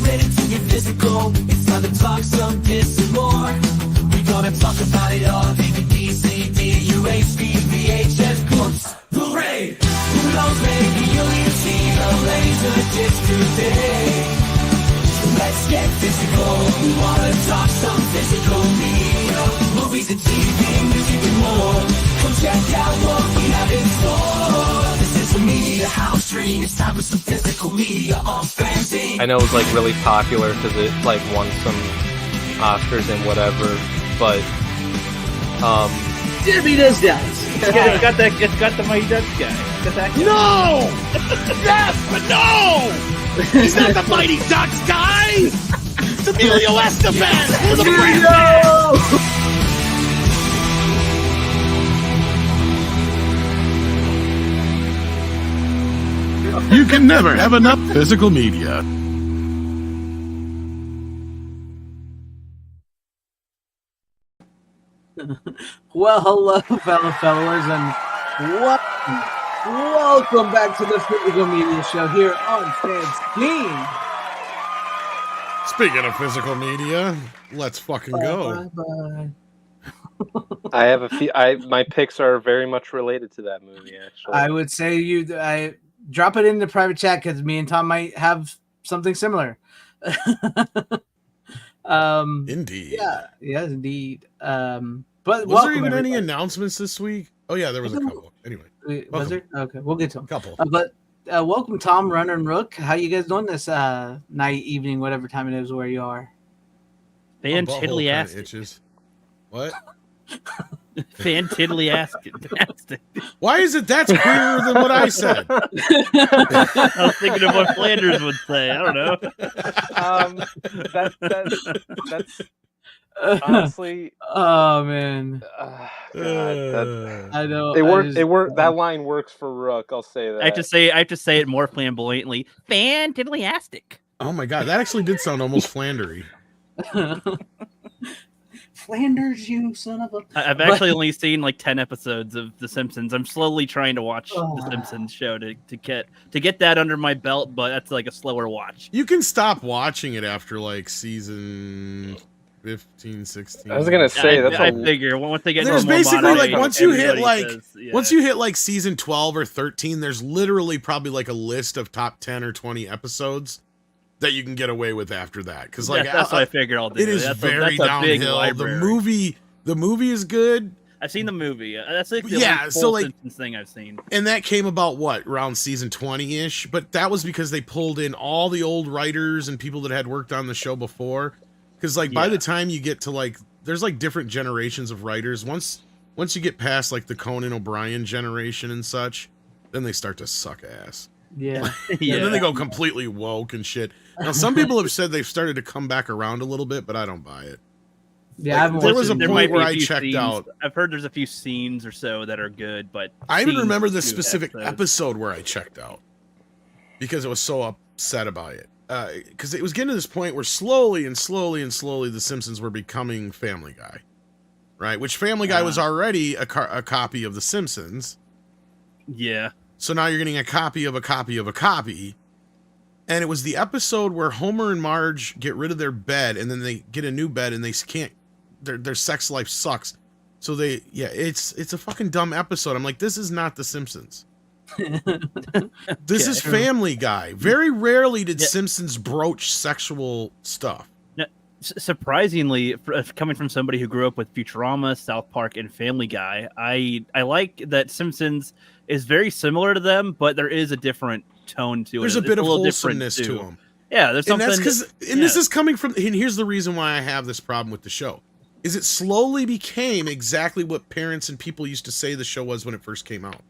ready to get physical. It's time to talk some piss and more. We gonna talk about it all. DVD, CD, UHD, VHS, clips, Blu-ray. Who knows, maybe you'll even see the laser disc today. So let's get physical. We wanna talk some physical media. Movies and TV, music and more. Come check out what we have in store. This is a media house stream. It's time for some physical media on FanZcene. I know it was like really popular because it like won some Oscars and whatever, but Jimmy does that. It's got the Mighty Ducks guy. Got that guy. No! Yes, but no! He's not the Mighty Ducks guy! It's Emilio Estevez! We're the brand. You can never have enough physical media. Well, hello, fellow followers, and welcome back to the Physical Media Show here on FanZcene. Speaking of physical media, let's fucking go. Bye. I have a few. My picks are very much related to that movie. Actually, I would say I drop it in the private chat because me and Tom might have something similar. Indeed. Yeah, indeed. But was there even any announcements this week? Oh yeah, there was a couple. Anyway, was there? Okay, we'll get to them. Couple. But welcome, Tom, Runner, and Rook. How you guys doing this night, evening, whatever time it is where you are? Fantiddly-astic. What? Fantiddly-astic. Why is it that's queerer than what I said? I was thinking of what Flanders would say. I don't know. That's honestly. Oh man. God, I know. It worked. That line works for Rook. I'll say that. I have to say it more flamboyantly. Fantiddly-astic. Oh my god, that actually did sound almost Flandery. Flanders, you son of a. I've actually only seen like 10 episodes of The Simpsons. I'm slowly trying to watch The Simpsons show to get that under my belt, but that's like a slower watch. You can stop watching it after like season 15, 16. I was gonna say I figure once they get there's more basically moderate, like once you hit like season 12 or 13, there's literally probably like a list of top 10 or 20 episodes that you can get away with after that, because like that's what I figured I'll do. It is very downhill. The movie is good. I've seen the movie. That's like the Simpsons thing I've seen. And that came about around season 20-ish, but that was because they pulled in all the old writers and people that had worked on the show before. Because by the time you get to there's like different generations of writers. Once you get past like the Conan O'Brien generation and such, then they start to suck ass. Yeah. And then they go completely woke and shit. Now, some people have said they've started to come back around a little bit, but I don't buy it. Yeah, there was a point where I checked out. I've heard there's a few scenes or so that are good, but I even remember the specific episode where I checked out because I was so upset about it. Because it was getting to this point where slowly, The Simpsons were becoming Family Guy, right? Which Family Guy was already a copy of The Simpsons. Yeah. So now you're getting a copy of a copy of a copy. And it was the episode where Homer and Marge get rid of their bed and then they get a new bed and they can't, their sex life sucks. So it's a fucking dumb episode. I'm like, this is not The Simpsons. This is Family Guy. Very rarely did Simpsons broach sexual stuff. Surprisingly, coming from somebody who grew up with Futurama, South Park, and Family Guy, I like that Simpsons is very similar to them, but there is a different tone to it. There's a bit of wholesomeness to them. Yeah, there's something. And that's because, this is coming from, and here's the reason why I have this problem with the show, is it slowly became exactly what parents and people used to say the show was when it first came out.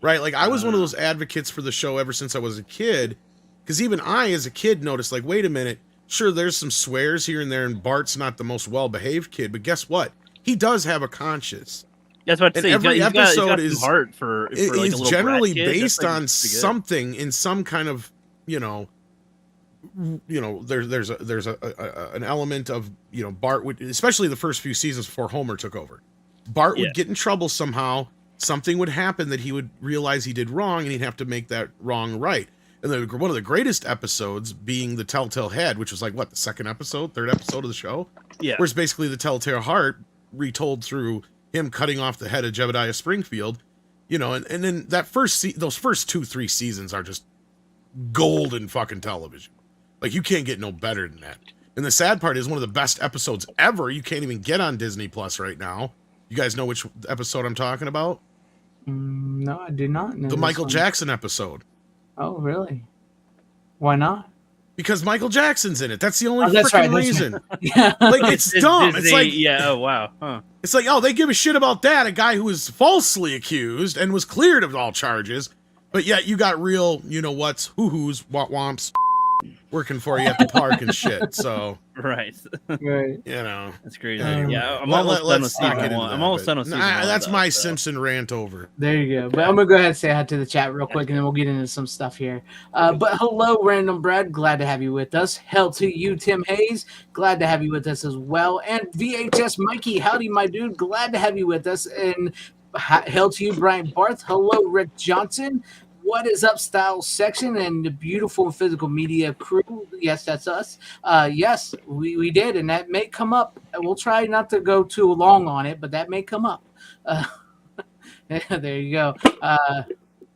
Right? Like, I was one of those advocates for the show ever since I was a kid, because even I, as a kid, noticed, like, wait a minute, sure, there's some swears here and there, and Bart's not the most well-behaved kid, but guess what? He does have a conscience. That's what I say. Every episode is heart for like is a generally kid. based on something in some kind of, there's an element of, Bart would, especially the first few seasons before Homer took over, Bart would get in trouble somehow. Something would happen that he would realize he did wrong, and he'd have to make that wrong right. And one of the greatest episodes being the Telltale Head, which was like, what, the third episode of the show? Yeah. Where it's basically the Telltale Heart retold through him cutting off the head of Jebediah Springfield, you know, and then that those first 2-3 seasons are just golden fucking television. Like, you can't get no better than that. And the sad part is one of the best episodes ever. You can't even get on Disney Plus right now. You guys know which episode I'm talking about? No, I do not know. The Michael Jackson episode. Oh, really? Why not? Because Michael Jackson's in it. That's the only That's freaking right, that's reason. right. Yeah. Like, it's dumb. Disney, It's like, yeah, oh wow. Huh. it's like, oh, they give a shit about that. A guy who was falsely accused and was cleared of all charges. But yet you got real, you know what's, hoo-hoos, womps working for you at the park and shit. So, Right. Right. you know. That's crazy. Um, yeah, I'm Let's almost done with not season get into one. that, I'm almost but- done with season Nah, one. that's though, my so. Simpson rant over. There you go. But I'm gonna go ahead and say hi to the chat real quick, and then we'll get into some stuff here. But hello, Random Brad. Glad to have you with us. Hell to you, Tim Hayes. Glad to have you with us as well. And VHS Mikey, howdy, my dude. Glad to have you with us. And hell to you, Brian Barth. Hello, Rick Johnson. What is up, Styles section and the beautiful physical media crew? Yes, that's us. Yes, we did, and that may come up. We'll try not to go too long on it, but that may come up. There you go.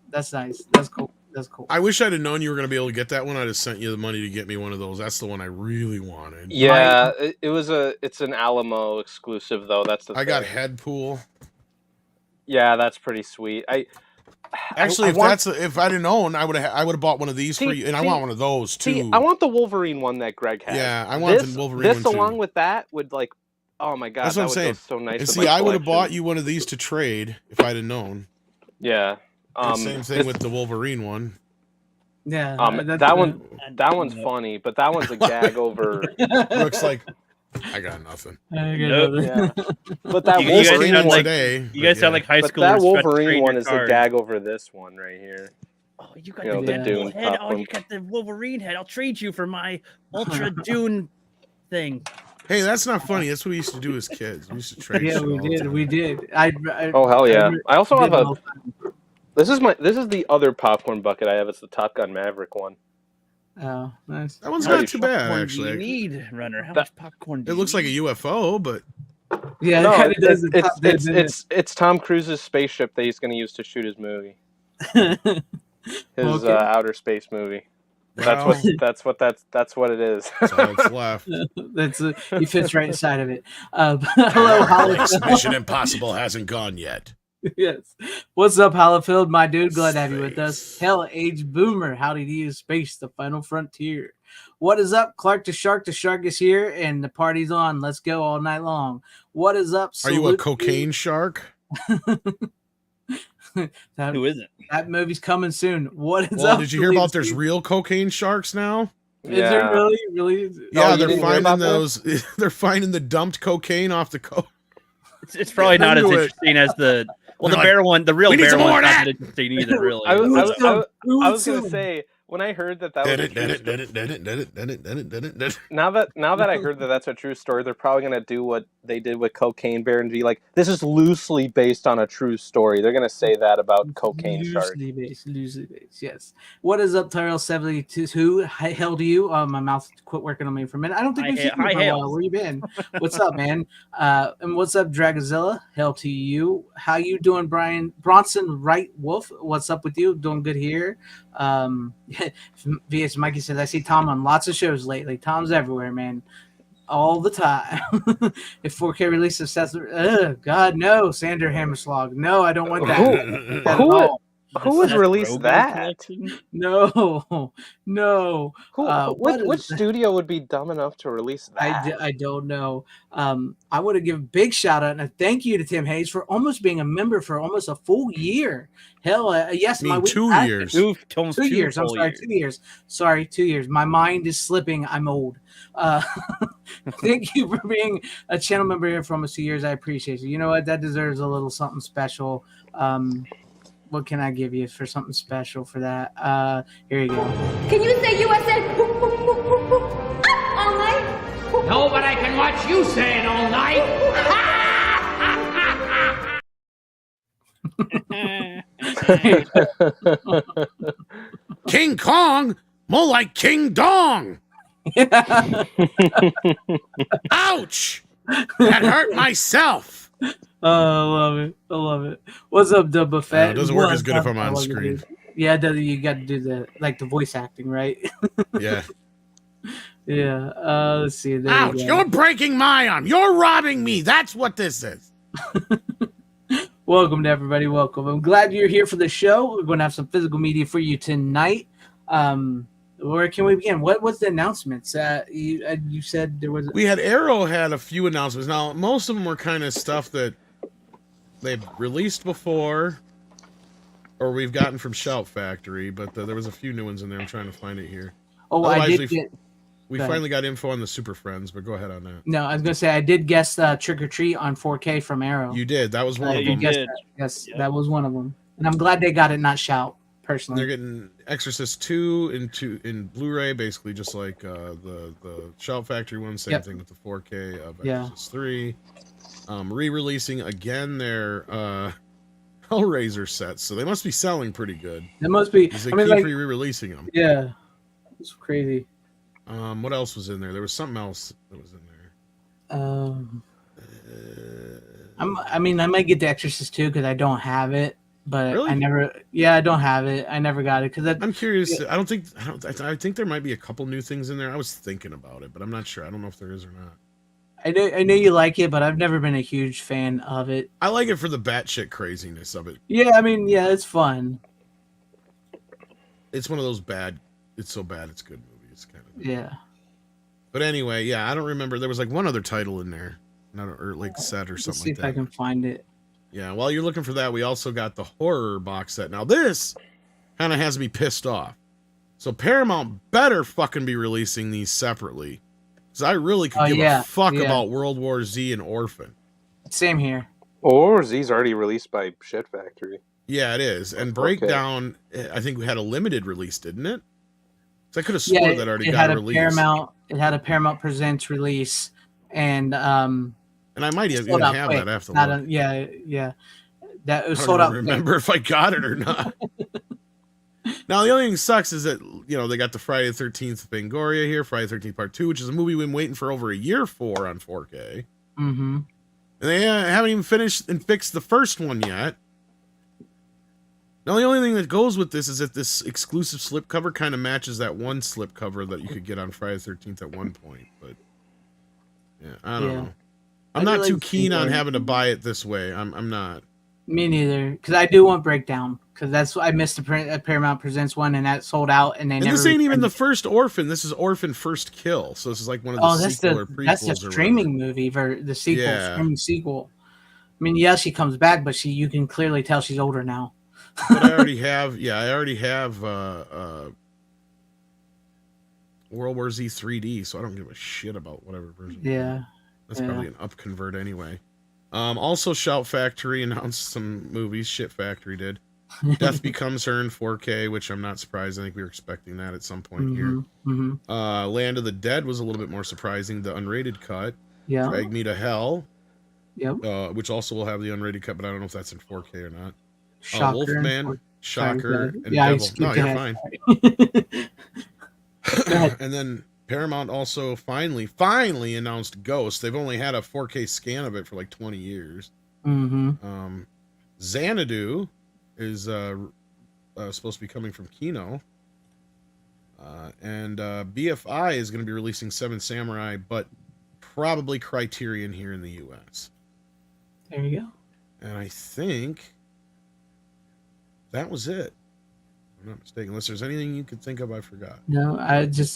That's nice. That's cool. That's cool. I wish I'd have known you were going to be able to get that one. I'd have sent you the money to get me one of those. That's the one I really wanted. Yeah, it's an Alamo exclusive though. That's the I got thing. Headpool. Yeah, that's pretty sweet. Actually, I if I'd have known, I would have bought one of these for you, and I want one of those too. See, I want the Wolverine one that Greg has. Yeah, I want the Wolverine this one too. along with that would like, oh my god, That's that what I'm saying. Go so nice. And with see, my I would have collection. bought you one of these to trade if I'd have known. Yeah. Same thing with the Wolverine one. Yeah. That one's funny, but that one's a gag over. Looks like I got nothing. Yeah. But that You guys Wolverine sound one, like- today. You guys sound like high but schoolers. that trying to trade Wolverine one your is the cards. gag over this one right here. Oh, you got You know, the the Deadpool Dune head. Oh, popcorn. you got the Wolverine head. I'll trade you for my Ultra Dune thing. Hey, that's not funny. That's what we used to do as kids. We used to trade. Yeah, shit we all the did. time. We did. Oh hell yeah! I also have did a. This is the other popcorn bucket I have. It's the Top Gun Maverick one. Oh, nice. That one's How not much too bad, Popcorn actually. do you need, Runner? How That- much popcorn do It you looks like a need? UFO, but Yeah, No, it kind of does. the top bit, doesn't it? it's Tom Cruise's spaceship that he's going to use to shoot his movie, his Okay. outer space movie. That's well, that's what it is. that's all that's left. That's he fits right inside of it. Hello, Alex, Hollifield. Mission Impossible hasn't gone yet. Yes. What's up, Hollifield? My dude, glad to have you with us. Space. Hell, Age Boomer. Howdy to you, Space, the final frontier. What is up, Clark the Shark? The Shark is here, and the party's on. Let's go all night long. What is up? Are you a Salute cocaine shark? that, Who isn't? that movie's coming soon. What is Well, up? did you hear about Salute there's real cocaine sharks now? Is there really? Really? Yeah, you they're didn't hear finding about those. They're finding the dumped cocaine off the coast. It's probably not as into it. interesting as the They're the like, bear one. The real "We need bear some one's more not of that that!" interesting either. Really. I was Who gonna say when I heard that was a true Did now that I heard that that's a true story, they're probably gonna do what they did with Cocaine Bear and be like, this is loosely based on a true story. They're gonna say that about Cocaine Shark. Loosely based, yes. What is up, Tyrell 72? Hi, hell to you. My mouth quit working on me for a minute. I don't think Hi, we've seen you hi, for a hail. while. Where you been? What's up, man? And what's up, Dragozilla? Hell to you. How you doing, Brian Bronson Wright Wolf? What's up with you? Doing good here. VS Mikey says, I see Tom on lots of shows lately. Tom's everywhere, man. All the time. If 4K release of Seth, God, no. Sander Hammerslag. No, I don't want that. That at Who- all. Who would Seth release Rogen that? collection? No, no. What Which is that? studio would be dumb enough to release that? I don't know. I want to give a big shout out and a thank you to Tim Hayes for almost being a member for almost a full year. Hell, yes, I mean, my week 2 back- years. Almost 2 years. I'm full sorry, years. 2 years. Sorry, 2 years. My mind is slipping. I'm old. Thank you for being a channel member here for almost 2 years. I appreciate you. You know what? That deserves a little something special. What can I give you for something special for that? Here you go. Can you say USA all night? No, but I can watch you say it all night. King Kong, more like King Dong. Ouch! That hurt myself. Oh, I love it. I love it. What's up, the buffet? It doesn't work as What's good if up? I'm I on love screen. it. Yeah, you got to do the voice acting, right? Yeah. Yeah. Let's see. There Ouch! we go. You're breaking my arm. You're robbing me. That's what this is. Welcome to everybody. Welcome. I'm glad you're here for the show. We're going to have some physical media for you tonight. Where can we begin? What was the announcements? You said there was. We had Arrow had a few announcements. Now, most of them were kind of stuff that they've released before, or we've gotten from Shout Factory, but there was a few new ones in there. I'm trying to find it here. Oh, Otherwise, I did get. we Go ahead. finally got info on the Super Friends, but go ahead on that. No, I was gonna say I did guess Trick or Treat on 4K from Arrow. You did. That was one of you them. guessed did. that. Yes, Yep. that was one of them, and I'm glad they got it, not Shout. They're Personally, getting Exorcist 2 in Blu-ray, basically just like the Shout Factory one. Same Yep. thing with the 4K of Yeah. Exorcist 3. Re-releasing again their Hellraiser sets, so they must be selling pretty good. it must be. Because they I mean, keep like, re-releasing them. yeah, it's crazy. What else was in there? There was something else that was in there. I might get the Exorcist 2 because I don't have it, but Really? I never. Yeah, I don't have it. I never got it because I'm curious. I think there might be a couple new things in there. I was thinking about it, but I'm not sure. I don't know if there is or not. I know you like it, but I've never been a huge fan of it. I like it for the batshit craziness of it. Yeah, I mean, yeah, it's fun. It's one of those bad. It's so bad it's good movies kind of. Yeah. But anyway, yeah, I don't remember. There was like one other title in there, or like set or Let's something see like if I that. can find it. Yeah, while you're looking for that, we also got the horror box set. Now this kind of has me pissed off. So Paramount better fucking be releasing these separately, because I really could give a fuck about World War Z and Orphan. Same here. Or Z's already released by Shit Factory. Yeah, it is. And Okay. Breakdown, I think we had a limited release, didn't it? 'Cause I could have sworn that already it got had released. It had a Paramount Presents release, and And I might even sold out have quick. that after. That it was I sold don't out. even remember if I got it or not. Now the only thing that sucks is that they got the Friday the 13th Fangoria here, Friday the 13th Part 2, which is a movie we've been waiting for over a year for on 4K, Mm-hmm. and they haven't even finished and fixed the first one yet. Now the only thing that goes with this is that this exclusive slipcover kind of matches that one slipcover that you could get on Friday the 13th at one point, but yeah, I don't know. I'm I not really too keen on think- having to buy it this way. I'm not. Me neither, because I do want Breakdown, because that's I missed the Paramount Presents one, and that sold out, and they And never. this ain't even returned the it. first Orphan. This is Orphan First Kill. So this is like one of the sequel or prequels. That's the or streaming movie for the sequel, Yeah. streaming sequel. I mean, yeah, she comes back, but you can clearly tell she's older now. But I already have. Yeah, I already have World War Z 3D, so I don't give a shit about whatever version. Yeah. That's probably an up convert anyway. Also, Shout Factory announced some movies. Shit Factory did. Death Becomes Her in 4K, which I'm not surprised. I think we were expecting that at some point here. Mm-hmm. Land of the Dead was a little bit more surprising. The unrated cut. Yeah. Drag Me to Hell, Yep. which also will have the unrated cut, but I don't know if that's in 4K or not. Shocker. Wolfman, Shocker, and Yeah, I Devil. skipped No, you're ahead. fine. Go ahead. And then Paramount also finally announced Ghost. They've only had a 4K scan of it for like 20 years. Mm-hmm. Xanadu is supposed to be coming from Kino. And BFI is going to be releasing Seven Samurai, but probably Criterion here in the US. There you go. And I think that was it. If I'm not mistaken. Unless there's anything you could think of, I forgot. No, I just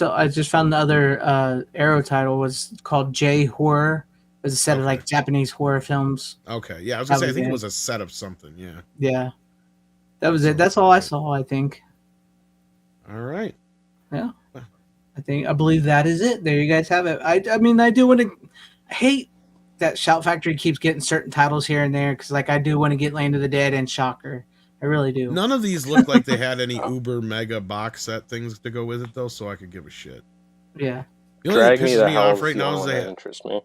found the other Arrow title was called J Horror. It was a set of like Japanese horror films. Okay, yeah, I was gonna say I think it. it was a set of something. Yeah. Yeah, that was it. That's all I saw. I think. All right. Yeah, I believe that is it. There you guys have it. I mean, I do want to. I hate that Shout Factory keeps getting certain titles here and there because, like, I do want to get Land of the Dead and Shocker. I really do. None of these look like they had any uber mega box set things to go with it though, so I could give a shit. Yeah. The only thing Drag that Me pisses to me Hell off is right the now only is one that they. interests me.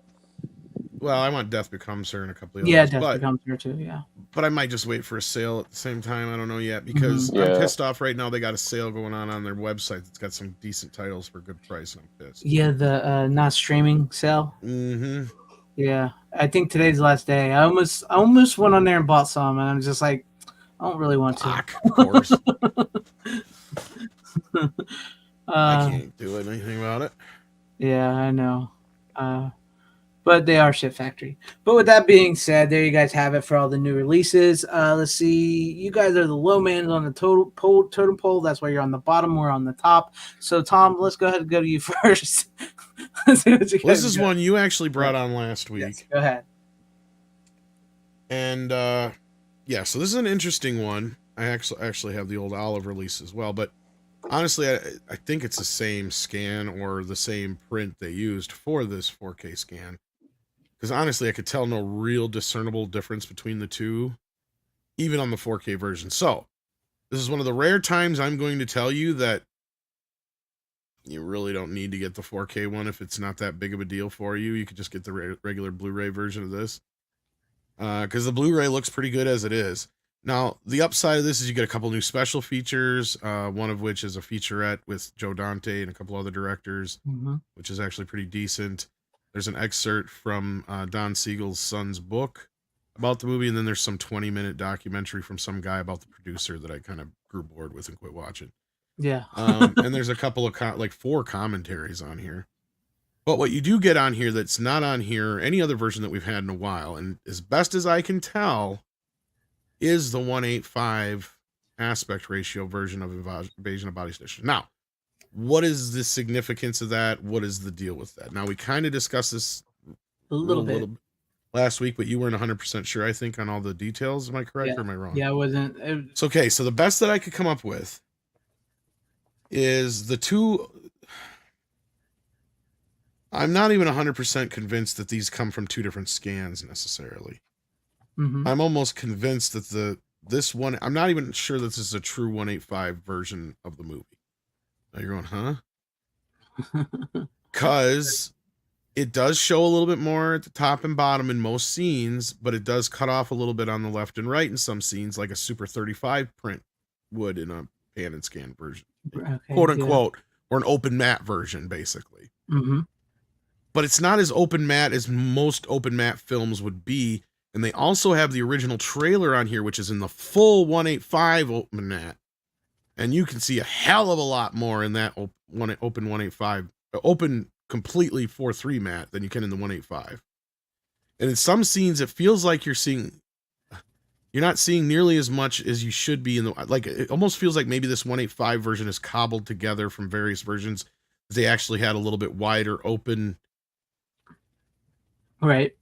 Well, I want Death Becomes Her and a couple of Yeah, others, Death Becomes Her too. Yeah. but I might just wait for a sale at the same time. I don't know yet because Mhm. I'm Yeah. pissed off right now. They got a sale going on their website that's got some decent titles for a good price, and I'm pissed. Yeah, the not streaming sale. Mm-hmm. Yeah, I think today's the last day. I almost went on there and bought some, and I'm just like, I don't really want to. Fuck, of course. I Uh, can't do anything about it. yeah, I know. But they are shit factory. But with that being said, there you guys have it for all the new releases. Let's see. You guys are the low man on the totem pole. That's why you're on the bottom. We're on the top. So Tom, let's go ahead and go to you first. Let's see what you Well, this guys is got. one you actually brought on last week. Yes, go ahead. And yeah, so this is an interesting one. I actually have the old Olive release as well, but honestly, I think it's the same scan or the same print they used for this 4K scan. Because honestly, I could tell no real discernible difference between the two, even on the 4K version. So, this is one of the rare times I'm going to tell you that you really don't need to get the 4K one if it's not that big of a deal for you. You could just get the regular Blu-ray version of this. Because the Blu-ray looks pretty good as it is. Now, the upside of this is you get a couple new special features, one of which is a featurette with Joe Dante and a couple other directors, which is actually pretty decent. There's an excerpt from Don Siegel's son's book about the movie, and then there's some 20-minute documentary from some guy about the producer that I kind of grew bored with and quit watching. Yeah. And there's a couple of, 4 commentaries on here. But what you do get on here that's not on here, or any other version that we've had in a while, and as best as I can tell, is the 1:8:5 aspect ratio version of Invasion of Body Snatchers. Now, what is the significance of that? What is the deal with that? Now, we kind of discussed this A little bit. last week, but you weren't 100% sure, I think, on all the details. Am I correct or am I wrong? Yeah, I wasn't. So, okay, so the best that I could come up with is the two. I'm not even 100% convinced that these come from 2 different scans necessarily. I'm almost convinced that this one, I'm not even sure that this is a true 1:8:5 version of the movie. Now you're going, huh? Because it does show a little bit more at the top and bottom in most scenes, but it does cut off a little bit on the left and right in some scenes, like a Super 35 print would in a pan and scan version, quote unquote, or an open matte version, basically. But it's not as open matte as most open matte films would be. And they also have the original trailer on here, which is in the full 1:8:5 open matte. And you can see a hell of a lot more in that open 1:8:5, open completely 4:3 matte than you can in the 1:8:5. And in some scenes, it feels like you're not seeing nearly as much as you should be in the, like, it almost feels like maybe this 1:8:5 version is cobbled together from various versions. They actually had a little bit wider open, right,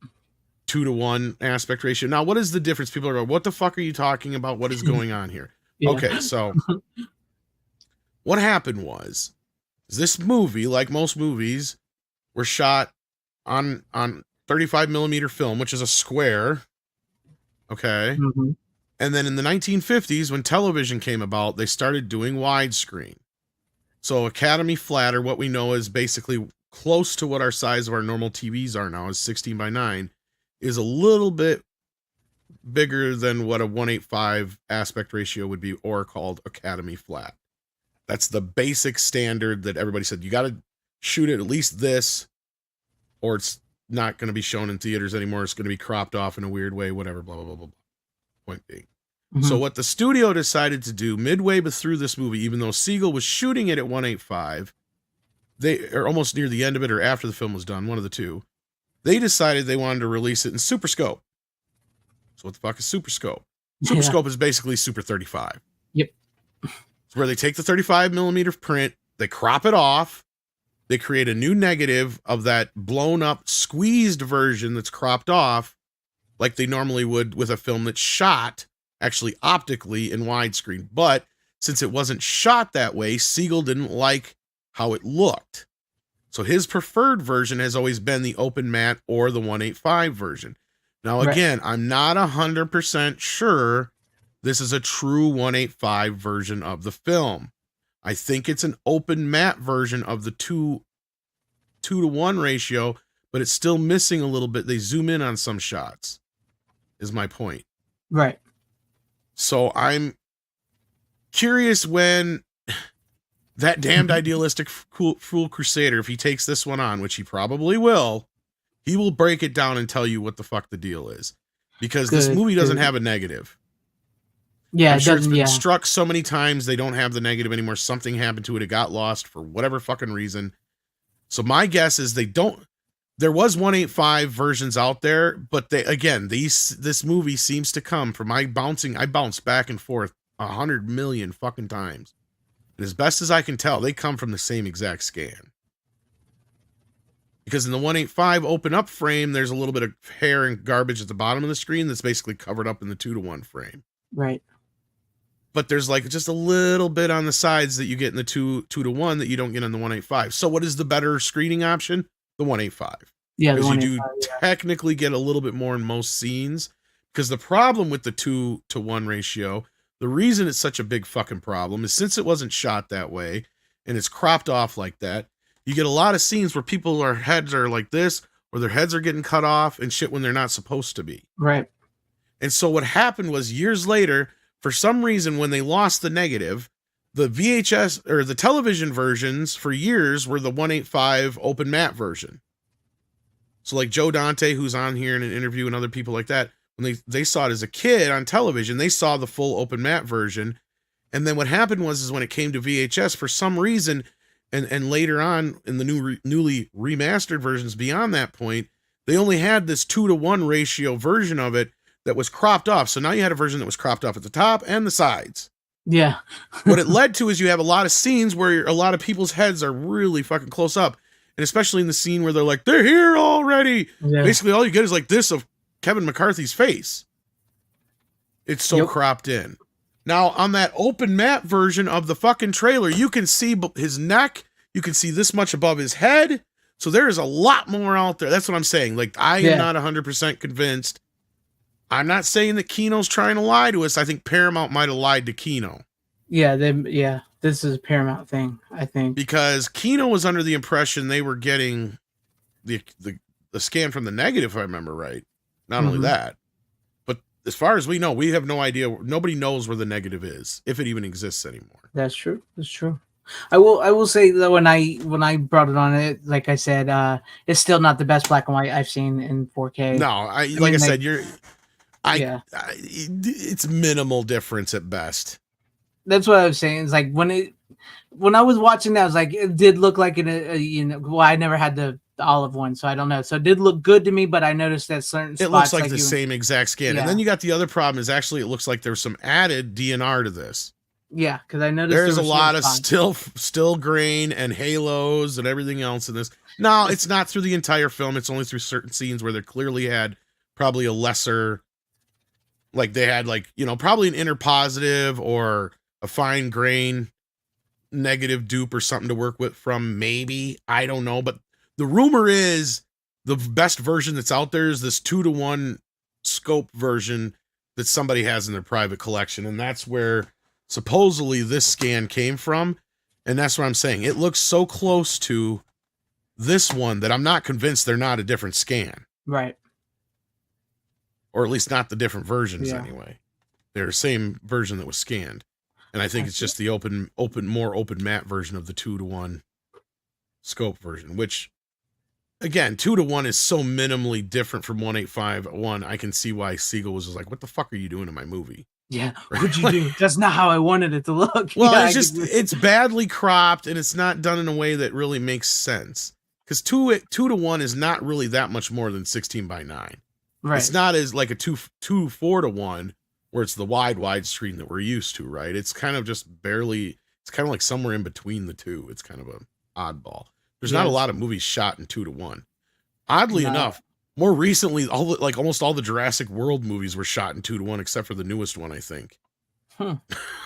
2:1 aspect ratio. Now, what is the difference? People are going, what the fuck are you talking about? What is going on here? Yeah. Okay, so what happened was this movie, like most movies, were shot on 35 millimeter film, which is a square. Okay. And then in the 1950s, when television came about, they started doing widescreen. So Academy flat, or what we know is basically close to what our size of our normal TVs are now, is 16:9, is a little bit bigger than what a 1:8:5 aspect ratio would be, or called Academy flat. That's the basic standard that everybody said, you got to shoot it at least this, or it's not going to be shown in theaters anymore. It's going to be cropped off in a weird way, whatever, blah, blah, blah, blah, blah. Point being. So what the studio decided to do midway through this movie, even though Siegel was shooting it at 1:8:5, they are almost near the end of it or after the film was done, one of the two, they decided they wanted to release it in Super Scope. So what the fuck is Super Scope? Super Scope is basically Super 35. Yep. It's where they take the 35 millimeter print, they crop it off, they create a new negative of that blown up, squeezed version that's cropped off, like they normally would with a film that's shot actually optically in widescreen. But since it wasn't shot that way, Siegel didn't like how it looked. So his preferred version has always been the open matte or the 1:8:5 version. Now, again, I'm not 100% sure this is a true 1:8:5 version of the film. I think it's an open matte version of the 2:1 ratio, but it's still missing a little bit. They zoom in on some shots, is my point. Right. So I'm curious when that damned idealistic fool crusader, if he takes this one on, which he probably will, he will break it down and tell you what the fuck the deal is. Because this movie doesn't have a negative. Yeah, I'm it sure it's doesn't. been struck so many times they don't have the negative anymore. Something happened to it. It got lost for whatever fucking reason. So my guess is they don't. There was 185 versions out there, but this movie seems to come from I bounced back and forth 100 million fucking times. And as best as I can tell, they come from the same exact scan. Because in the 185 open up frame, there's a little bit of hair and garbage at the bottom of the screen that's basically covered up in the 2:1 frame. Right. But there's like just a little bit on the sides that you get in the 2:1 that you don't get in the 185. So what is the better screening option? The 185. Yeah, because you do technically get a little bit more in most scenes. Because the problem with the 2:1 ratio, the reason it's such a big fucking problem is since it wasn't shot that way and it's cropped off like that, you get a lot of scenes where people's heads are like this, or their heads are getting cut off and shit when they're not supposed to be. Right. And so what happened was years later, for some reason, when they lost the negative, the VHS or the television versions for years were the 185 open matte version. So like Joe Dante, who's on here in an interview, and other people like that, when they saw it as a kid on television, they saw the full open matte version. And then what happened was when it came to VHS, for some reason, and later on in the newly remastered versions beyond that point, they only had this 2:1 ratio version of it that was cropped off. So now you had a version that was cropped off at the top and the sides. Yeah. What it led to is you have a lot of scenes where a lot of people's heads are really fucking close up. And especially in the scene where they're like, they're here already. Yeah. Basically, all you get is like this of Kevin McCarthy's face. It's so cropped in. Now, on that open matte version of the fucking trailer, you can see his neck. You can see this much above his head. So there is a lot more out there. That's what I'm saying. Like, I am not 100% convinced. I'm not saying that Kino's trying to lie to us. I think Paramount might have lied to Kino. Yeah, this is a Paramount thing, I think. Because Kino was under the impression they were getting the scan from the negative, if I remember right. Not only that, but as far as we know, we have no idea. Nobody knows where the negative is, if it even exists anymore. That's true. That's true. I will say that when I brought it on, it like I said, it's still not the best black and white I've seen in 4K. No, it's minimal difference at best. That's what I was saying. It's like when I was watching that, I was like, it did look like well, I never had the olive one, so I don't know. So it did look good to me, but I noticed that certain spots, it looks like the same exact scan. Yeah. And then you got the other problem is actually it looks like there's some added DNR to this. Yeah, because I noticed there's a lot of still grain and halos and everything else in this. No, it's not through the entire film. It's only through certain scenes where they clearly had probably a lesser, like they had probably an inner positive or a fine grain negative dupe or something to work with from, maybe. I don't know. But the rumor is the best version that's out there is this 2:1 scope version that somebody has in their private collection. And that's where supposedly this scan came from. And that's what I'm saying. It looks so close to this one that I'm not convinced they're not a different scan. Right. Or at least not the different versions anyway. They're the same version that was scanned. And I think it's just the more open matte version of the 2:1 scope version, which again, 2:1 is so minimally different from 185:1. I can see why Siegel was just like, what the fuck are you doing in my movie? Yeah, what'd you do? That's not how I wanted it to look. Well, it's badly cropped and it's not done in a way that really makes sense. Because 2:1 is not really that much more than 16:9. Right. It's not as like a 4:1 where it's the wide screen that we're used to, right? It's kind of just barely, it's kind of like somewhere in between the two. It's kind of an oddball. There's not a lot of movies shot in 2:1. Oddly enough, more recently, almost all the Jurassic World movies were shot in 2:1, except for the newest one, I think.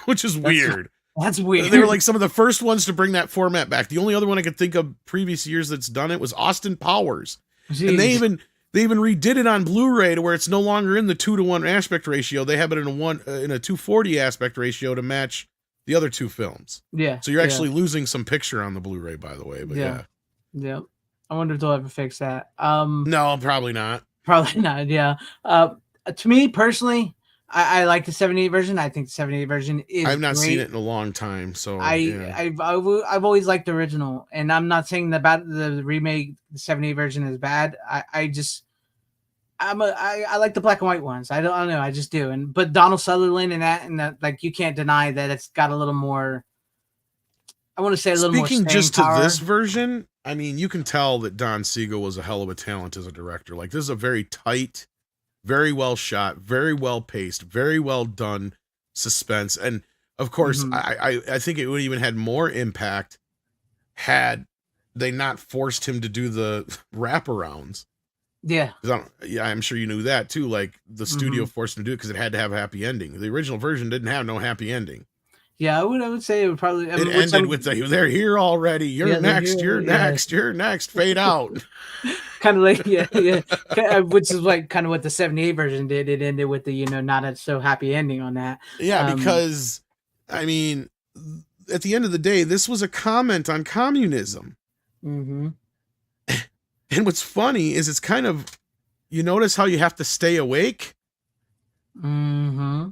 Which is weird. That's weird. They were like some of the first ones to bring that format back. The only other one I could think of previous years that's done it was Austin Powers. Jeez. And they even redid it on Blu-ray to where it's no longer in the 2:1 aspect ratio. They have it in a 240 aspect ratio to match the other two films. Yeah. So you're actually losing some picture on the Blu-ray, by the way. But yeah. I wonder if they'll ever fix that. No, probably not. Probably not. Yeah. To me personally, I like the 78 version. I think the 78 version is I've not seen great. it in a long time, so yeah. I've always liked the original, and I'm not saying that the remake, the 78 version is bad. I like the black and white ones. I don't know. I just do. But Donald Sutherland and that like you can't deny that it's got a little more. I want to say a little more. Speaking just power. to this version, I mean, you can tell that Don Siegel was a hell of a talent as a director. Like, this is a very tight, very well shot, very well paced, very well done suspense. And of course, I think it would even had more impact had they not forced him to do the wraparounds. Yeah. I'm sure you knew that too. Like, the studio forced him to do it because it had to have a happy ending. The original version didn't have no happy ending. Yeah, I would say it would probably. It ended with they're here already. You're next. You're next. You're next. Fade out. Kind of like which is like kind of what the 78 version did. It ended with the not a so happy ending on that. Yeah, because I mean, at the end of the day, this was a comment on communism. Mm-hmm. And what's funny is it's kind of, you notice how you have to stay awake. Mm-hmm.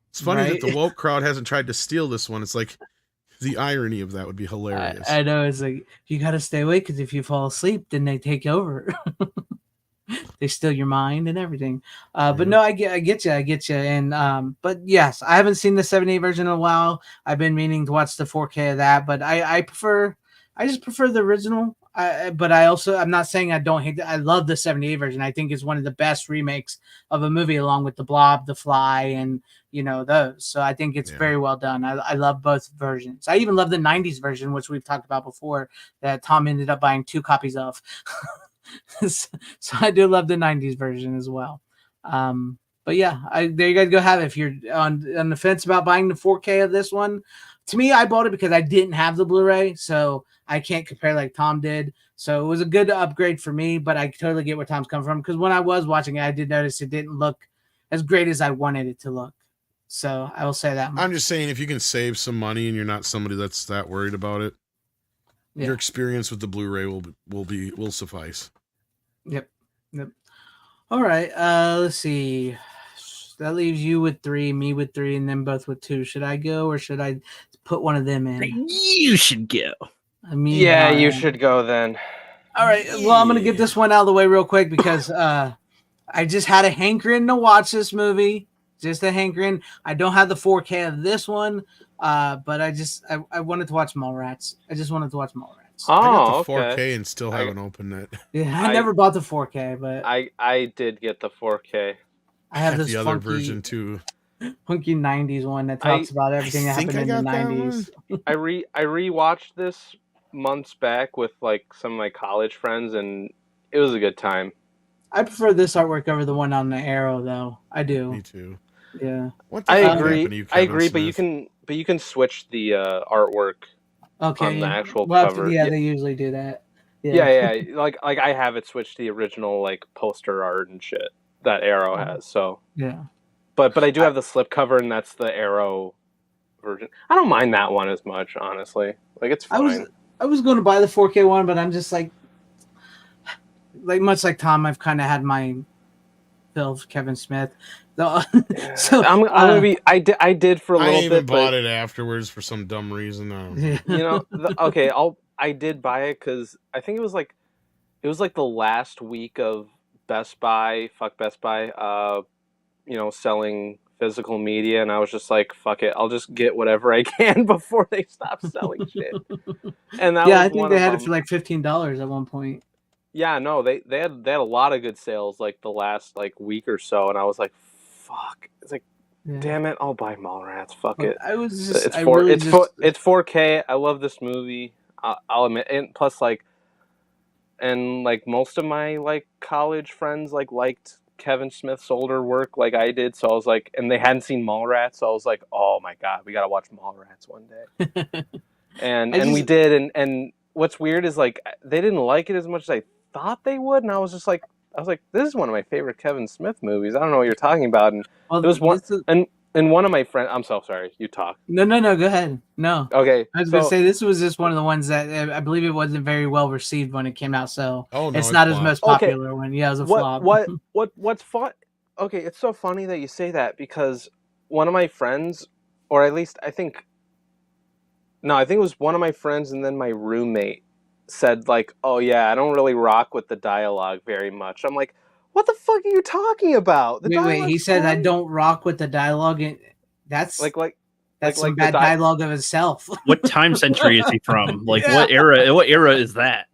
It's funny that the woke crowd hasn't tried to steal this one. It's like the irony of that would be hilarious. I know, it's like you got to stay awake because if you fall asleep, then they take over. They steal your mind and everything. But no, I get you. And but yes, I haven't seen the 78 version in a while. I've been meaning to watch the 4K of that, but I just prefer the original. But I'm not saying I don't hate it. I love the 78 version. I think it's one of the best remakes of a movie, along with The Blob, The Fly, and those. So I think it's very well done. I love both versions. I even love the 90s version, which we've talked about before, that Tom ended up buying 2 copies of. So I do love the 90s version as well. But yeah, there you guys go have it. If you're on the fence about buying the 4K of this one, to me, I bought it because I didn't have the Blu-ray, so I can't compare like Tom did. So it was a good upgrade for me, but I totally get where Tom's coming from, because when I was watching it, I did notice it didn't look as great as I wanted it to look. So I will say that much. I'm just saying, if you can save some money and you're not somebody that's that worried about it, your experience with the Blu-ray will suffice. Yep. All right. Let's see. That leaves you with 3, me with 3, and then both with 2. Should I go, or should I put one of them in? You should go. You should go then. All right. Well, I'm gonna get this one out of the way real quick because I just had a hankering to watch this movie. Just a hankering. I don't have the 4K of this one, but I wanted to watch Mallrats. I just wanted to watch Mallrats. Oh, I got the okay. 4K and still haven't opened it. Yeah, I never bought the 4K, but I did get the 4K. I have this the other version too. Funky 90s one that talks about everything that happened in the 90s. I rewatched this months back with like some of my college friends, and it was a good time. I prefer this artwork over the one on the Arrow, though. I do. Me too. Yeah. I agree, but you can switch the artwork on the actual cover. They usually do that. Yeah. Like I have it switched to the original like poster art and shit that Arrow has. So yeah. But I do have the slipcover, and that's the Arrow version. I don't mind that one as much, honestly. Like, it's fine. I was going to buy the 4K one, but I'm just like much like Tom, I've kind of had my fill of Kevin Smith. So I'm gonna be. I did for a little bit. I even bought it afterwards for some dumb reason. Okay. I did buy it because I think it was like the last week of Best Buy. Fuck Best Buy. Selling physical media, and I was just like, fuck it, I'll just get whatever I can before they stop selling shit. And that I think they had it for like $15 at one point. Yeah, no, they had a lot of good sales like the last like week or so, and I was like, fuck. It's like, damn it, I'll buy Mallrats. Fuck it. It's 4K. I love this movie. I'll admit, and plus like most of my like college friends liked Kevin Smith's older work like I did, so I was like, and they hadn't seen Mallrats, so I was like, oh my god, we gotta watch Mallrats one day. and we did, and what's weird is like they didn't like it as much as I thought they would, and I was like, this is one of my favorite Kevin Smith movies. I don't know what you're talking about, and it was one, and And one of my friends, I'm so sorry, you talk. No, go ahead. No. Okay. I was going to say this was just one of the ones that I believe it wasn't very well received when it came out, so it's not his most popular one. Yeah, it was a flop. What's fun? Okay, it's so funny that you say that because one of my friends, or at least I think it was one of my friends and then my roommate said like, "Oh yeah, I don't really rock with the dialogue very much." I'm like, "What the fuck are you talking about?" Wait, he said I don't rock with the dialogue, and that's that's some bad dialogue of itself. What time century is he from? Like, what era is that?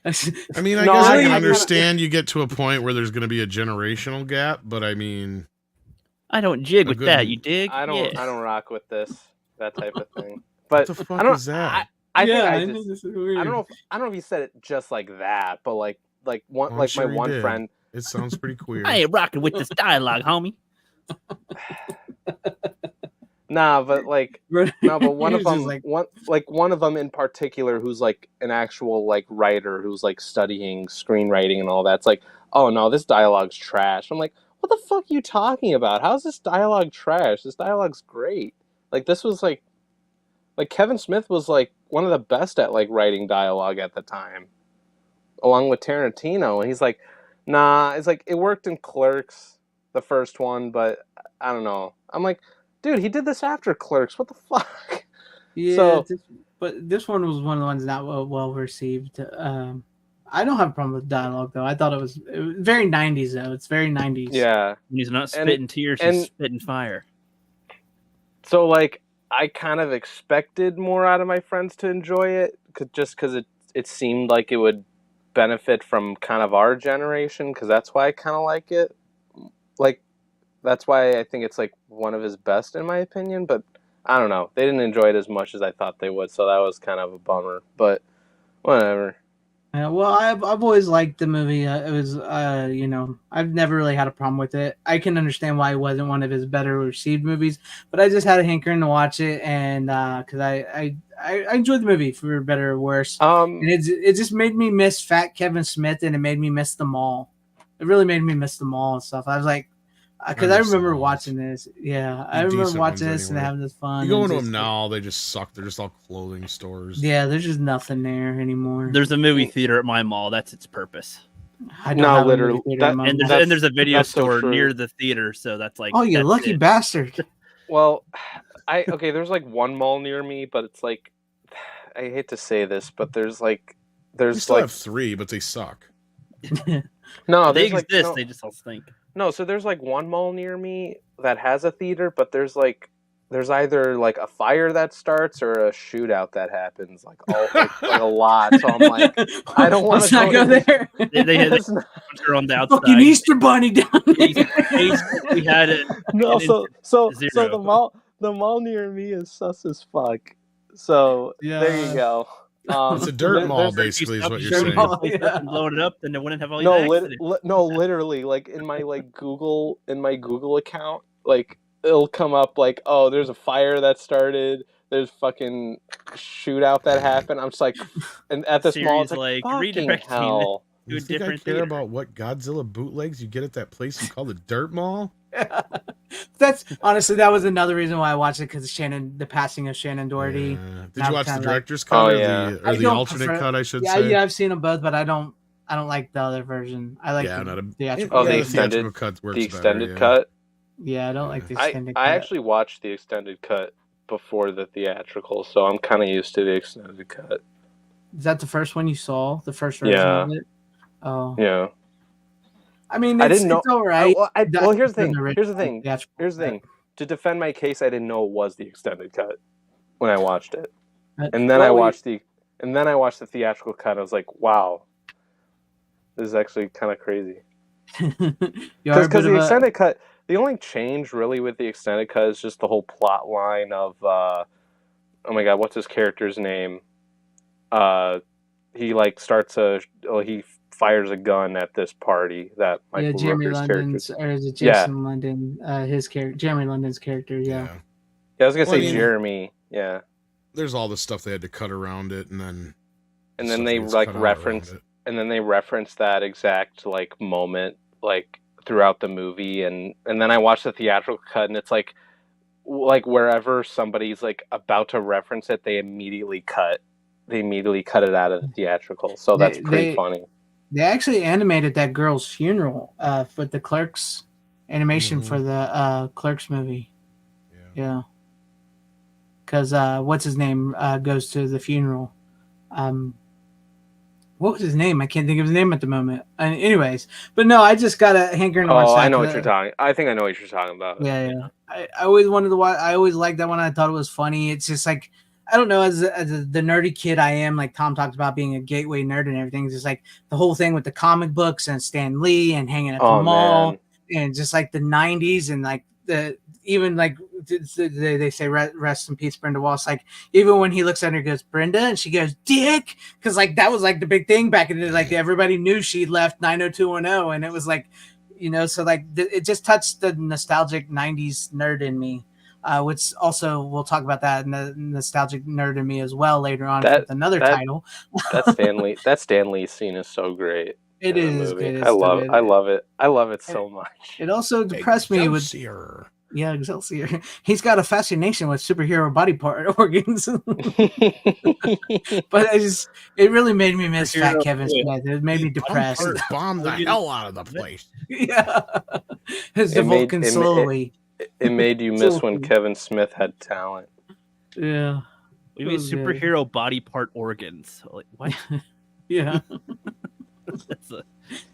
I mean, I guess I can understand you get to a point where there's going to be a generational gap, but I mean, I don't jig with that. You dig? I don't rock with that type of thing. But what the fuck is that? I don't know if he said it just like that, but like one my one friend. It sounds pretty queer. I ain't rocking with this dialogue, homie. Nah, but one of them, one of them in particular, who's like an actual like writer who's like studying screenwriting and all that. It's like, oh no, this dialogue's trash. I'm like, what the fuck are you talking about? How's this dialogue trash? This dialogue's great. Like this was like Kevin Smith was like one of the best at like writing dialogue at the time, along with Tarantino. And he's like, nah, it's like it worked in Clerks, the first one, but I don't know. I'm like, dude, he did this after Clerks. What the fuck? Yeah, but this one was one of the ones not well received. I don't have a problem with dialogue though. I thought it was very 90s though. It's very 90s. Yeah, he's not spitting tears; he's spitting fire. So like, I kind of expected more out of my friends to enjoy it, just because it seemed like it would benefit from kind of our generation. Because that's why I kind of like it. Like, that's why I think it's like one of his best in my opinion. But I don't know. They didn't enjoy it as much as I thought they would, so that was kind of a bummer. But whatever. Well, I've always liked the movie. It was, I've never really had a problem with it. I can understand why it wasn't one of his better received movies, but I just had a hankering to watch it, and because I enjoyed the movie for better or worse. And it just made me miss Fat Kevin Smith, and it made me miss the mall. It really made me miss the mall and stuff. I was like, because I remember watching this. Yeah, I remember watching this and having this fun. You go into them now, they just suck. They're just all clothing stores. Yeah, there's just nothing there anymore. There's a movie theater at my mall. That's its purpose. No, literally. And there's a video store near the theater, so that's like. Oh, you lucky bastard. Well, there's like one mall near me, but it's like, I hate to say this, but we still have 3, but they suck. No, they exist. No, they just all stink. No, so there's like one mall near me that has a theater, but there's either like a fire that starts or a shootout that happens like a lot. So I'm like, I don't want to go there. They on the outside. Fucking Easter Bunny down there. We had it. No, so the mall near me is sus as fuck. So yeah. There you go. It's a dirt mall, basically, is what you're saying. Blowing it up, then they wouldn't have all these literally, like in my Google account, like it'll come up like, oh, there's a fire that started, there's fucking shootout that happened. I'm just like, and at this mall, it's like fucking hell. You think I care about what Godzilla bootlegs you get at that place you call the Dirt Mall? That's honestly, that was another reason why I watched it, because the passing of Shannon Doherty. Yeah. Did you watch the director's cut or the alternate cut? I should say. Yeah, I've seen them both, but I don't like the other version. I like the theatrical. The extended cut. The extended cut. Yeah, I don't like the extended cut. I actually watched the extended cut before the theatrical, so I'm kind of used to the extended cut. Is that the first one you saw? The first version of it? Oh. Yeah. I mean, it's all right. Here's the thing. To defend my case, I didn't know it was the extended cut when I watched it, and then I watched the theatrical cut. I was like, wow, this is actually kind of crazy. Because the extended cut, the only change really with the extended cut is just the whole plot line of, oh my god, what's his character's name? He he fires a gun at this party that Michael Jeremy Rooker's London's character. or is it Jason London? His character, Jeremy London's character. Yeah, I was gonna say Jeremy. Yeah. There's all the stuff they had to cut around it, and then they reference that exact like moment like throughout the movie, and then I watched the theatrical cut, and it's like like wherever somebody's like about to reference it, they immediately cut it out of the theatrical. So that's pretty funny. They actually animated that girl's funeral with the Clerks animation for the Clerks movie. Yeah. Because what's his name goes to the funeral. What was his name? I can't think of his name at the moment. Anyways, but no, I just got a hankering to watch that. I know what you're talking. I think I know what you're talking about. Yeah. I always wanted to watch. I always liked that one. I thought it was funny. It's just like, I don't know, as the nerdy kid I am, like Tom talked about being a gateway nerd and everything. It's just like the whole thing with the comic books and Stan Lee and hanging at the mall and just like the 90s and like even like they say rest in peace Brenda Walsh, like even when he looks at her and goes Brenda and she goes Dick, because like that was like the big thing back in the day, like everybody knew she left 90210 and it was like, so like it just touched the nostalgic 90s nerd in me, which also we'll talk about that in the nostalgic nerd in me as well later on with another title. That Stan Lee scene is so great. It is good. I love it so much. It also depressed me with Excelsior. He's got a fascination with superhero body part organs. But it really made me miss Fat Kevin Smith. It made me depressed. Bombed the hell out of the place. Yeah. His Vulcan slowly. It made you miss when Kevin Smith had talent. Yeah. We made superhero body part organs. Like what? Yeah. It's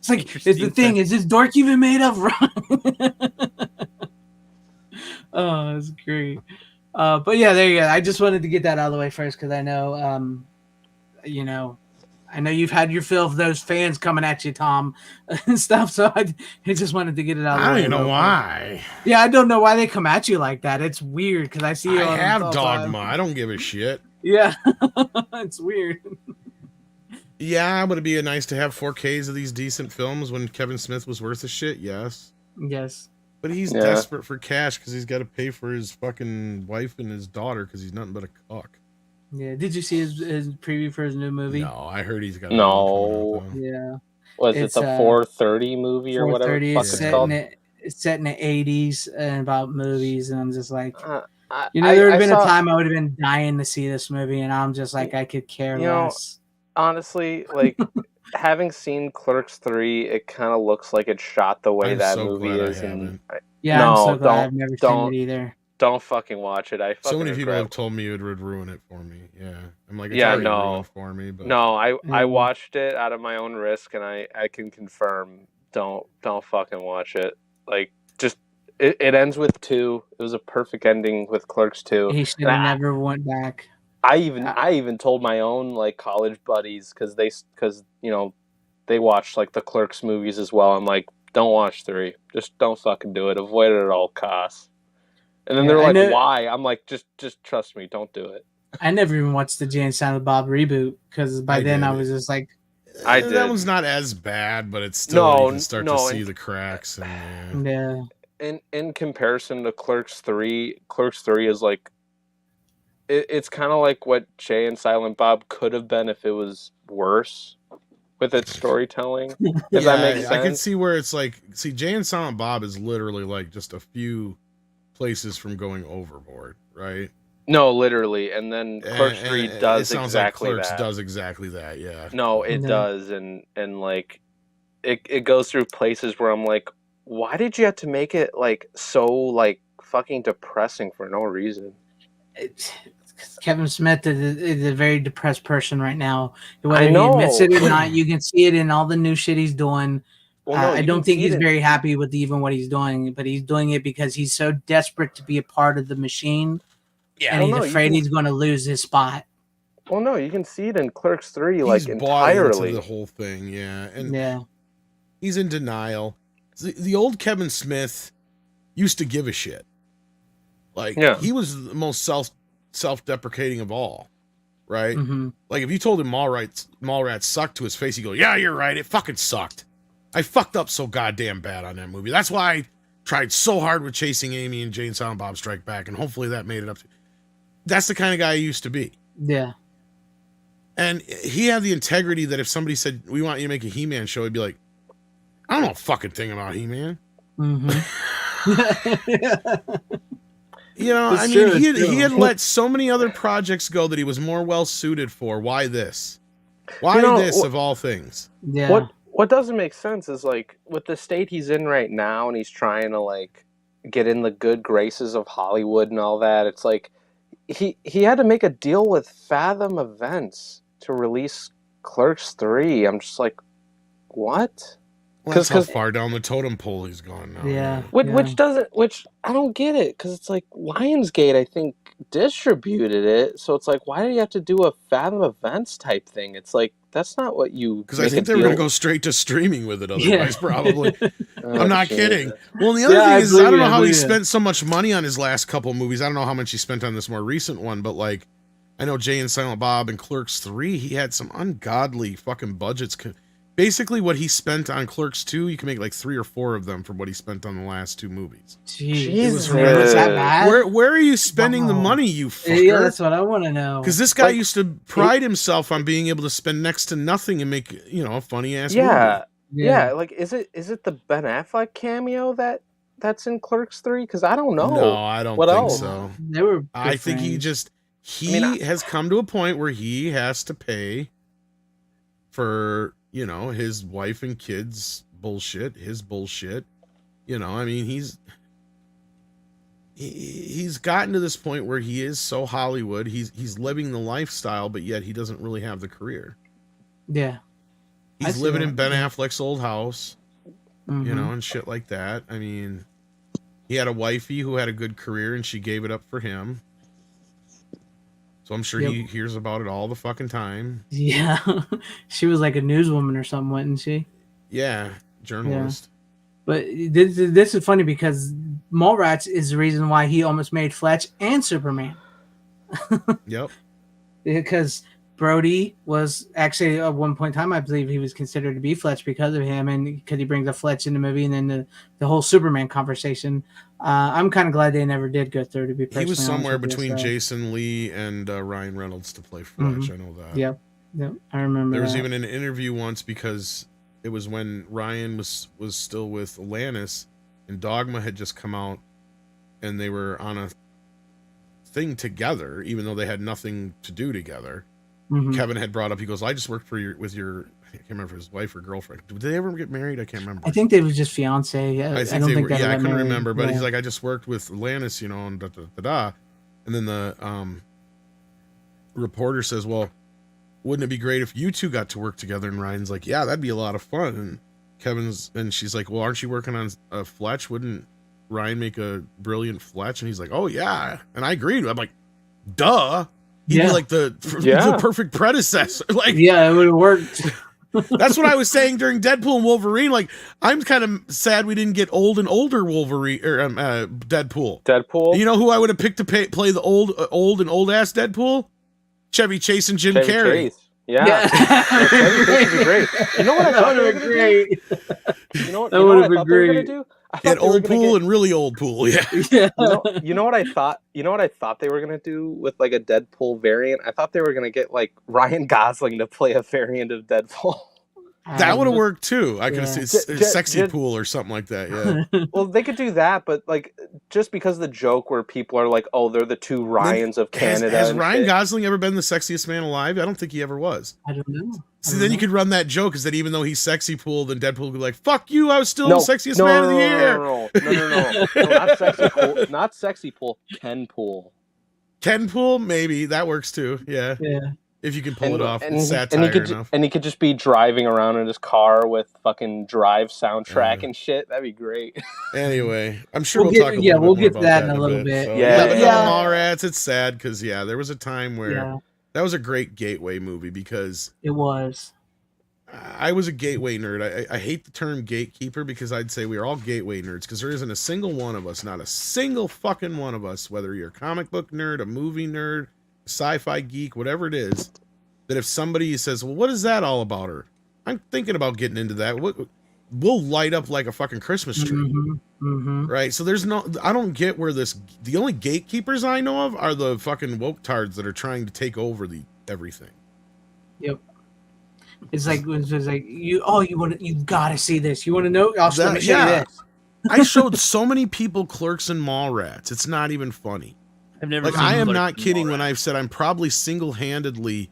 like, is the thing, is this dork even made of? Oh, that's great. But yeah, there you go. I just wanted to get that out of the way first because I know, I know you've had your fill of those fans coming at you, Tom, and stuff. So I just wanted to get it out of the way. I don't even know why. Yeah, I don't know why they come at you like that. It's weird because I see you. I have Dogma. I don't give a shit. Yeah, it's weird. Yeah, would it be nice to have 4Ks of these decent films when Kevin Smith was worth a shit? Yes. Yes. But he's desperate for cash because he's got to pay for his fucking wife and his daughter because he's nothing but a cock. Yeah. Did you see his preview for his new movie? No, I heard he's got Yeah. Was it the 430 movie or whatever? It's set in the 80s and about movies, and I'm just like, there would have been a time I would have been dying to see this movie, and I'm just like, I could care less. Honestly, like having seen Clerks 3, it kind of looks like it's shot the way that movie is. I'm so glad I've never seen it either. Don't fucking watch it. So many people have told me it would ruin it for me. Yeah, I'm like, ruined for me. But no, I watched it out of my own risk, and I can confirm, don't fucking watch it. Like, just it ends with 2. It was a perfect ending with Clerks 2. He should have never went back. I even told my own like college buddies because they watched like the Clerks movies as well. I'm like, don't watch 3. Just don't fucking do it. Avoid it at all costs. And then they're like, why? I'm like, just trust me. Don't do it. I never even watched the Jay and Silent Bob reboot because by then I was just like, that one's not as bad, but it's still you can start to see the cracks. And, In comparison to Clerks 3, Clerks 3 is like. It's kind of like what Jay and Silent Bob could have been if it was worse with its storytelling. Does that make sense? I can see where it's like, Jay and Silent Bob is literally like just a few places from going overboard, right? No, literally. And then Clerks 3 does exactly like Clerks that. does exactly that, yeah. No, it does. And like, it goes through places where I'm like, why did you have to make it like so like fucking depressing for no reason? Kevin Smith is a very depressed person right now. Whether he admits it or not, you can see it in all the new shit he's doing. I don't think he's very happy with even what he's doing, but he's doing it because he's so desperate to be a part of the machine. Yeah, and he's afraid he's going to lose his spot. Well, no, you can see it in Clerks 3, like entirely. The whole thing, and he's in denial. The old Kevin Smith used to give a shit. Like he was the most self-deprecating of all, right? Mm-hmm. Like if you told him Mallrats sucked to his face, he'd go, "Yeah, you're right. It fucking sucked. I fucked up so goddamn bad on that movie. That's why I tried so hard with Chasing Amy and Jay and Silent Bob Strike Back, and hopefully that made it up." That's the kind of guy he used to be. Yeah. And he had the integrity that if somebody said, "We want you to make a He-Man show," he'd be like, "I don't know a fucking thing about He-Man." Mm-hmm. You know, It's I true, mean, it's true. he had let so many other projects go that he was more well suited for. Why this? Why You know, this of all things? Yeah. What doesn't make sense is like with the state he's in right now, and he's trying to like get in the good graces of Hollywood and all that. It's like he had to make a deal with Fathom Events to release Clerks 3. I'm just like, what? Well, that's how far down the totem pole he's gone now. Yeah. Which I don't get it, because it's like Lionsgate, I think, distributed it, so it's like, why do you have to do a Fathom Events type thing? It's like, that's not what you. Because I think they were going to go straight to streaming with it otherwise, probably. I'm not kidding. Well, and the other thing is, I don't know how he spent so much money on his last couple movies. I don't know how much he spent on this more recent one, but like, I know Jay and Silent Bob and Clerks 3, he had some ungodly fucking budgets. Basically, what he spent on Clerks 2, you can make like 3 or 4 of them from what he spent on the last 2 movies. Jesus, was that bad? Where are you spending the money, you fucker? Yeah, that's what I want to know. Because this guy used to pride himself on being able to spend next to nothing and make, you know, a funny ass movie. Yeah. Like, is it the Ben Affleck cameo that's in Clerks 3? Because I don't know. No, I don't think so. They were. I think he has come to a point where he has to pay for, you know, his wife and kids bullshit, his bullshit. You know, I mean, he's gotten to this point where he is so Hollywood. He's living the lifestyle, but yet he doesn't really have the career. Yeah. He's living in Ben Affleck's old house, you know, and shit like that. I mean, he had a wifey who had a good career and she gave it up for him. So I'm sure he hears about it all the fucking time. Yeah. She was like a newswoman or something, wasn't she? Yeah, journalist. Yeah. But this is funny because Mallrats is the reason why he almost made Fletch and Superman. Yep. Because Brody was actually at one point in time, I believe he was considered to be Fletch because of him, and because he brings the Fletch in the movie, and then the whole Superman conversation. I'm kind of glad they never did go through. To be personally, he was somewhere honest with you, between so. Jason Lee and Ryan Reynolds to play Fletch. I know that. Yep, I remember. There was even an interview once because it was when Ryan was still with Alanis, and Dogma had just come out, and they were on a thing together, even though they had nothing to do together. Kevin had brought up, he goes, I just worked with your, I can't remember if his wife or girlfriend. Did they ever get married? I can't remember. I think they was just fiance. I think they were. Yeah, I couldn't remember, but he's like, I just worked with Lannis, you know, and da-da-da-da. And then the reporter says, well, wouldn't it be great if you two got to work together? And Ryan's like, yeah, that'd be a lot of fun. And she's like, well, aren't you working on Fletch? Wouldn't Ryan make a brilliant Fletch? And he's like, oh yeah. And I agreed. I'm like, duh. He'd be like the perfect predecessor. Like, yeah, it would have worked. That's what I was saying during Deadpool and Wolverine. Like, I'm kind of sad we didn't get old and older Wolverine or Deadpool. You know who I would have picked to play the old and old ass Deadpool? Chevy Chase and Jim Carrey. Yeah. Chevy Chase would be great. You know what I thought they were gonna do? You know what I thought they were gonna do? Get old pool and really old pool, yeah. You know what I thought? You know what I thought they were gonna do with like a Deadpool variant? I thought they were gonna get like Ryan Gosling to play a variant of Deadpool. That would have worked too. I could have seen Sexy Pool or something like that. Yeah. Well, they could do that, but like just because the joke where people are like, "Oh, they're the two Ryans of Canada." Has Ryan Gosling ever been the sexiest man alive? I don't think he ever was. I don't know. See, then you could run that joke is that even though he's Sexy Pool, then Deadpool would be like, "Fuck you! I was still the sexiest man of the year." No, not Sexy Pool. Not Sexy Pool. Ken Pool. Ken Pool, maybe that works too. Yeah. If you can pull it off, it's satire enough. And he could just be driving around in his car with fucking Drive soundtrack and shit. That'd be great. Anyway, I'm sure we'll talk a little bit more about that in a little bit. So, Mallrats, it's sad because there was a time where that was a great gateway movie because it was. I was a gateway nerd. I hate the term gatekeeper because I'd say we are all gateway nerds because there isn't a single one of us, not a single fucking one of us, whether you're a comic book nerd, a movie nerd, sci-fi geek, whatever it is, that if somebody says, well, what is that all about? Or I'm thinking about getting into that. We'll light up like a fucking Christmas tree. Right? So I don't get where the only gatekeepers I know of are the fucking woke tards that are trying to take over everything. Yep. It's like you gotta see this. You want to know? Let me show you this. I showed so many people Clerks and Mallrats. It's not even funny. I've never Like, seen I am Clerks not and kidding when Mallrats. I've said I'm probably single-handedly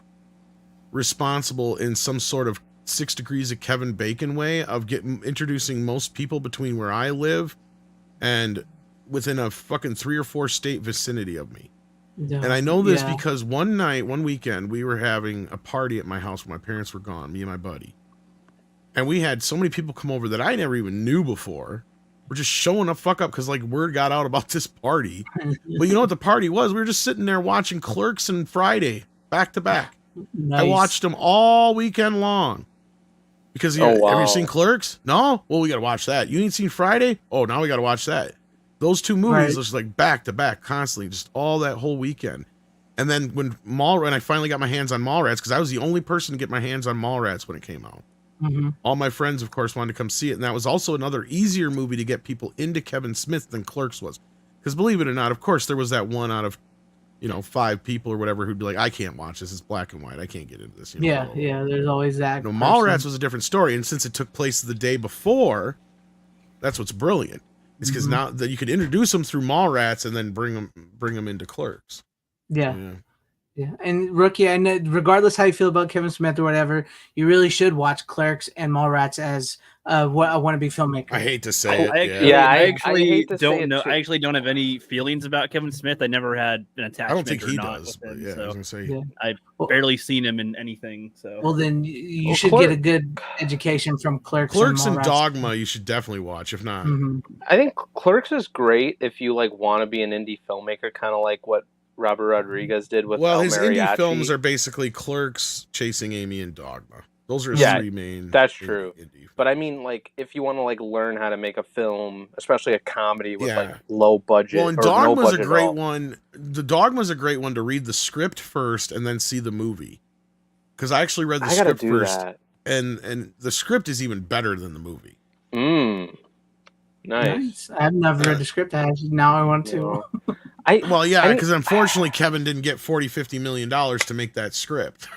responsible in some sort of 6 Degrees of Kevin Bacon way of introducing most people between where I live and within a fucking 3 or 4 state vicinity of me. And I know this because one weekend, we were having a party at my house when my parents were gone, me and my buddy. And we had so many people come over that I never even knew before. We're just showing up fuck up because like word got out about this party. But you know what the party was? We were just sitting there watching Clerks and Friday back to back. Nice. I watched them all weekend long. Because have you seen Clerks? No? Well, we got to watch that. You ain't seen Friday? Oh, now we got to watch that. Those 2 movies was like back to back constantly, just all that whole weekend. And then when I finally got my hands on Mallrats, because I was the only person to get my hands on Mallrats when it came out. Mm-hmm. All my friends, of course, wanted to come see it. And that was also another easier movie to get people into Kevin Smith than Clerks was. Because believe it or not, of course, there was that one out of, 5 people or whatever who'd be like, I can't watch this. It's black and white. I can't get into this. Yeah, there's always that. Mallrats was a different story. And since it took place the day before, that's what's brilliant. It's because now that you could introduce them through Mallrats and then bring them into Clerks. Yeah. And Rookie, I know, regardless how you feel about Kevin Smith or whatever, you really should watch Clerks and Mallrats as what I want to be filmmaker. I hate to say it. I actually hate to say don't it know. too. I actually don't have any feelings about Kevin Smith. I never had an attachment. I don't think or he not does. with him, But yeah, I was gonna say. I've barely seen him in anything. So well, then you should get a good education from Clerks and Mallrats. Dogma. You should definitely watch. If not, I think Clerks is great if you like want to be an indie filmmaker, kind of like what Robert Rodriguez did with El his Mariachi. indie films are basically Clerks, Chasing Amy, and Dogma. Those are his 3 main. That's true. But I mean, like, if you want to like learn how to make a film, especially a comedy with like low budget. Well, and Dogma's a great one. The Dogma's a great one to read the script first and then see the movie. Because I actually read the script first, and the script is even better than the movie. Nice. I've never read the script. Now I want to. Because unfortunately Kevin didn't get $40-50 million to make that script.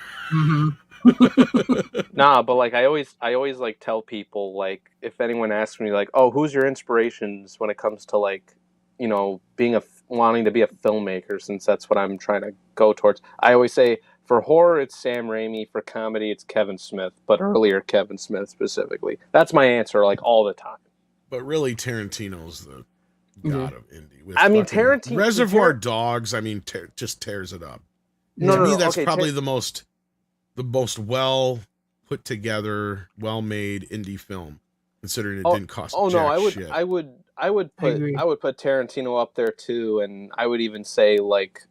Nah, but like I always like tell people, like, if anyone asks me like, oh, who's your inspirations when it comes to like, being wanting to be a filmmaker, since that's what I'm trying to go towards, I always say for horror it's Sam Raimi, for comedy it's Kevin Smith, but earlier Kevin Smith specifically. That's my answer, like, all the time. But really, Tarantino's the god of indie. Tarantino, Reservoir Dogs, just tears it up. To me, that's probably the most well put together, well made indie film, considering it didn't cost. Shit. I would put Tarantino up there too, and I would even say like,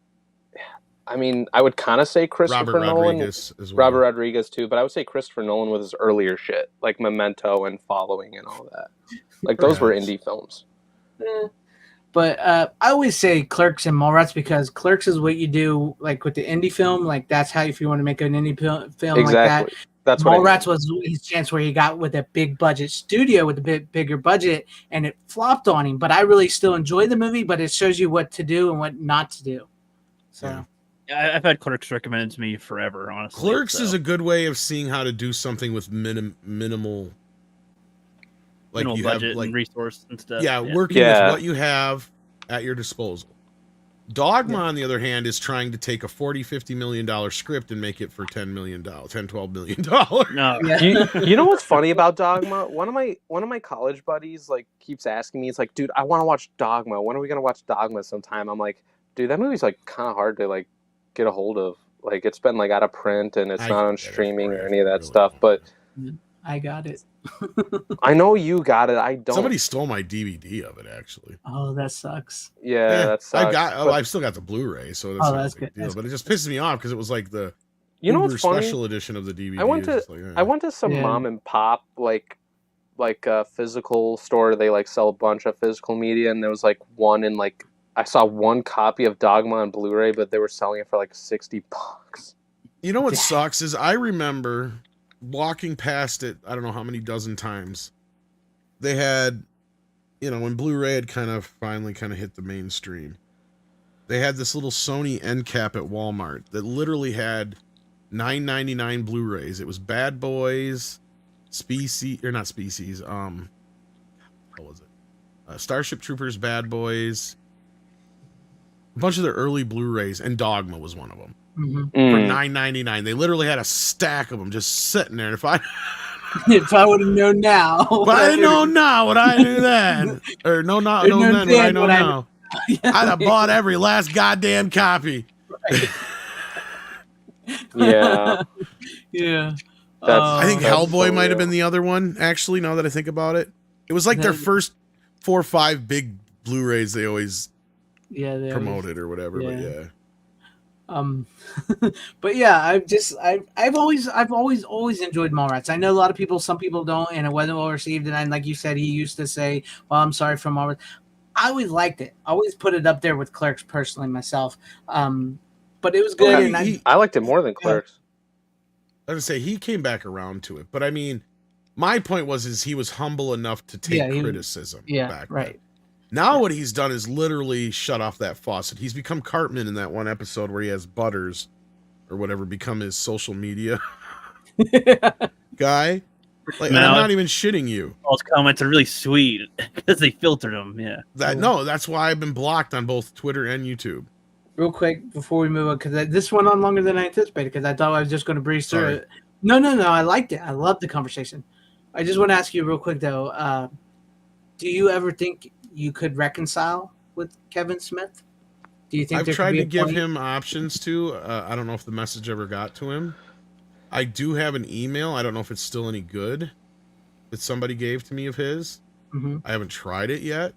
I would kind of say Christopher Nolan, Robert Rodriguez too, but I would say Christopher Nolan with his earlier shit, like Memento and Following and all that. Like those were indie films. But I always say Clerks and Mallrats, because Clerks is what you do like with the indie film. Like that's how, if you want to make an indie film like that. That's Mallrats was his chance where he got with a big budget studio with a bigger budget, and it flopped on him. But I really still enjoy the movie, but it shows you what to do and what not to do. So I've had Clerks recommended to me forever, honestly. Clerks is a good way of seeing how to do something with minimal. Like you budget have like and resource and stuff. Working with what you have at your disposal. Dogma, on the other hand, is trying to take a $40-50 million script and make it for $12 million. No. You know what's funny about Dogma? One of my college buddies like keeps asking me, it's like, dude, I want to watch Dogma. When are we gonna watch Dogma sometime? I'm like, dude, that movie's like kind of hard to like get a hold of. Like it's been like out of print and it's not on streaming or any of that stuff. But I got it. I know you got it. I don't. Somebody stole my DVD of it, actually. Oh, that sucks. Yeah, that sucks. I've still got the Blu-ray, so that's good. Deal. But it just pisses me off because it was like the what's funny? special edition of the DVD. I went to some mom and pop like a physical store. They like sell a bunch of physical media, and there was like one in like I saw one copy of Dogma on Blu-ray, but they were selling it for like $60. You know what sucks is I remember walking past it, I don't know how many dozen times. They had, when Blu-ray had finally hit the mainstream, they had this little Sony end cap at Walmart that literally had $9.99 Blu-rays. It was Bad Boys, Species, or not Species, what was it? Starship Troopers, Bad Boys, a bunch of their early Blu-rays, and Dogma was one of them. Mm-hmm. For $9.99. They literally had a stack of them just sitting there. If I If I would have known now, but I didn't know now what I knew then, or no, not know then what I know now. I'd have bought every last goddamn copy. Yeah. Yeah. I think That's Hellboy so might have real. been the other one. Actually, now that I think about it, it was like their first 4 or 5 big Blu-rays they always promoted or whatever. yeah. But yeah. But yeah, I've always enjoyed Mallrats. I know a lot of people, some people don't, and it wasn't well received. And like you said, he used to say, "Well, I'm sorry for Mallrats." I always liked it. I always put it up there with Clerks personally myself. But it was good. I liked it more than Clerks. I was gonna say he came back around to it, but I mean, my point is he was humble enough to take criticism. Back right. then. Now what he's done is literally shut off that faucet. He's become Cartman in that one episode where he has Butters or whatever become his social media guy. Like, I'm not even shitting you. All his comments are really sweet because they filtered them. Yeah. That's why I've been blocked on both Twitter and YouTube. Real quick before we move on, because this went on longer than I anticipated, because I thought I was just going to breeze through it. No, I liked it. I loved the conversation. I just want to ask you real quick though. Do you ever think you could reconcile with Kevin Smith? Do you think I've tried to give him options to? I don't know if the message ever got to him. I do have an email. I don't know if it's still any good that somebody gave to me of his. Mm-hmm. I haven't tried it yet.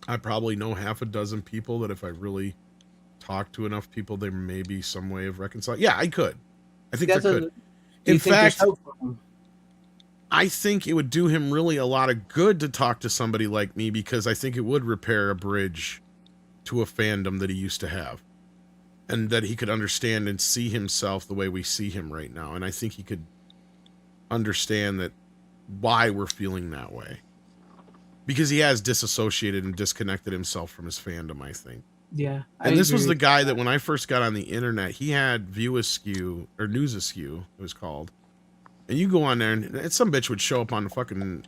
I probably know half a dozen people that if I really talk to enough people, there may be some way of reconciling. Yeah, I could. I think there could. In fact, I think it would do him really a lot of good to talk to somebody like me, because I think it would repair a bridge to a fandom that he used to have, and that he could understand and see himself the way we see him right now. And I think he could understand that why we're feeling that way, because he has disassociated and disconnected himself from his fandom, I think. Yeah. And this was the guy that when I first got on the internet, he had View Askew, or News Askew, it was called. And you go on there and some bitch would show up on the fucking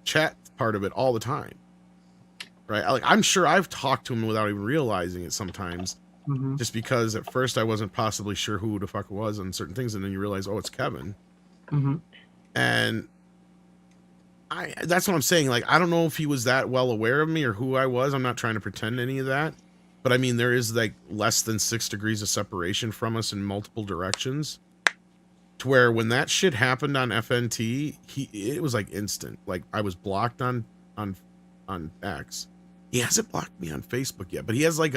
chat part of it all the time. Right? Like, I'm sure I've talked to him without even realizing it sometimes. Mm-hmm. Just because at first I wasn't possibly sure who the fuck it was on certain things. And then you realize, oh, it's Kevin. Mm-hmm. And that's what I'm saying. Like, I don't know if he was that well aware of me or who I was. I'm not trying to pretend any of that. But I mean, there is like less than 6 degrees of separation from us in multiple directions. To where when that shit happened on FNT, it was like instant. Like, I was blocked on X. He hasn't blocked me on Facebook yet, but he has like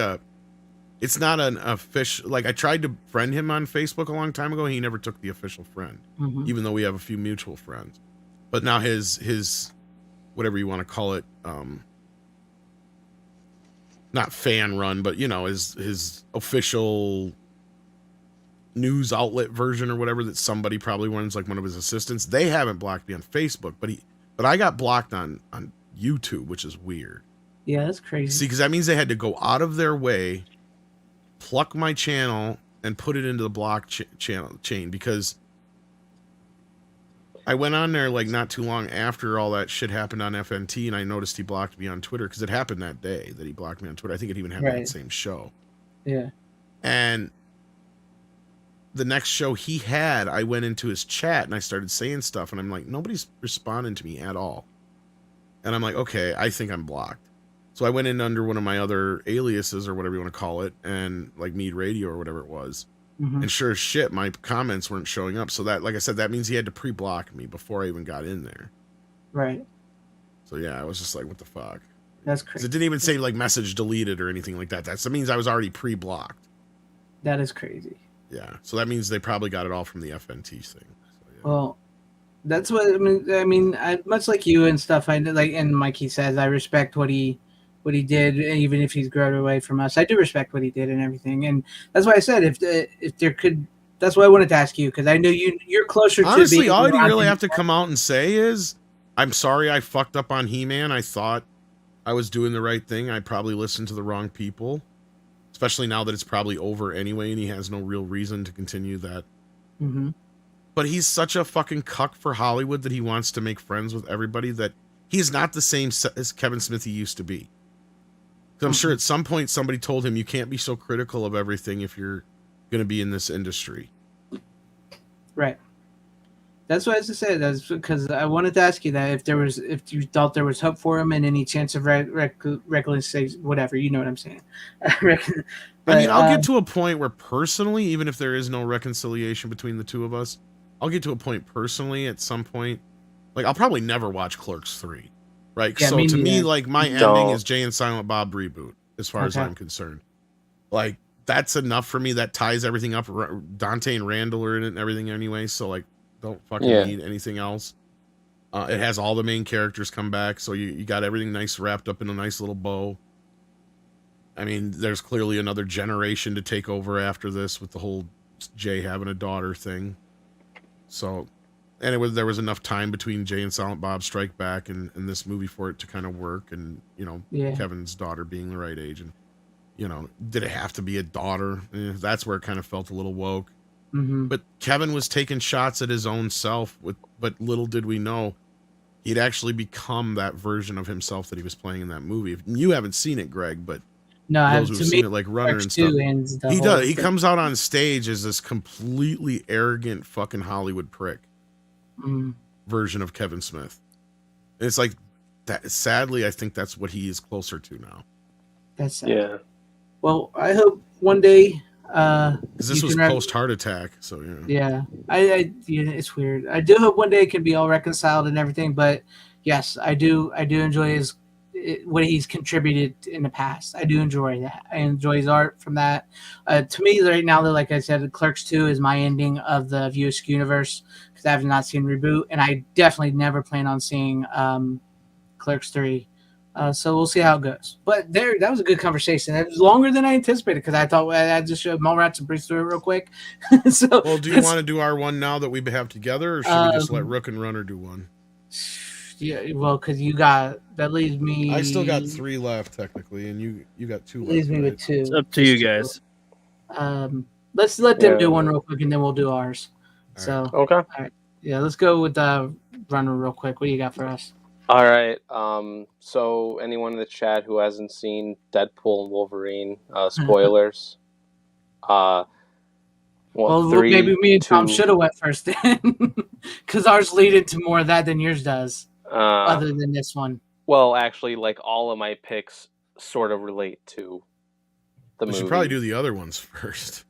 it's not an official, like I tried to friend him on Facebook a long time ago. And he never took the official friend, even though we have a few mutual friends. But now his whatever you want to call it, not fan run, but you know, his official news outlet version or whatever that somebody probably runs, like one of his assistants. They haven't blocked me on Facebook, but I got blocked on YouTube, which is weird. Yeah, that's crazy. See, because that means they had to go out of their way, pluck my channel, and put it into the block chain, because I went on there like not too long after all that shit happened on FNT, and I noticed he blocked me on Twitter, because it happened that day that he blocked me on Twitter. I think it even happened that same show. Yeah. And the next show he had, I went into his chat and I started saying stuff, and I'm like, nobody's responding to me at all. And I'm like, okay, I think I'm blocked. So I went in under one of my other aliases or whatever you want to call it, and like Mead Radio or whatever it was. Mm-hmm. And sure as shit, my comments weren't showing up. So that, like I said, that means he had to pre-block me before I even got in there. Right. So yeah, I was just like, what the fuck? That's crazy. It didn't even say like message deleted or anything like that. That means I was already pre-blocked. That is crazy. Yeah. So that means they probably got it all from the FNT thing. So, yeah. Well, that's what I mean. I, much like you and stuff, I like, and Mikey says, I respect what he did, even if he's grown away from us. I do respect what he did and everything, and that's why I said if there could. That's why I wanted to ask you, because I know you're closer. Honestly, to being all you really have to come out and say is, I'm sorry I fucked up on He-Man. I thought I was doing the right thing. I probably listened to the wrong people, especially now that it's probably over anyway, and he has no real reason to continue that. Mm-hmm. But he's such a fucking cuck for Hollywood that he wants to make friends with everybody, that he's not the same as Kevin Smith he used to be. 'Cause I'm sure at some point somebody told him you can't be so critical of everything if you're going to be in this industry. Right. That's what I was to say. That's because I wanted to ask you that if you thought there was hope for him and any chance of reconciliation, whatever, you know what I'm saying. But, I mean, I'll get to a point where personally, even if there is no reconciliation between the two of us, I'll get to a point personally at some point. Like, I'll probably never watch Clerks 3, right? Yeah, so me to me, neither. like, my ending is Jay and Silent Bob reboot, as far as I'm concerned. Like, that's enough for me. That ties everything up. Dante and Randall are in it and everything anyway, so, like, don't fucking need anything else. It has all the main characters come back, so you got everything nice wrapped up in a nice little bow. I mean, there's clearly another generation to take over after this with the whole Jay having a daughter thing. So, and there was enough time between Jay and Silent Bob Strike Back and this movie for it to kind of work, and, you know, Kevin's daughter being the right age. And, you know, did it have to be a daughter? That's where it kind of felt a little woke. But Kevin was taking shots at his own self, but little did we know he'd actually become that version of himself that he was playing in that movie. You haven't seen it, Greg, but those who've seen it, like Runner and stuff, he does. He comes out on stage as this completely arrogant fucking Hollywood prick version of Kevin Smith. And it's like that. Sadly, I think that's what he is closer to now. That's sad. Yeah. Well, I hope one day. Because this was post heart attack, so yeah. It's weird. I do hope one day it can be all reconciled and everything, but yes, I do enjoy what he's contributed in the past. I do enjoy that. I enjoy his art from that. To me, right now, like I said, Clerks 2 is my ending of the View Askew universe because I have not seen Reboot, and I definitely never plan on seeing Clerks 3. So we'll see how it goes. But that was a good conversation. It was longer than I anticipated because I thought I just showed Mallrats and breeze through it real quick. Well, do you want to do our one now that we have together, or should we just let Rook and Runner do one? Yeah, well, because that leaves me. I still got 3 left technically, and you got 2 left. Leaves me with 2. It's up to you guys. Let's let them do one real quick, and then we'll do ours. So okay. All right. Yeah, let's go with Runner real quick. What do you got for us? All right. So anyone in the chat who hasn't seen Deadpool and Wolverine, spoilers. Well, 3, maybe me and 2, Tom should have went first then, because ours lead into more of that than yours does. Other than this one. Well, actually, like all of my picks sort of relate to the movie. We should probably do the other ones first.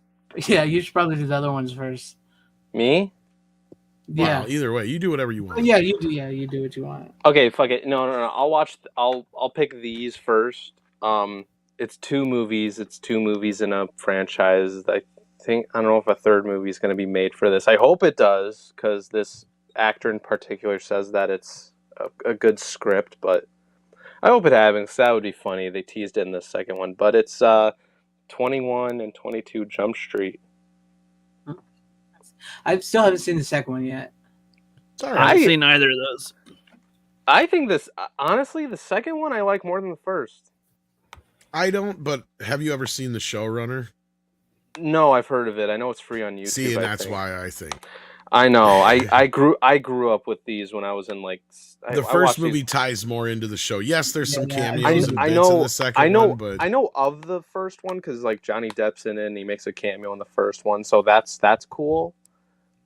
Yeah, you should probably do the other ones first. Me? Yeah. Wow, either way, you do whatever you want. Yeah, you do. Yeah, you do what you want. Okay, fuck it. No. I'll pick these first. It's 2 movies. It's 2 movies in a franchise. I don't know if a third movie is going to be made for this. I hope it does, because this actor in particular says that it's a good script. But I hope it happens. That would be funny. They teased it in the second one, but it's 21 and 22 Jump Street. I still haven't seen the second one yet. All right. I haven't seen either of those. I think honestly, the second one I like more than the first. I don't, but have you ever seen The Showrunner? No, I've heard of it. I know it's free on YouTube. See, and that's why I think. I know. I grew up with these when I was in like the first movie ties more into the show. Yes, there's some cameos and bits in the second one, but I know of the first one because like Johnny Depp's in it and he makes a cameo in the first one, so that's cool.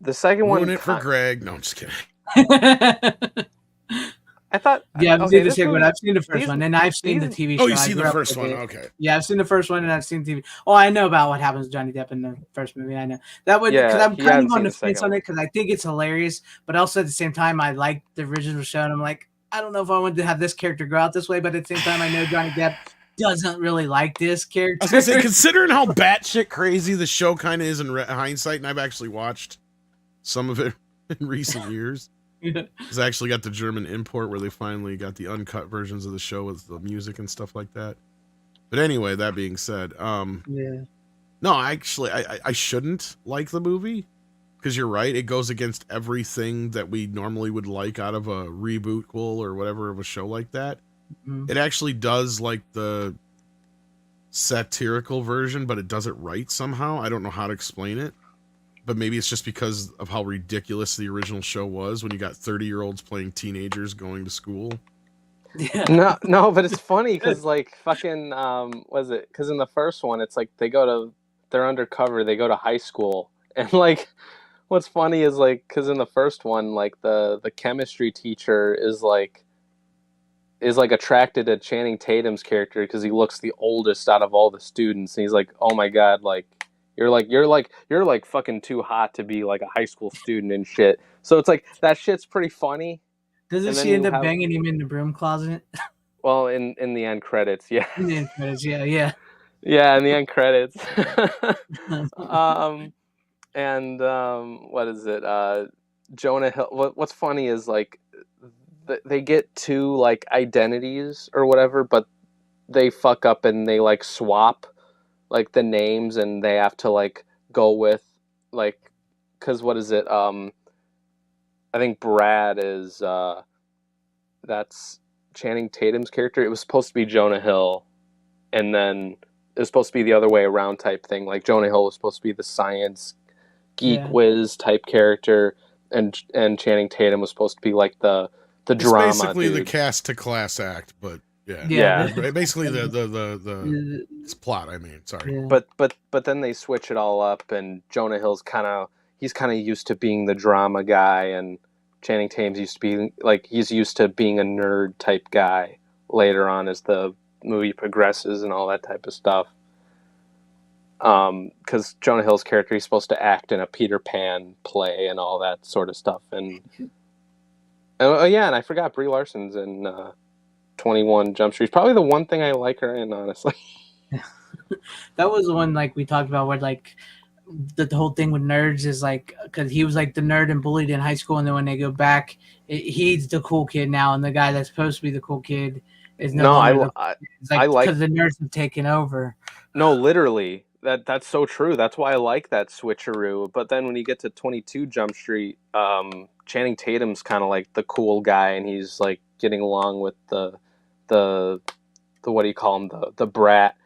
The second one, it for Greg. No, I'm just kidding. I thought. Yeah, I've seen the second one. I've seen the first one, and I've seen the TV show. Oh, you've seen the first one? Okay. Yeah, I've seen the first one, and I've seen TV. Oh, I know about what happens to Johnny Depp in the first movie. I know that would because I'm kind of on the fence on it because I think it's hilarious, but also at the same time, I like the original show, and I'm like, I don't know if I want to have this character go out this way, but at the same time, I know Johnny Depp doesn't really like this character. I was gonna say, considering how batshit crazy the show kind of is in hindsight, and I've actually watched some of it in recent years. It's actually got the German import where they finally got the uncut versions of the show with the music and stuff like that. But anyway, that being said, no, actually, I shouldn't like the movie because you're right. It goes against everything that we normally would like out of a reboot or whatever of a show like that. Mm-hmm. It actually does like the satirical version, but it does it right somehow. I don't know how to explain it. But maybe it's just because of how ridiculous the original show was when you got 30-year-olds playing teenagers going to school. Yeah. No, but it's funny because like fucking was it? Because in the first one, it's like they're undercover. They go to high school, and like what's funny is like because in the first one, like the chemistry teacher is like attracted to Channing Tatum's character because he looks the oldest out of all the students, and he's like, oh my god, like you're like fucking too hot to be like a high school student and shit. So it's like that shit's pretty funny. Doesn't And then she end you up have banging him in the broom closet? well in the end credits, yeah. In the end credits, yeah. Yeah, in the end credits. And what is it? Jonah Hill. What's funny is like they get two like identities or whatever, but they fuck up and they like swap like the names, and they have to like go with like because what is it? I think Brad is that's Channing Tatum's character. It was supposed to be Jonah Hill, and then it was supposed to be the other way around type thing. Like Jonah Hill was supposed to be the science geek whiz type character, and Channing Tatum was supposed to be like the It's drama basically the dude. cast to class act, but yeah. Yeah. Basically the it's plot, I mean, sorry. Yeah. But then they switch it all up, and Jonah Hill's kind of used to being the drama guy, and Channing Tatum's used to be like he's used to being a nerd type guy later on as the movie progresses and all that type of stuff. Because Jonah Hill's character, he's supposed to act in a Peter Pan play and all that sort of stuff, and yeah, and I forgot Brie Larson's in 21 Jump Street. Probably the one thing I like her in, honestly. That was the one like we talked about where like the whole thing with nerds is like because he was like the nerd and bullied in high school, and then when they go back, he's the cool kid now, and the guy that's supposed to be the cool kid is no longer. It's like because the nerds have taken over. No, literally, that's so true. That's why I like that switcheroo. But then when you get to 22 Jump Street, Channing Tatum's kind of like the cool guy, and he's like getting along with the what do you call him, the brat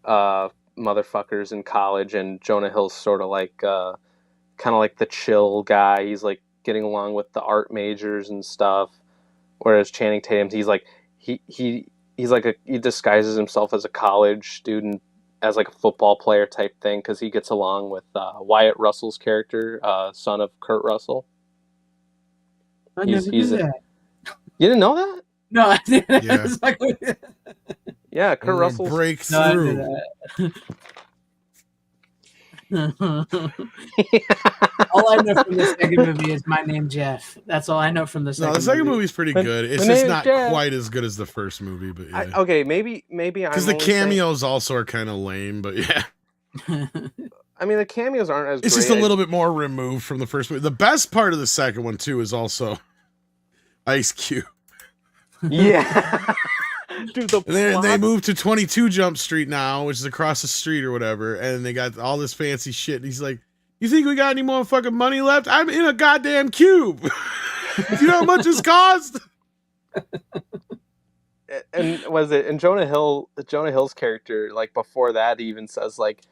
motherfuckers in college, and Jonah Hill's sort of like kind of like the chill guy. He's like getting along with the art majors and stuff, whereas Channing Tatum, he's like he disguises himself as a college student, as like a football player type thing, because he gets along with Wyatt Russell's character, son of Kurt Russell. I never knew that. You didn't know that? No, I didn't. Yeah. Yeah, Kurt Russell breakthrough. No, all I know from the second movie is my name Jeff. That's all I know from the second. No, the second movie. movie's pretty good. It's just not quite as good as the first movie, but yeah. Okay, maybe because the cameos also are kind of lame, but yeah. I mean, the cameos aren't as. It's great. just a little bit more removed from the first movie. The best part of the second one too is also Ice Cube. Yeah. Dude, they moved to 22 Jump Street now, which is across the street or whatever, and they got all this fancy shit. And he's like, "You think we got any more fucking money left? I'm in a goddamn cube. Do you know how much this cost?" And was it? And Jonah Hill's character, like before that, even says like,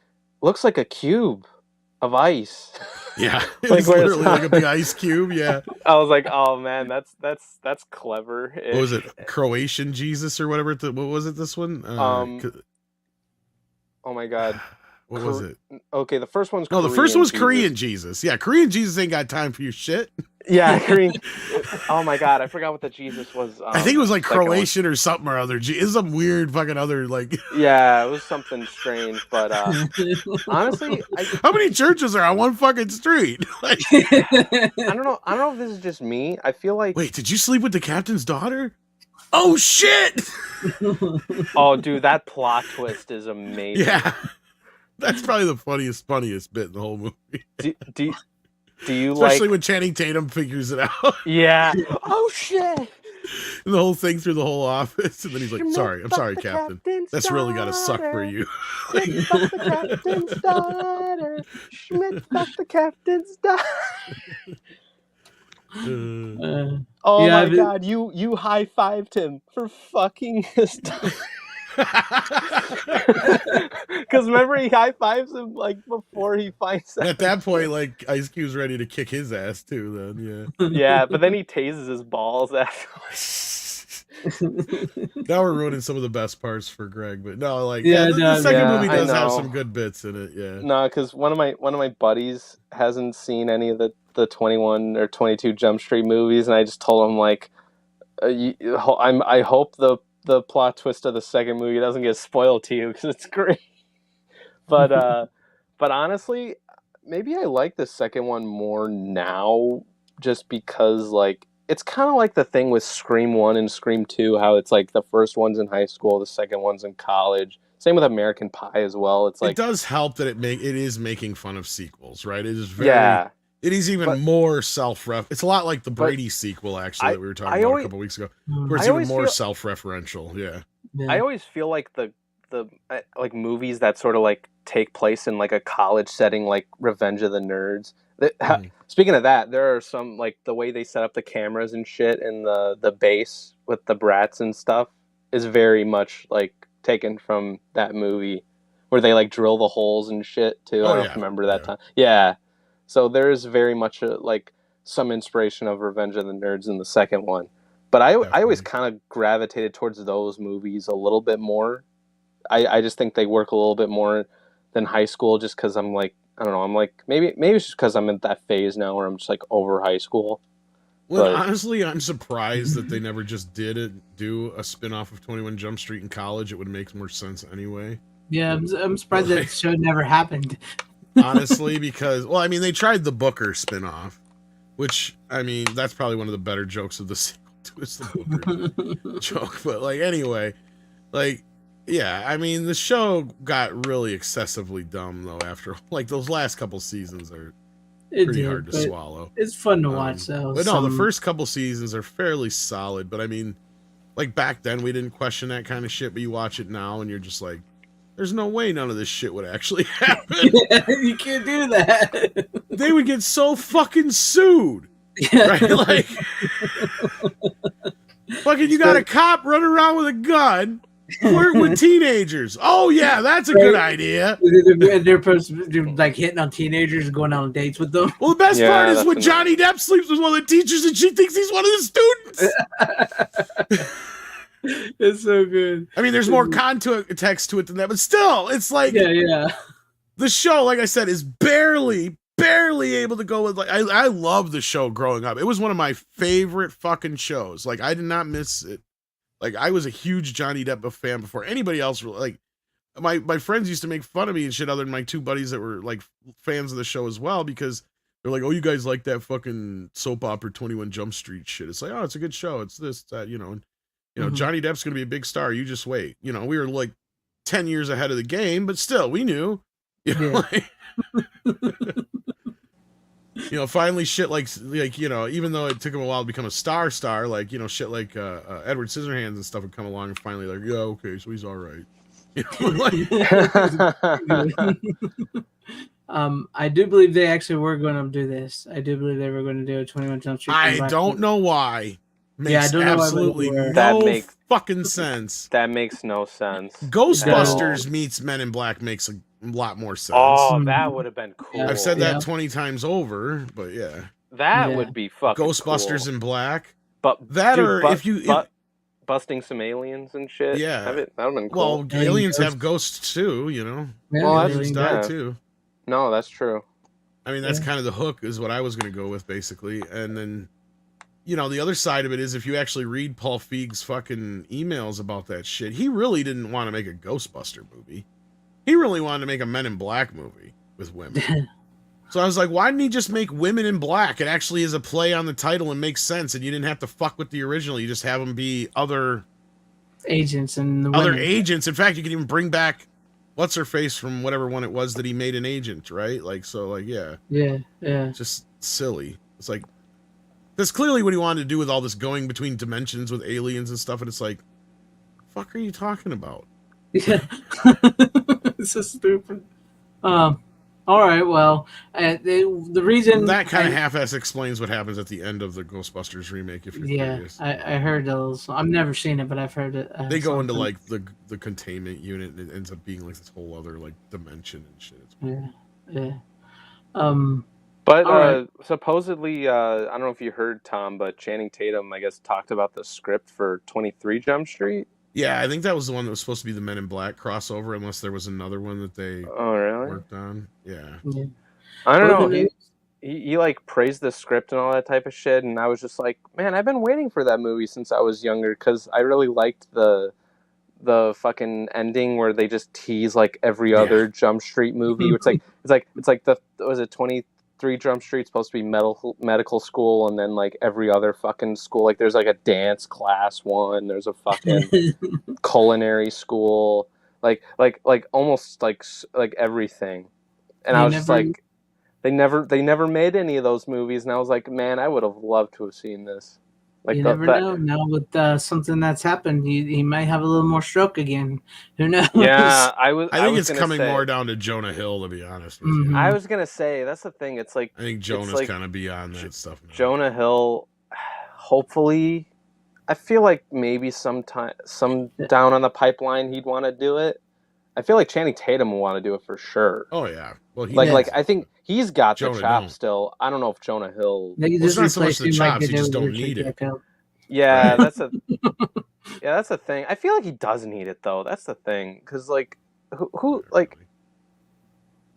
"Looks like a cube of ice." Yeah, it was literally like a big ice cube. Yeah, I was like, "Oh man, that's clever." What was it? Croatian Jesus or whatever? What was it? This one? Oh my god, what was it? Okay, the first one's the first one's Korean Jesus. Yeah, Korean Jesus ain't got time for your shit. Yeah, Korean. Oh my god, I forgot what the Jesus was. I think it was like Croatian or something or other. It's some weird fucking other like. Yeah, it was something strange, but honestly, how many churches are on one fucking street? Like, I don't know if this is just me. I feel like. Wait, did you sleep with the captain's daughter? Oh shit! Oh, dude, that plot twist is amazing. Yeah, that's probably the funniest bit in the whole movie. Do you especially when Channing Tatum figures it out? Yeah. Oh shit! And the whole thing through the whole office, and then he's like, I'm sorry, Captain. That's really gotta suck for you." Schmidt fucked the captain's daughter. Schmidt fucked the captain's daughter. Oh my god, you high-fived him for fucking his daughter. Because remember, he high fives him like before he finds out. At that point, like Ice Cube's ready to kick his ass too. Then, yeah, yeah, but then he tases his balls afterwards. Now we're ruining some of the best parts for Greg, but no, like Yeah, the no, second yeah, movie I does have know. some good bits in it. Yeah. No, because one of my buddies hasn't seen any of the 21 or 22 Jump Street movies, and I just told him like, I hope the plot twist of the second movie doesn't get spoiled to you because it's great. But but honestly, maybe I like the second one more now, just because like it's kind of like the thing with Scream 1 and Scream 2, how it's like the first one's in high school, the second one's in college. Same with American Pie as well. It's It like, does help that it is making fun of sequels, right? It is very. yeah, It is even but more self-ref. It's a lot like the but Brady sequel, actually, that we were talking I about a always couple weeks ago, Mm, where it's I even always more feel self-referential. Yeah. I yeah. always feel like the like movies that sort of like take place in like a college setting, like Revenge of the Nerds. Mhm. Speaking of that, there are some like the way they set up the cameras and shit in the base with the brats and stuff is very much like taken from that movie where they like drill the holes and shit too. I Oh don't know if yeah, you remember that yeah, time. Yeah. So there is very much like some inspiration of Revenge of the Nerds in the second one. But I always definitely. kind of gravitated towards those movies a little bit more. I just think they work a little bit more than high school just because I'm like, I don't know, I'm like, maybe it's just because I'm in that phase now where I'm just like over high school. Well, and But honestly, I'm surprised that they never just do a spin-off of 21 Jump Street in college. It would make more sense anyway. Yeah, I'm But surprised that like, show never happened. honestly, because well, I mean, they tried the Booker spin-off, which I mean, that's probably one of the better jokes of the sequel to is the Booker joke. But like anyway, like yeah, I mean, the show got really excessively dumb though after like those last couple seasons are It pretty did, hard to but swallow. it's fun to watch. Though But no, the some, first couple seasons are fairly solid. But I mean, like back then we didn't question that kind of shit, but you watch it now and you're just like, there's no way none of this shit would actually happen. you can't do that. They would get so fucking sued. Yeah. Right? Like fucking you got a cop running around with a gun, flirting with teenagers. Oh yeah, that's a good idea. They're supposed to do like hitting on teenagers and going on dates with them. Well, the best Yeah, part is that's when Johnny Depp sleeps with one of the teachers and she thinks he's one of the students. It's so good. I mean, there's more context to it than that, but still, it's like Yeah. the show, like I said, is barely able to go with like I love the show growing up. It was one of my favorite fucking shows. Like I did not miss it. Like I was a huge Johnny Depp fan before anybody else. Like my friends used to make fun of me and shit, other than my two buddies that were like fans of the show as well, because they're like, oh, you guys like that fucking soap opera 21 Jump Street shit. It's like, oh, it's a good show. It's this, that, you know, and Johnny Depp's gonna be a big star. You just wait. You know, we were like 10 years ahead of the game, but still, we knew. You know, finally shit like even though it took him a while to become a star, like, shit like Edward Scissorhands and stuff would come along and finally like, yeah, okay, so he's all right. You know, like, I do believe they actually were going to do this. I do believe they were going to do a 21 Jump Street. I don't know why. Makes Yeah, I don't know why, but absolutely they were. no fucking sense. that makes no sense. Ghostbusters meets Men in Black makes a lot more sense. Oh, that would have been cool. I've said that Yeah. 20 times over, but yeah. That Yeah. would be fucking Ghostbusters cool. in Black. But That, or if you busting some aliens and shit. Yeah. That would have been cool. well, aliens have ghosts too, you know. Yeah, Well, that's- Aliens yeah. die too. No, that's true. I mean, that's Yeah. kind of the hook, is what I was going to go with, basically. And then, the other side of it is, if you actually read Paul Feig's fucking emails about that shit, he really didn't want to make a Ghostbuster movie. He really wanted to make a Men in Black movie with women. So I was like, why didn't he just make Women in Black? It actually is a play on the title and makes sense, and you didn't have to fuck with the original. You just have them be other agents and the other women. agents. In fact, you could even bring back what's her face from whatever one it was that he made an agent, right? Like, so, like, yeah, Yeah. just silly. It's like, that's clearly what he wanted to do with all this going between dimensions with aliens and stuff, and it's like, fuck are you talking about? Yeah. It's so stupid. All right. Well, the reason That kind of half-ass explains what happens at the end of the Ghostbusters remake, if you're curious. I heard those. I've never seen it, but I've heard it. They go into something. like the containment unit, and it ends up being like this whole other like dimension and shit. It's Yeah. But All right. supposedly, I don't know if you heard, Tom, but Channing Tatum, I guess, talked about the script for 23 Jump Street. Yeah, I think that was the one that was supposed to be the Men in Black crossover, unless there was another one that they Oh, really? worked on. Yeah. Yeah. I don't Well, know. who knows? He like praised the script and all that type of shit, and I was just like, man, I've been waiting for that movie since I was younger because I really liked the fucking ending where they just tease like every other Jump Street movie. It's like the was it 23 Jump Street supposed to be medical school, and then like every other fucking school, like there's like a dance class one, there's a fucking culinary school, like almost like everything. And I was just like, they never made any of those movies, and I was like, man, I would have loved to have seen this. Like you never know. Now with something that's happened, he might have a little more stroke again. Who knows? Yeah, I think was it's gonna coming say, more down to Jonah Hill, to be honest with Mhm. you. I was gonna say that's the thing. It's like I think Jonah's like kind of beyond that stuff now. Jonah Hill. Hopefully, I feel like maybe some down on the pipeline he'd want to do it. I feel like Channing Tatum will want to do it for sure. Oh yeah, well Like I think he's got Jonah the chops don't. still. I don't know if Jonah Hill. They Well, it's not so much the chops; you just don't need it. Yeah, Right. that's the thing. I feel like he does need it though. That's the thing, because like who like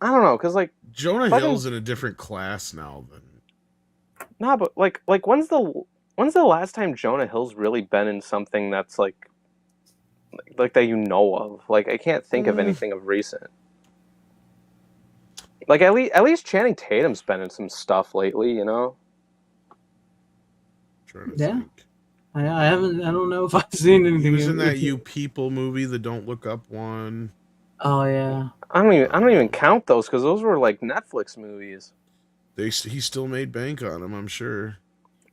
I don't know, because like Jonah fucking- Hill's in a different class now than. nah, but like when's the last time Jonah Hill's really been in something that's like that you know of? Like I can't think of anything of recent. Like at least Channing Tatum's been in some stuff lately, you know? Trying to Yeah. think. I haven't. I don't know if I've seen anything. He was in that You People movie, the Don't Look Up one. Oh yeah. I don't even count those because those were like Netflix movies. He still made bank on them, I'm sure.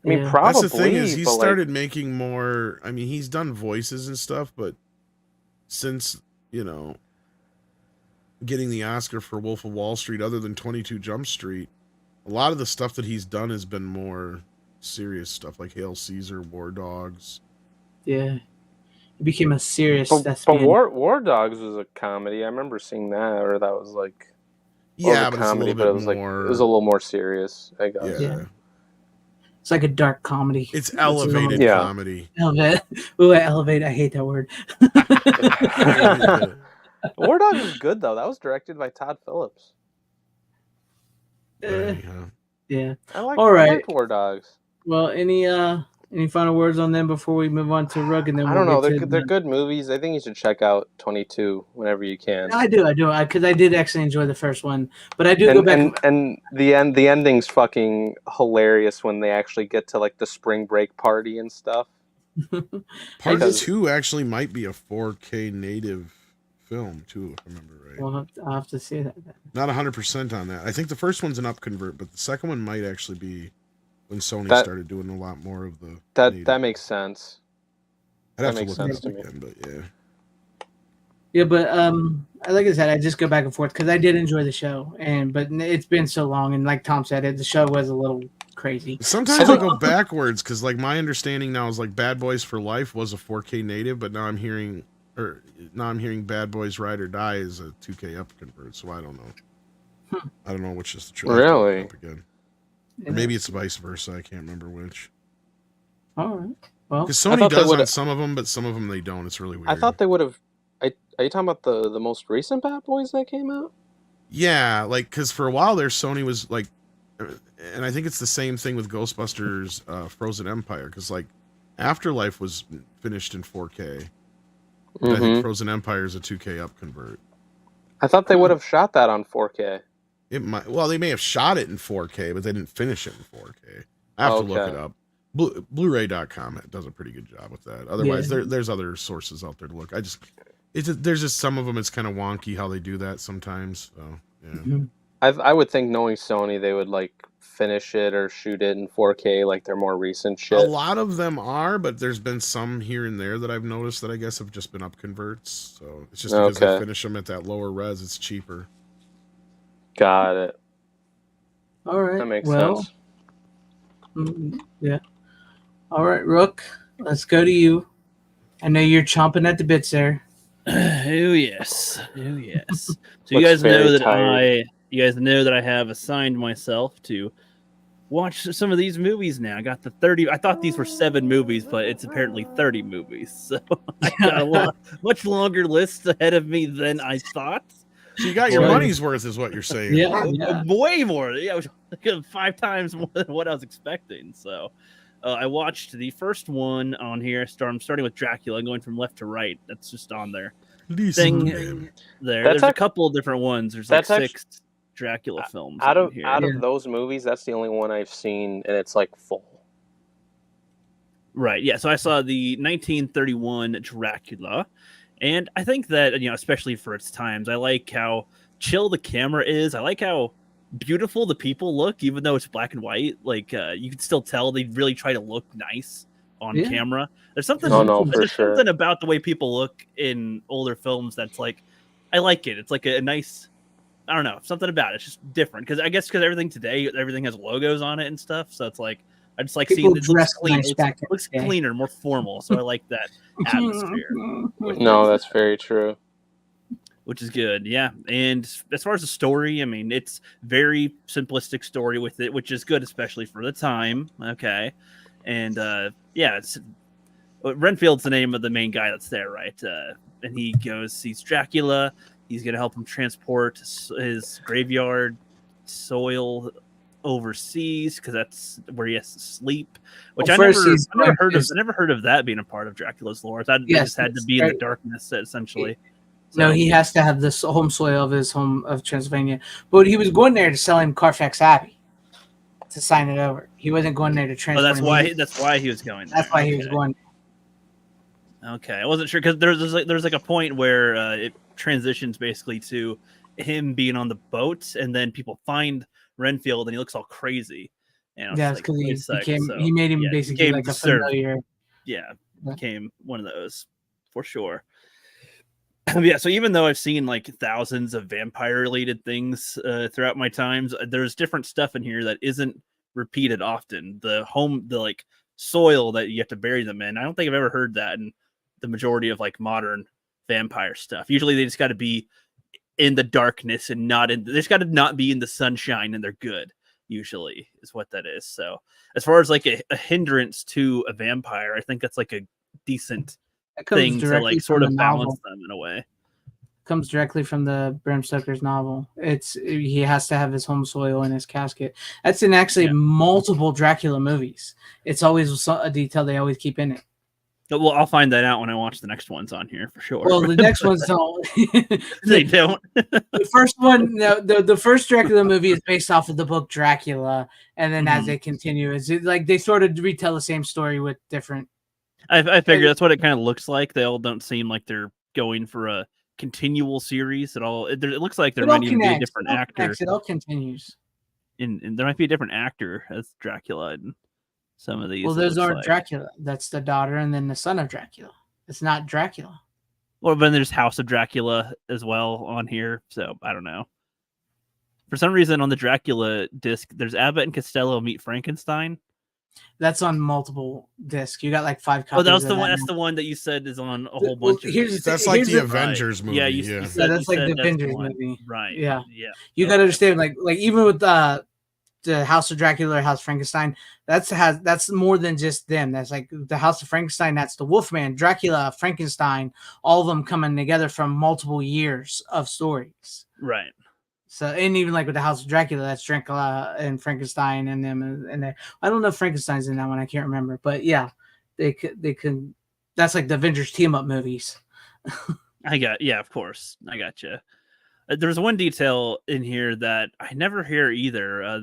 I mean, Yeah. probably. That's the thing is he but, started making more. I mean, he's done voices and stuff, but since getting the Oscar for Wolf of Wall Street, other than 22 Jump Street, a lot of the stuff that he's done has been more serious stuff, like Hail Caesar, War Dogs. Yeah. It became a serious But thespian. War Dogs was a comedy. I remember seeing that, or that was like Yeah, a but comedy, it's a little bit more. it was a little more serious, I guess. Yeah. It's like a dark comedy. It's elevated Yeah. comedy. Elevate. Ooh, elevate. I hate that word. War Dogs is good though. That was directed by Todd Phillips. Right, huh? Yeah. I All right. liked War Dogs. Well, any final words on them before we move on to Rook? And then I don't know. get to They're good movies. I think you should check out 22 whenever you can. I do, because I did actually enjoy the first one, but I do go back. And the ending's fucking hilarious when they actually get to like the spring break party and stuff. Part Because- 2 actually might be a 4K native film too, if I remember right. Well, I'll have to see that then. Not 100% on that. I think the first one's an upconvert, but the second one might actually be when Sony That- started doing a lot more of the. That native. makes sense. I'd have that to makes look it sense up to me. again, but yeah. Yeah, but like I said, I just go back and forth because I did enjoy the show, but it's been so long, and like Tom said, the show was a little crazy. Sometimes I go backwards because, like, my understanding now is like Bad Boys for Life was a 4K native, but now I'm hearing Bad Boys Ride or Die is a 2K upconvert. So I don't know. I don't know which is the truth. Really? Up again. Or maybe it's vice versa. I can't remember which. All right. Well, Because I Sony thought they does on would've- some of them, but some of them they don't. It's really weird. I thought they would have. Are you talking about the most recent Bad Boys that came out? Yeah, like, because for a while there, Sony was like, and I think it's the same thing with Ghostbusters Frozen Empire, because like Afterlife was finished in 4K. But I think Frozen Empire is a 2K upconvert. I thought they would have shot that on 4K. It might. Well, they may have shot it in 4K, but they didn't finish it in 4K. I have to look Okay. it up. Blu-ray.com does a pretty good job with that. Otherwise, there's other sources out there to look. There's just some of them. It's kind of wonky how they do that sometimes. So yeah. I would think, knowing Sony, they would like finish it or shoot it in 4K like their more recent shit. A lot of them are, but there's been some here and there that I've noticed that I guess have just been upconverts. So it's just because they Okay. finish them at that lower res, it's cheaper. Got it. all right. That makes well, sense. Yeah. All right, Rook. Let's go to you. I know you're chomping at the bits there. Oh yes, oh yes. So you Looks guys know very that tired. you guys know that I have assigned myself to watch some of these movies now. I got the 30. I thought these were 7 movies, but it's apparently 30 movies. So I got a much longer list ahead of me than I thought. So you got your Well, money's worth, is what you're saying. Yeah. Way more. Yeah, it was like 5 times more than what I was expecting. So I watched the first one on here. I'm starting with Dracula, going from left to right. That's just on there. Listen, There's a couple of different ones. There's like 6 Dracula films out on here. of those movies, that's the only one I've seen, and it's like full. Right. Yeah. So I saw the 1931 Dracula, and I think that, especially for its times, I like how chill the camera is. I like how beautiful the people look, even though it's black and white. Like you can still tell they really try to look nice on camera. There's something. There's something about the way people look in older films that's like, I like it. It's like a nice. I don't know, something about it. It's just different because everything today, everything has logos on it and stuff. So it's like I just like seeing it looks clean. It looks cleaner, more formal. So I like that atmosphere. No, that's very true. Which is good, yeah. And as far as the story, I mean, it's very simplistic story with it, which is good, especially for the time. Okay, and it's Renfield's the name of the main guy that's there, right? And he sees Dracula. He's going to help him transport his graveyard soil overseas because that's where he has to sleep. Which I never heard of that being a part of Dracula's lore. I thought it just had to be in the darkness, essentially. No, he has to have this home soil of his home of Transylvania. But he was going there to sell him Carfax Abbey to sign it over. He wasn't going there to transfer. Oh, that's why he was going there. That's why he was going there. Okay, I wasn't sure because there's like a point where it transitions basically to him being on the boat, and then people find Renfield, and he looks all crazy. Yeah, because he made him basically like a familiar. Yeah, became one of those for sure. Yeah, so even though I've seen like thousands of vampire-related things throughout my times, there's different stuff in here that isn't repeated often. The like soil that you have to bury them in. I don't think I've ever heard that in the majority of like modern vampire stuff. Usually they just got to be in the darkness and they just got to not be in the sunshine, and they're good. Usually is what that is. So as far as like a hindrance to a vampire, I think that's like a decent thing to like sort of balance them in a way. Comes directly from the Bram Stoker's novel. He has to have his home soil in his casket. That's in actually multiple Dracula movies. It's always a detail they always keep in it. Well, I'll find that out when I watch the next ones on here for sure. Well, the next ones don't. They don't. The first one, the first Dracula movie is based off of the book Dracula, and then as they continue, like they sort of retell the same story with different. I figure that's what it kind of looks like. They all don't seem like they're going for a continual series at all. It looks like there might even be a different actor. It all continues. And there might be a different actor as Dracula in some of these. Well, those aren't Dracula. That's the daughter and then the son of Dracula. It's not Dracula. Well, then there's House of Dracula as well on here. So I don't know. For some reason on the Dracula disc, there's Abbott and Costello meet Frankenstein. That's on multiple discs. You got like 5 copies. Oh, that was the one. That's the one that you said is on a whole bunch of. That's like the Avengers movie. Yeah, that's like the Avengers movie. Right. Yeah. You got to understand, like even with the House of Dracula or House of Frankenstein, that's more than just them. That's like the House of Frankenstein. That's the Wolfman, Dracula, Frankenstein. All of them coming together from multiple years of stories. Right. So, and even like with the House of Dracula, that's Dracula and Frankenstein and them, and I don't know if Frankenstein's in that one. I can't remember, but yeah, they could. That's like the Avengers team up movies. Of course, I got you. There's one detail in here that I never hear either.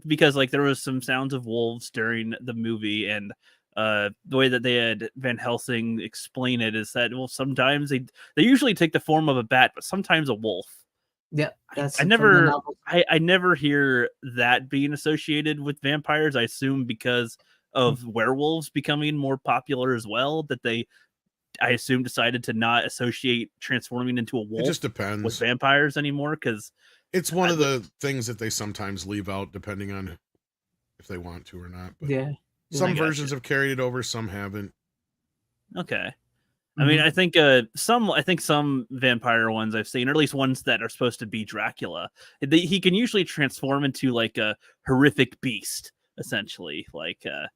Because like there was some sounds of wolves during the movie, and the way that they had Van Helsing explain it is that sometimes they usually take the form of a bat, but sometimes a wolf. Yeah, I never hear that being associated with vampires. I assume because of werewolves becoming more popular as well, that I assume decided to not associate transforming into a wolf. It just depends with vampires anymore, because it's one of the things that they sometimes leave out depending on if they want to or not. But some versions have carried it over, some haven't. Okay. I mean, I think some vampire ones I've seen, or at least ones that are supposed to be Dracula, he can usually transform into like a horrific beast, essentially. Like I'm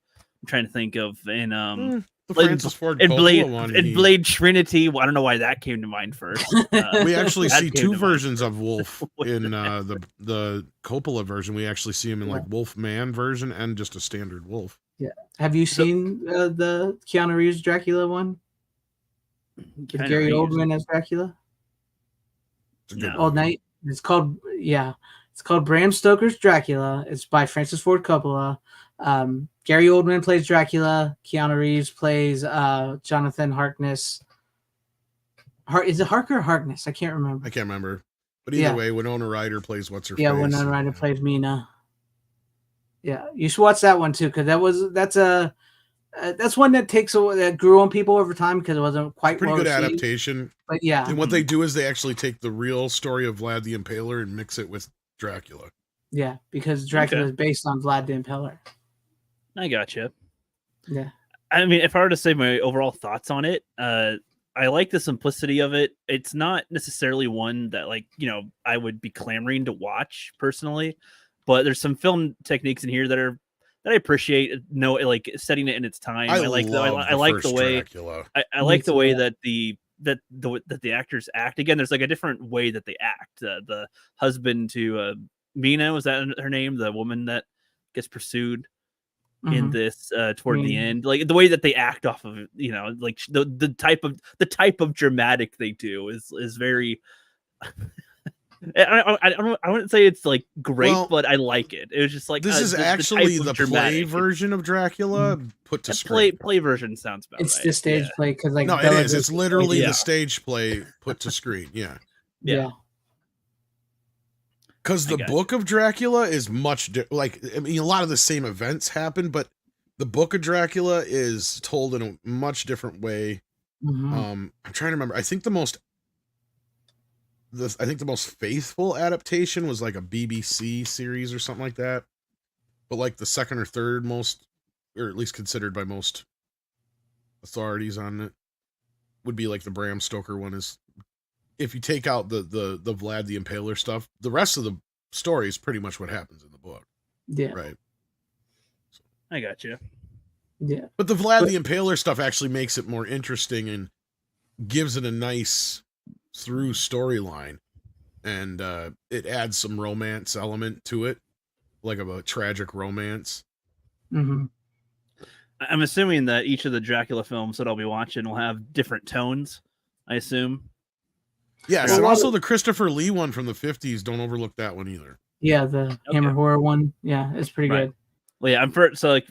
trying to think of The like, Francis Ford Coppola one. In Blade Trinity. Well, I don't know why that came to mind first. We actually that see came two to mind versions first. of Wolf in the Coppola version. We actually see him in like Wolf Man version and just a standard Wolf. Yeah. Have you seen the Keanu Reeves Dracula one? With Keanu Gary Reeves? Oldman as Dracula? It's a good No. All movie. night. It's called Bram Stoker's Dracula. It's by Francis Ford Coppola. Gary Oldman plays Dracula. Keanu Reeves plays Jonathan Harkness. Is it Harker or Harkness? I can't remember. I can't remember. But either way, Winona Ryder plays what's her face. Winona Ryder plays Mina. Yeah, you should watch that one too, because that's one that that grew on people over time because it wasn't quite Pretty well good received. adaptation. But yeah, And what they do is they actually take the real story of Vlad the Impaler and mix it with Dracula. yeah, because Dracula is based on Vlad the Impaler. I gotcha. Yeah. I mean, if I were to say my overall thoughts on it, I like the simplicity of it. It's not necessarily one that, like, you know, I would be clamoring to watch personally, but there's some film techniques in here that I appreciate. No, like setting it in its time. I like the way Dracula. I like the way that the actors act. Again, there's like a different way that they act. The husband to Mina, was that her name? The woman that gets pursued in this toward the end, like the way that they act off of, you know, like the type of dramatic they do is very I wouldn't say it's like great, but I like it. It was just like this is actually the play version of Dracula put to screen. Play version sounds about it's right. the stage play because like no, it is. It's literally the stage play put to screen. Yeah. Because the book of Dracula is much like, I mean, a lot of the same events happen, but the book of Dracula is told in a much different way. I'm trying to remember. I think the most faithful adaptation was like a BBC series or something like that. But like the second or third most, or at least considered by most authorities on it, would be like the Bram Stoker one. Is if you take out the Vlad the Impaler stuff, the rest of the story is pretty much what happens in the book. Yeah. Right. I got you. Yeah. But the Vlad the Impaler stuff actually makes it more interesting and gives it a nice through storyline. And it adds some romance element to it, like of a tragic romance. I'm assuming that each of the Dracula films that I'll be watching will have different tones, I assume. Yes, and also the Christopher Lee one from the 50s. Don't overlook that one either. Yeah, the Hammer horror one. Yeah, it's pretty good. Well, yeah, like,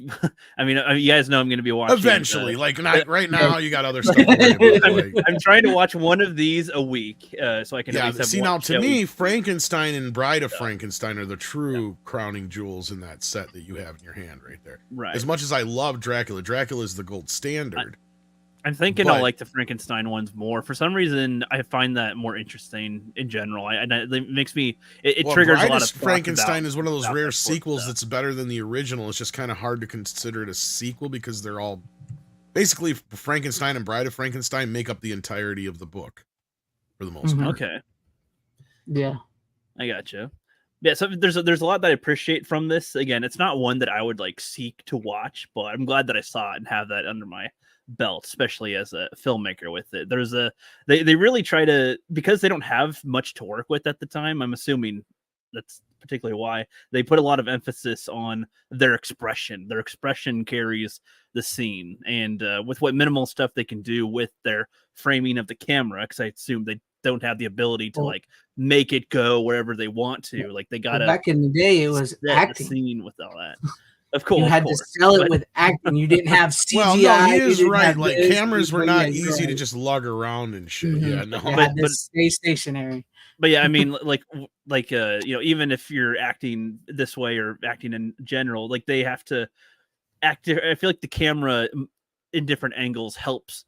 I mean, you guys know I'm going to be watching. Eventually, like not right now, you got other stuff. I'm trying to watch one of these a week, so I can. Yeah, at least see now to me, Frankenstein and Bride of Frankenstein are the true crowning jewels in that set that you have in your hand right there. Right. As much as I love Dracula, Dracula is the gold standard. I'm thinking I'll like the Frankenstein ones more. For some reason, I find that more interesting in general. It makes me. It triggers a lot of. Frankenstein is one of those rare sequels that's better than the original. It's just kind of hard to consider it a sequel because they're all basically Frankenstein and Bride of Frankenstein make up the entirety of the book for the most part. Okay. Yeah, I gotcha. Yeah, so there's a lot that I appreciate from this. Again, it's not one that I would like seek to watch, but I'm glad that I saw it and have that under my belt, especially as a filmmaker with it. They really try to, because they don't have much to work with at the time. I'm assuming that's particularly why they put a lot of emphasis on their expression. Their expression carries the scene, and with what minimal stuff they can do with their framing of the camera, because I assume they don't have the ability to like make it go wherever they want to. Like they gotta. Back in the day, it was acting. The scene with all that. Of course, you had to sell it with acting. You didn't have CGI. Well, no, he is right. Like cameras were not easy to just lug around and shit. Yeah, no, but stay stationary. But yeah, I mean, like you know, even if you're acting this way or acting in general, like they have to act. I feel like the camera in different angles helps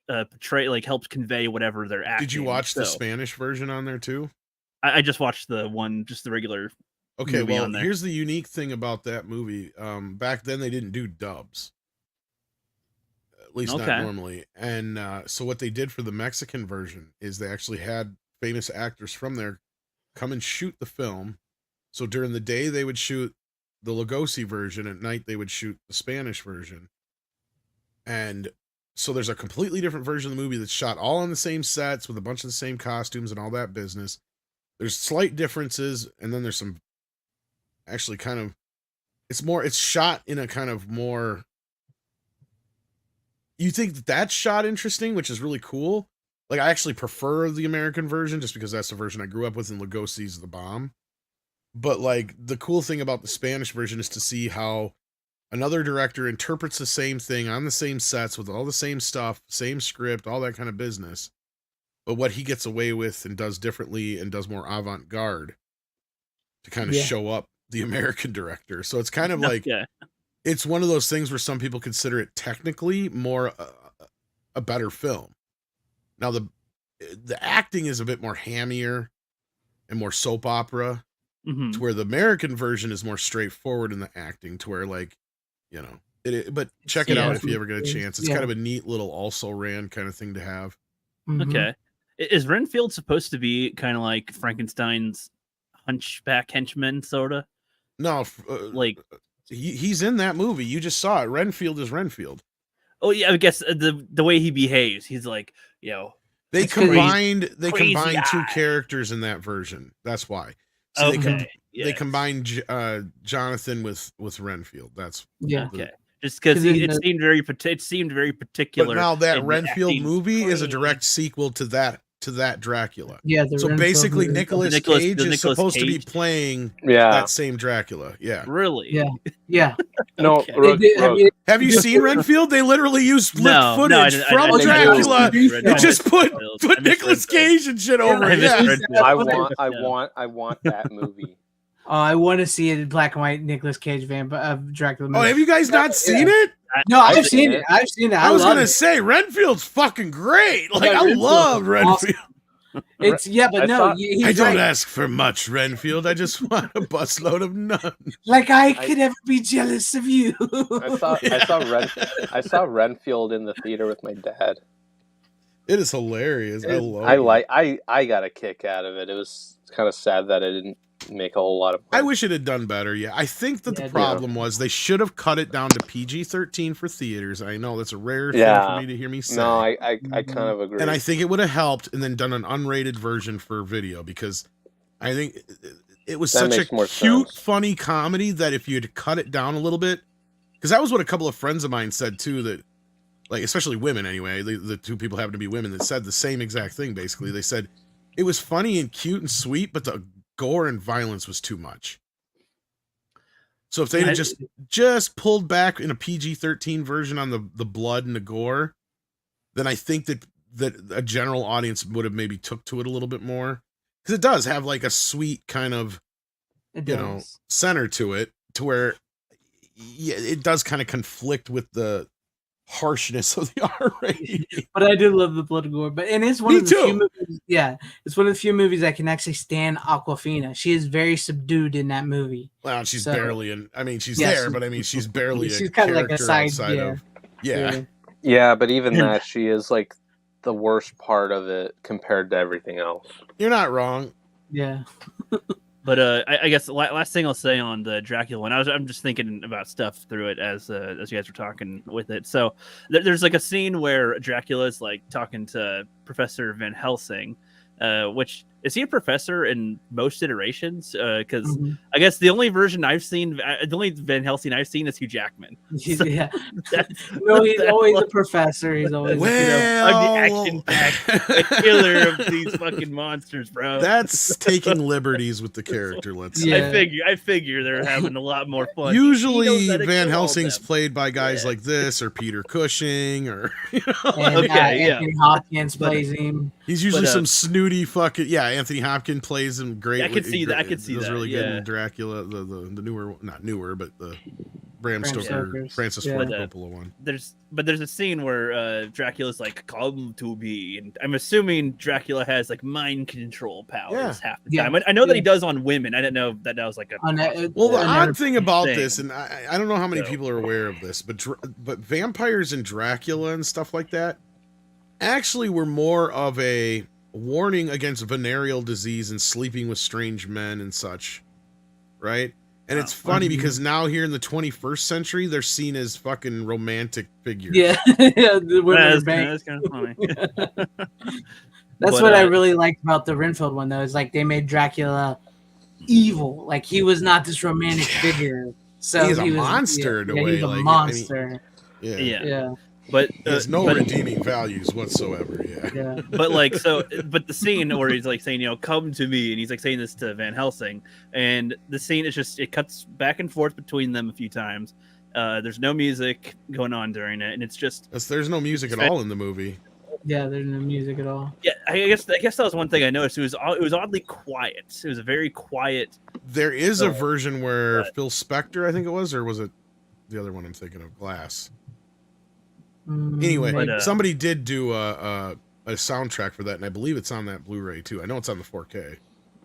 portray, like helps convey whatever they're acting. Did you watch the Spanish version on there too? I just watched the one, just the regular. Okay, well, here's the unique thing about that movie. Back then, they didn't do dubs. at least not Okay. normally. And so what they did for the Mexican version is they actually had famous actors from there come and shoot the film. So during the day they would shoot the Lugosi version, at night they would shoot the Spanish version. And so there's a completely different version of the movie that's shot all on the same sets with a bunch of the same costumes and all that business. There's slight differences, and then there's some actually kind of it's shot in a kind of more, you think that's shot interesting, which is really cool. Like, I actually prefer the American version just because that's the version I grew up with, and Lugosi's the bomb. But like, the cool thing about the Spanish version is to see how another director interprets the same thing on the same sets with all the same stuff, same script, all that kind of business. But what he gets away with and does differently and does more avant-garde to kind of show up the American director. So it's kind of like, it's one of those things where some people consider it technically more a better film. Now the acting is a bit more hammier and more soap opera, to where the American version is more straightforward in the acting, to where, like, you know, but check it out if you ever get a chance. It's kind of a neat little also ran kind of thing to have. Okay. Is Renfield supposed to be kind of like Frankenstein's hunchback henchman, sort of? No, like he's in that movie. You just saw it. Renfield is Renfield. Oh yeah, I guess the way he behaves, he's like, you know, they combined guy. two characters in that version. That's why. So they combined Jonathan with Renfield. That's okay. Just because it seemed very particular. But now that Renfield movie is a direct sequel to that Dracula. Yeah. So basically, Nicolas Cage is supposed to be playing that same Dracula. Yeah. Really? Yeah. No. Have you seen Renfield? They literally used footage from Dracula. They just put Nicolas Cage and shit over it. Yeah. I want that movie. I want to see it in black and white Nicolas Cage Dracula movie. Oh, have you guys not seen it? No, I've seen it. I've seen it. I was gonna say Renfield's fucking great. Like, I love Renfield. Awesome. It's but I don't ask for much, Renfield. I just want a busload of none. Like I could ever be jealous of you. I saw Renfield in the theater with my dad. It is hilarious. I love it. I got a kick out of it. It was kind of sad that I didn't make a whole lot of money. I wish it had done better. Yeah, I think that the problem was they should have cut it down to PG-13 for theaters. I know that's a rare thing for me to hear me say. No, I kind of agree. And I think it would have helped, and then done an unrated version for video, because I think it was such a cute, funny comedy that if you had cut it down a little bit, because that was what a couple of friends of mine said too, that, like, especially women anyway, the two people happen to be women that said the same exact thing. Basically, they said it was funny and cute and sweet, but the gore and violence was too much. So if they had just pulled back in a PG-13 version on the blood and the gore, then I think that a general audience would have maybe took to it a little bit more, because it does have like a sweet kind of center to it, to where it does kind of conflict with the harshness of the R rating. But I do love the blood and gore. And it's one of the few movies. Yeah, it's one of the few movies I can actually stand Awkwafina. She is very subdued in that movie. Well, she's barely in. I mean, she's there, but I mean, she's barely. She's kind of like a side. Yeah, but even that, she is like the worst part of it compared to everything else. You're not wrong. Yeah. But I guess the last thing I'll say on the Dracula one, I'm just thinking about stuff through it as you guys were talking with it. So there's like a scene where Dracula is like talking to Professor Van Helsing, which is he a professor in most iterations? Because I guess the only version I've seen, the only Van Helsing I've seen is Hugh Jackman. Yeah, no, he's always a professor. He's always I'm the action-packed killer of these fucking monsters, bro. That's taking liberties with the character. Let's say. I figure they're having a lot more fun. Usually, Van Helsing's played by guys like this, or Peter Cushing, or Anthony Hopkins plays him. He's usually some snooty fucking Anthony Hopkins plays him great. I could see that. I could see that. Really good in Dracula, the newer, not newer, but the Bram Bram Stoker, Stoker's. Francis Yeah. Ford Coppola one. There's a scene where Dracula's like, "Come to me," and I'm assuming Dracula has like mind control powers half the Yeah. time. I know that he Yeah. does on women. I didn't know that was like a On that- Well, the on odd that- thing about thing. this, and I don't know how many So- people are aware of this, but vampires and Dracula and stuff like that actually were more of a warning against venereal disease and sleeping with strange men and such, right? And it's funny because now here in the 21st century, they're seen as fucking romantic figures. Yeah, yeah, the women are That's banged. kind of funny. That's But, what I really liked about the Renfield one, though. Is like they made Dracula evil. Like he was not this romantic figure. So He's a he was monster in a yeah, way. He's a like, monster. Yeah. Yeah. But He has no but, redeeming values whatsoever. Yeah. Yeah. but like but the scene where he's like saying, come to me, and he's like saying this to Van Helsing, and the scene is just, it cuts back and forth between them a few times. There's no music going on during it, and it's just There's no music at all in the movie. Yeah, there's no music at all. yeah. I guess that was one thing I noticed. It was oddly quiet. It was a very quiet. There is a So, version where but- Phil Spector, I think it was, or was it the other one I'm thinking of, Glass? Anyway, But, somebody did do a soundtrack for that, and I believe it's on that Blu-ray too. I know it's on the 4K.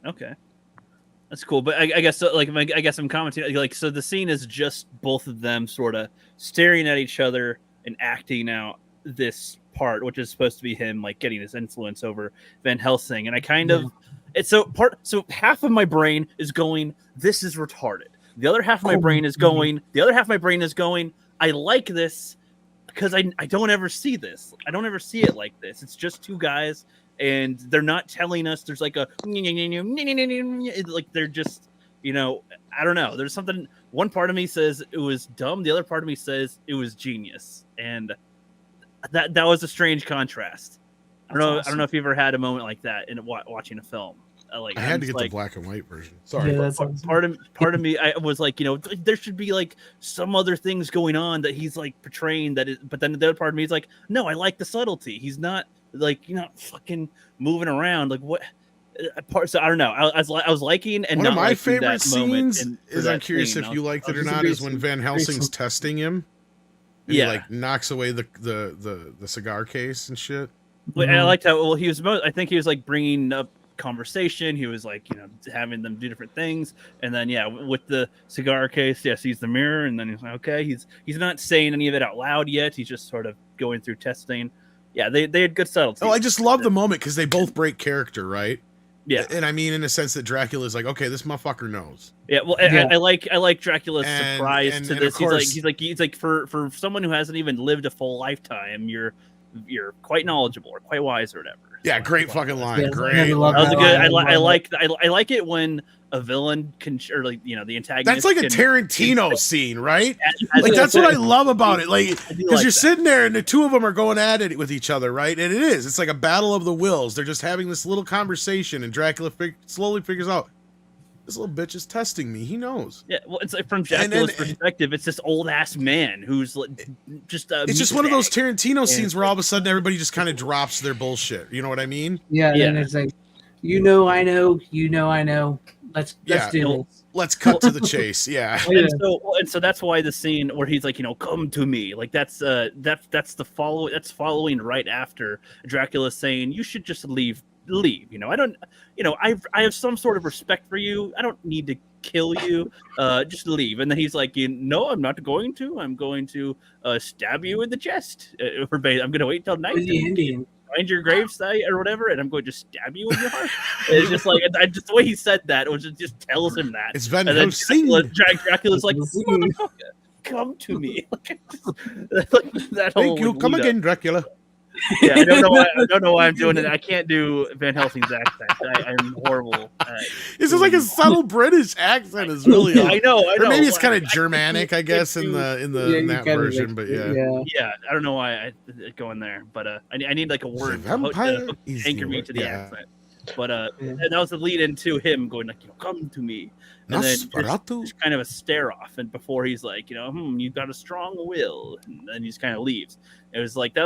Okay, that's cool. But I guess so, like I guess I'm commenting like, so the scene is just both of them sort of staring at each other and acting out this part, which is supposed to be him like getting his influence over Van Helsing. And I kind of it's so half of my brain is going, this is retarded. The other half of my brain is going, I like this because I don't ever see this. I don't ever see it like this. It's just two guys and they're not telling us there's like a like they're just, I don't know. There's something, one part of me says it was dumb, the other part of me says it was genius. And that was a strange contrast. I don't know if you ever had a moment like that in watching a film. I had to get the black and white version. Sorry. Yeah, that's awesome. Part of me, I was like, there should be like some other things going on that he's like portraying that is, but then the other part of me is like, no, I like the subtlety. He's not like, fucking moving around like what so I don't know. I was liking and one not of my liking favorite that moment scenes for is, that I'm curious scene. if you liked it or just not, agree is when some- Van Helsing's testing him. And Yeah. he like knocks away the cigar case and shit. But I liked how he was. I think he was like bringing up conversation. He was like, having them do different things. And then with the cigar case, sees the mirror, and then he's like, okay, he's not saying any of it out loud yet. He's just sort of going through testing. Yeah, they had good subtlety. Oh, I just love the moment because they both break character, right? Yeah, and I mean in the sense that Dracula's like, okay, this motherfucker knows. Yeah, well, Yeah. I like Dracula's And- surprise and- to and of this. course- He's like for someone who hasn't even lived a full lifetime, you're quite knowledgeable or quite wise or whatever. Yeah, great fucking line. Yeah, Great. I love That was a that good. line. I like it when a villain can, or like the antagonist. That's like a can- Tarantino scene, right? as Like a- that's what I love about it. Like I do because like you're that. sitting there and the two of them are going at it with each other, right? And it is. It's like a battle of the wills. They're just having this little conversation, and Dracula slowly figures out this little bitch is testing me. He knows. Yeah, well, it's like from Dracula's and- perspective, it's this old ass man who's like, just. It's just one of those Tarantino scenes where all of a sudden everybody just kind of drops their bullshit. You know what I mean? Yeah, Yeah. and it's like, I know, I know. Let's Yeah. do this. Let's cut to the chase. Yeah. And so that's why the scene where he's like, come to me, like that's following right after Dracula saying you should just leave. I don't, I have some sort of respect for you. I don't need to kill you. Just leave. And then he's like, no, I'm not going to. I'm going to stab you in the chest. I'm going to wait till night. With the Indian. Find your gravesite or whatever, and I'm going to stab you in your heart. It's just like just the way he said that, it was just tells him that. It's Van And then Helsing. Dracula's like, Helsing. motherfucker, come to me. That whole, Thank you. like, Come lead up. again, Dracula. Yeah, I don't know why I'm doing it. I can't do Van Helsing's accent. I'm horrible. This is like a subtle British accent. Is really. I know. Or maybe it's kind of I Germanic, I guess, in Yeah, in you that kinda version. like- But yeah. Yeah, I don't know why I go in there, but I need like a word to vampire is anchor me the to the word, yeah. accent. But Yeah. and that was the lead into him going like, come to me, and then Nosferatu. just kind of a stare off, and before he's like, you've got a strong will, and then he just kind of leaves. It was like that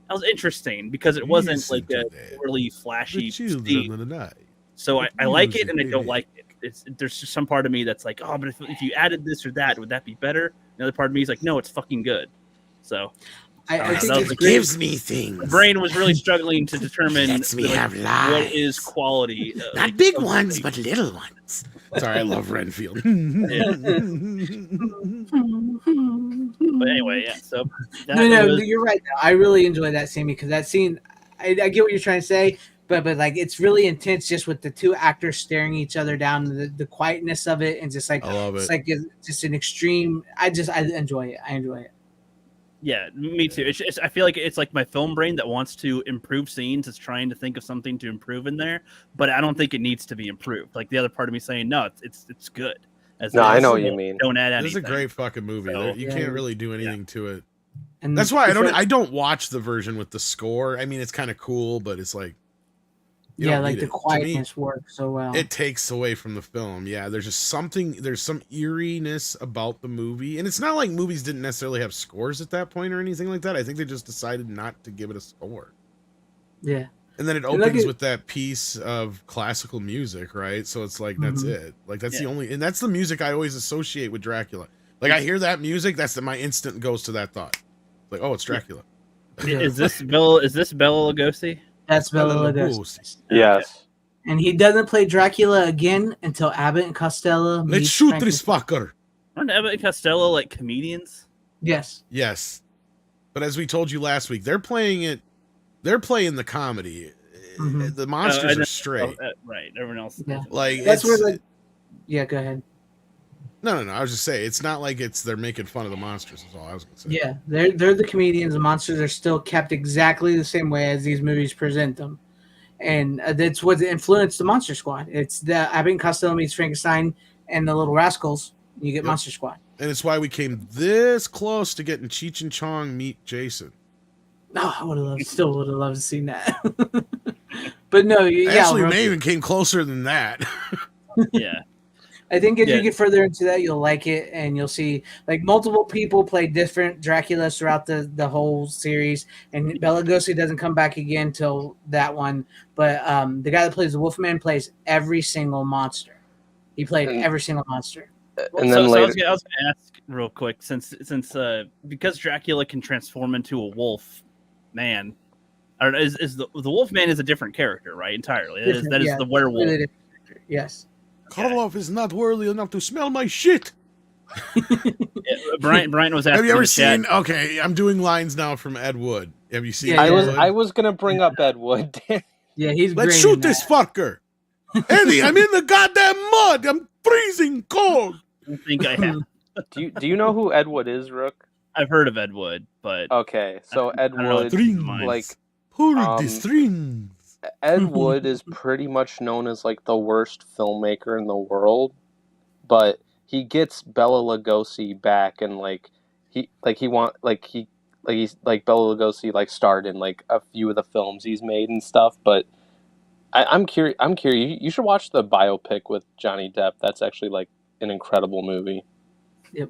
was interesting because it wasn't Listen like to a that. really flashy The children scene. of the night. So I like it and I don't like it. there's just some part of me that's like, oh, but if you added this or that, would that be better? Another part of me is like, no, it's fucking good. So I think that it's was great. gives me things. the brain was really struggling to determine Lets me have what lives. is quality. Not big ones, but little ones. Sorry, I love Renfield. But anyway, yeah. So No, you're right. Though. I really enjoy that scene because that scene, I get what you're trying to say, but like it's really intense just with the two actors staring each other down, the quietness of it, and just like I love it. It's like just an extreme. I enjoy it. I enjoy it. Yeah, me too. It's I feel like it's like my film brain that wants to improve scenes is trying to think of something to improve in there, but I don't think it needs to be improved. Like the other part of me saying, no, it's good. I know what you mean. Don't add anything. This is a great fucking movie. So, You can't really do anything to it. And That's why I don't watch the version with the score. I mean, it's kind of cool, but it's like like the To me, quietness works so well. it takes away from the film. Yeah, there's some eeriness about the movie, and it's not like movies didn't necessarily have scores at that point or anything like that. I think they just decided not to give it a score. Yeah. And then it opens with that piece of classical music, right? So it's like that's it. Like that's the only, and that's the music I always associate with Dracula. Like I hear that music, my instant goes to that thought. Like, oh, it's Dracula. Is this Bela Lugosi? That's Bela Lugosi. Yes. And he doesn't play Dracula again until Abbott and Costello. Let's shoot this fucker. Aren't Abbott and Costello like comedians? Yes. Yes. But as we told you last week, they're playing it. They're playing the comedy. The monsters are straight. Right. Everyone else. Yeah. Like That's where yeah, go ahead. No. I was just saying, it's not like they're making fun of the monsters. Is all I was going to say. Yeah, they're the comedians. The monsters are still kept exactly the same way as these movies present them, and that's what influenced the Monster Squad. It's the Abbott and Costello meets Frankenstein and the Little Rascals. You get Monster Squad, and it's why we came this close to getting Cheech and Chong meet Jason. No, I would have loved to see that. But no, Actually, May even came closer than that. Yeah. I think as you get further into that, you'll like it, and you'll see like multiple people play different Draculas throughout the whole series. And Bela Lugosi doesn't come back again till that one, but the guy that plays the Wolfman plays every single monster. He played every single monster. And then later, I was going to ask real quick, since because Dracula can transform into a wolf man, I don't know, is the Wolfman is a different character, right? Entirely. That is the werewolf. Really yes. Karloff is not worthy enough to smell my shit. Brian was asking. Have you ever seen? Chat, okay, I'm doing lines now from Ed Wood. Have you seen? I was gonna bring up Ed Wood. Yeah, he's. Let's shoot this fucker, Eddie. I'm in the goddamn mud. I'm freezing cold. I don't think I have. Do you know who Ed Wood is, Rook? I've heard of Ed Wood, but okay, so Ed Wood, like pull the strings. Ed Wood is pretty much known as like the worst filmmaker in the world, but he gets Bela Lugosi back, and he's Bela Lugosi like starred in like a few of the films he's made and stuff. But I'm curious. You should watch the biopic with Johnny Depp. That's actually like an incredible movie. Yep.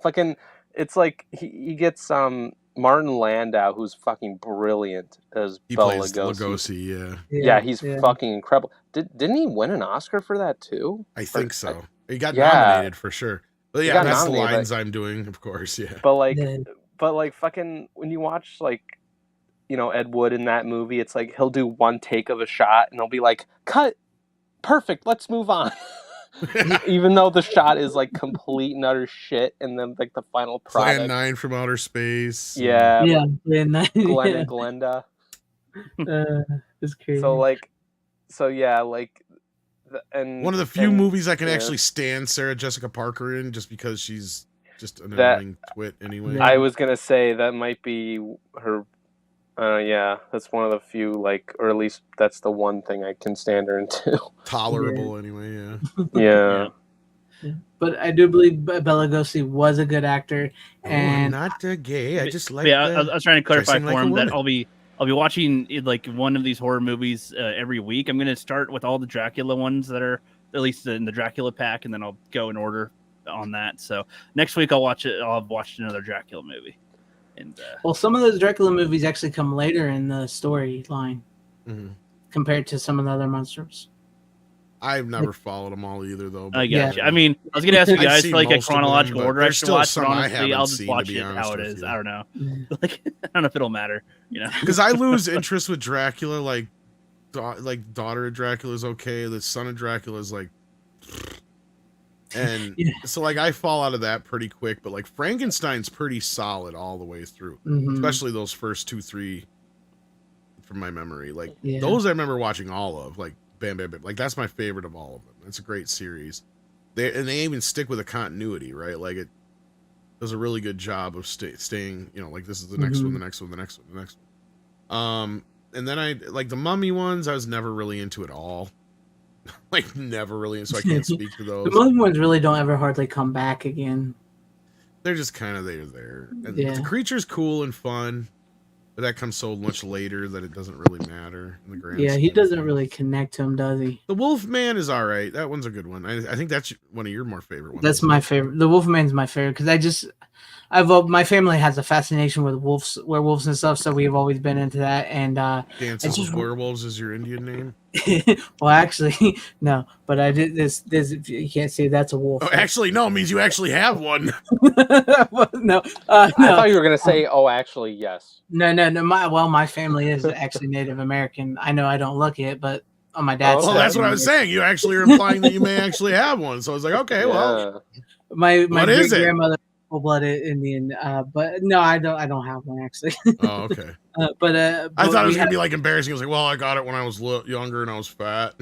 Fucking, it's like he gets Martin Landau, who's fucking brilliant as Bela Lugosi. Yeah, he's fucking incredible. Didn't he win an Oscar for that too? I think so. He got nominated for sure. But yeah, that's the lines I'm doing, of course. Yeah. But like fucking when you watch like, you know, Ed Wood in that movie, it's like he'll do one take of a shot and they'll be like, cut, perfect, let's move on. Even though the shot is like complete and utter shit, and then like the final product. Plan 9 from outer space. Yeah. Plan 9. Glenn and Glenda. It's crazy. And one of the few movies I can actually stand Sarah Jessica Parker in, just because she's just an annoying twit anyway. I was gonna say that might be her. That's one of the few, like, or at least that's the one thing I can stand her into. Tolerable, anyway. Yeah. But I do believe Bela Lugosi was a good actor, and I'm not gay. I just like. I was trying to clarify for him that I'll be watching like one of these horror movies every week. I'm gonna start with all the Dracula ones that are at least in the Dracula pack, and then I'll go in order on that. So next week I'll have watched another Dracula movie. And some of those Dracula movies actually come later in the storyline compared to some of the other monsters. I've never followed them all either, though. I But got you. I mean, I was gonna ask you I've guys seen for like a most of them, chronological but order. I there's should still watch, some but I honestly, haven't I'll just seen, watch to be it honest how it with is. you. I don't know. Like, I don't know if it'll matter. You know, because I lose interest with Dracula. Like daughter of Dracula is okay. The son of Dracula is like, and so like I fall out of that pretty quick. But like Frankenstein's pretty solid all the way through, especially those first 2, 3 from my memory. Like those I remember watching all of. Like bam, bam, bam. Like that's my favorite of all of them. It's a great series. They even stick with a continuity, right? Like it does a really good job of staying. You know, like this is the next one, the next one, the next one, the next one. And then I like the Mummy ones. I was never really into at all. Like never really, so I can't speak to those. The Mummy ones really don't ever hardly come back again. They're just kind of there. And but the creature's cool and fun, but that comes so much later that it doesn't really matter in the grand. Yeah, he doesn't really connect to him, does he? The Wolfman is all right. That one's a good one. I think that's one of your more favorite ones. That's my favorite. The Wolfman's my favorite because my family has a fascination with werewolves and stuff, so we've always been into that. And Dances with Werewolves is your Indian name? Well, actually, no. But I did this. You can't say that's a wolf. Oh, actually, no. It means you actually have one. No. I thought you were gonna say, "Oh, actually, yes." No. My family is actually Native American. I know I don't look it, but on my dad's side. Well, that's what I was saying. You actually are implying that you may actually have one. So I was like, okay, well, my great grandmother. Full-blooded Indian, but no, I don't have one actually. Oh, okay. But I thought it was gonna be like embarrassing. I was like, well, I got it when I was younger and I was fat.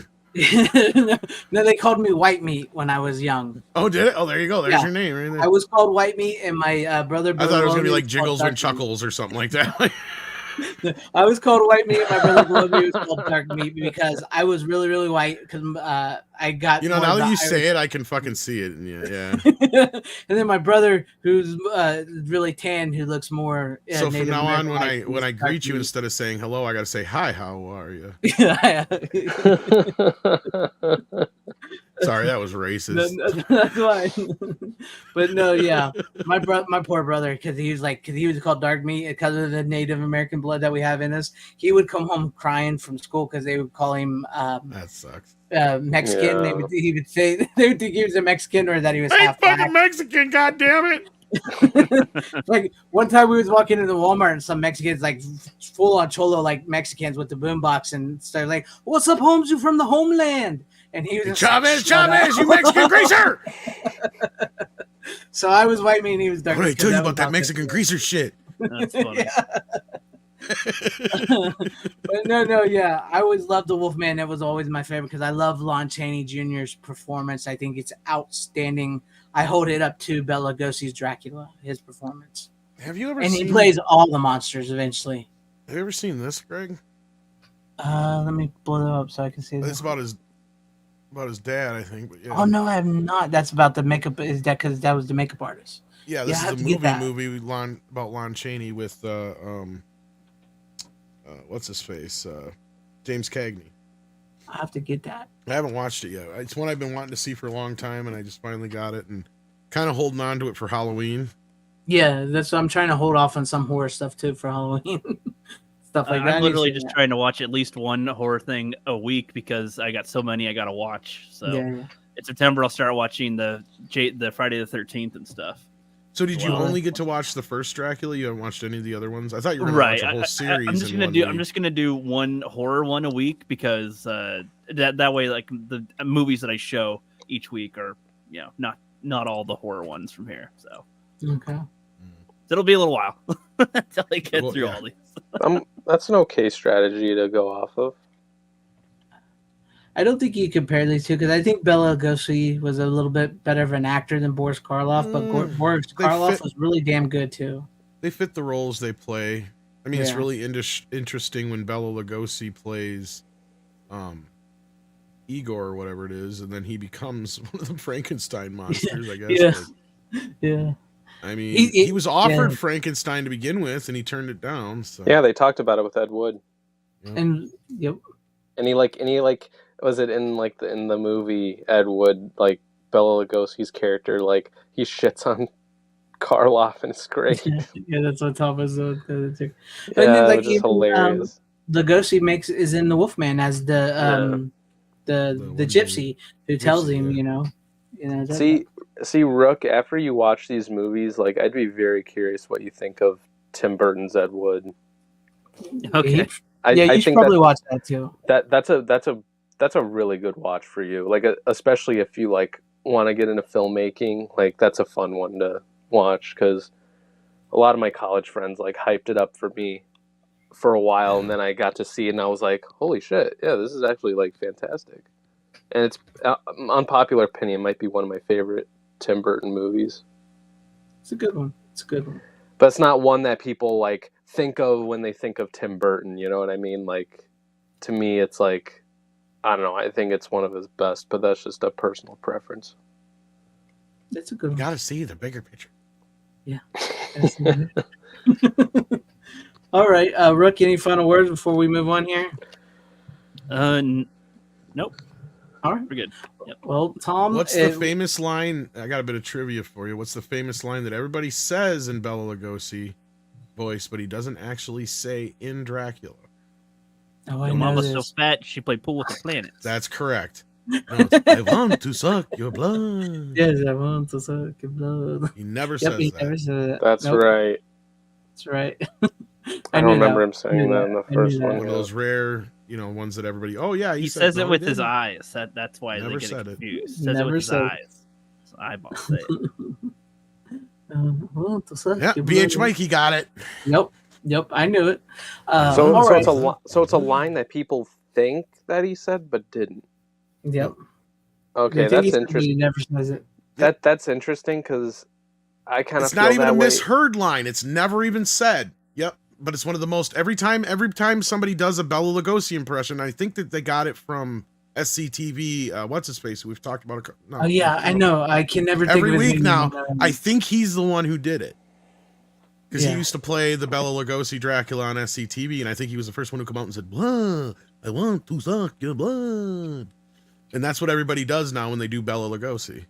No, they called me White Meat when I was young. Oh, did it? Oh, there you go. There's your name right there. I was called White Meat, and my brother. I thought it was gonna be like Jiggles and Chuckles or something like that. I was called White Meat, and my brother Glowy was called Dark Meat because I was really, really white. Because I got. You know, now that you say it, I can fucking see it. Yeah. And then my brother, who's really tan, who looks more. So Native from now on, American, when I greet you, instead of saying hello, I got to say hi. How are you? Sorry, that was racist. That's why. But no, yeah, my poor brother, because he was called Dark Meat because of the Native American blood that we have in us. He would come home crying from school because they would call him. That sucks. Mexican. Yeah. He would say they would think he was a Mexican or that he was half fucking black. Mexican, goddamn it! Like one time we was walking into Walmart and some Mexicans, like full on cholo, like Mexicans with the boombox, and started like, "What's up, Holmes? You from the homeland?" And he was Chavez, you Mexican greaser! So I was White Meat and he was Dark. What did I tell you about that Mexican greaser shit? That's funny. But no, yeah. I always loved the Wolfman. That was always my favorite because I love Lon Chaney Jr.'s performance. I think it's outstanding. I hold it up to Bela Lugosi's Dracula, his performance. Have you ever And seen... he plays all the monsters eventually. Have you ever seen this, Greg? Let me blow it up so I can see It's about his dad, I think. But yeah. Oh no, I have not. That's about the makeup. Is that because that was the makeup artist? Yeah, this is a movie about Lon Chaney with what's his face? James Cagney. I have to get that. I haven't watched it yet. It's one I've been wanting to see for a long time, and I just finally got it, and kind of holding on to it for Halloween. Yeah, that's what I'm trying to hold off on some horror stuff too for Halloween. Stuff like that. I'm literally just trying to watch at least one horror thing a week because I got so many I got to watch. So in September, I'll start watching the Friday the 13th and stuff. So did you only get to watch the first Dracula? You haven't watched any of the other ones? I thought you were going to watch a whole series. I'm just gonna do one horror one a week because that way, like the movies that I show each week are not all the horror ones from here. So okay, so it'll be a little while until I get through all these. That's an okay strategy to go off of. I don't think you compare these two because I think Bela Lugosi was a little bit better of an actor than Boris Karloff, but Boris Karloff was really damn good too. They fit the roles they play. I mean, it's really interesting when Bela Lugosi plays Igor or whatever it is, and then he becomes one of the Frankenstein monsters, I guess. Yeah. I mean, he was offered Frankenstein to begin with, and he turned it down. So. Yeah, they talked about it with Ed Wood. Yep. And he was it in in the movie Ed Wood, like Bela Lugosi's character, like he shits on Karloff and it's great. Yeah, that's what Thomas said. Yeah, then, which is hilarious. Lugosi is in the Wolfman as the the gypsy who tells him, yeah. See, Rook. After you watch these movies, like I'd be very curious what you think of Tim Burton's Ed Wood. Okay. You should probably watch that too. That's a really good watch for you. Like especially if you like want to get into filmmaking, like that's a fun one to watch because a lot of my college friends like hyped it up for me for a while, and then I got to see it and I was like, holy shit, yeah, this is actually like fantastic. And it's unpopular opinion, might be one of my favorite Tim Burton movies. It's a good one. But it's not one that people like think of when they think of Tim Burton, you know what I mean? Like to me it's like, I don't know, I think it's one of his best, but that's just a personal preference. It's a good one. You gotta see the bigger picture. Yeah. All right, Rook, any final words before we move on here? Nope. All right, we're good. Yep. Well, Tom, what's the famous line? I got a bit of trivia for you. What's the famous line that everybody says in Bela Lugosi voice, but he doesn't actually say in Dracula? Oh, Your mama's so fat she played pool with the planets. That's correct. No, I want to suck your blood. Yes, I want to suck your blood. He never says that. Never said that. That's right. That's right. I don't remember him saying that in the first one. One of those rare, ones that everybody. Oh yeah, he says it with his eyes. That's why never they get said confused. it. Says it with his eyes. His eyeballs say it. Yeah, BH Mikey got it. Yep, I knew it. So it's a line that people think that he said but didn't. Yep. Okay, that's interesting. He never says it. That's interesting because I kind of it's not even a misheard line. It's never even said. Yep, but it's one of the most every time somebody does a Bela Lugosi impression, I think that they got it from SCTV. What's his face? We've talked about it. No, I know. I can never think every of his week name now. I think he's the one who did it because Yeah. he used to play the Bela Lugosi Dracula on SCTV, and I think he was the first one who came out and said, "Blood, I want to suck your blood." And that's what everybody does now when they do Bela Lugosi.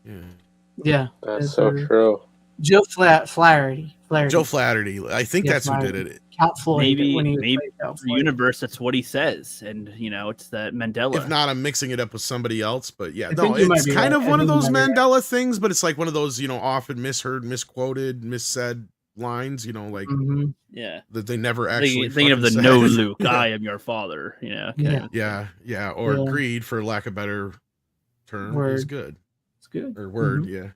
Yeah. That's so true. Joe Flaherty. Joe Flaherty. I think that's who did it. Count Floyd. Maybe when he maybe played Count the Floyd. universe. That's what he says, and it's that Mandela. If not, I'm mixing it up with somebody else. But yeah, I no, think you might it's be kind right. of I one of think you those might be Mandela things, but it's like one of those, often misheard, misquoted, missaid lines, like Mhm. yeah, that they never actually thinking of the fucking no said. Luke, I am your father. Yeah, or Yeah. greed, for lack of a better term, is Word. good. It's good. Or word, Mhm. yeah.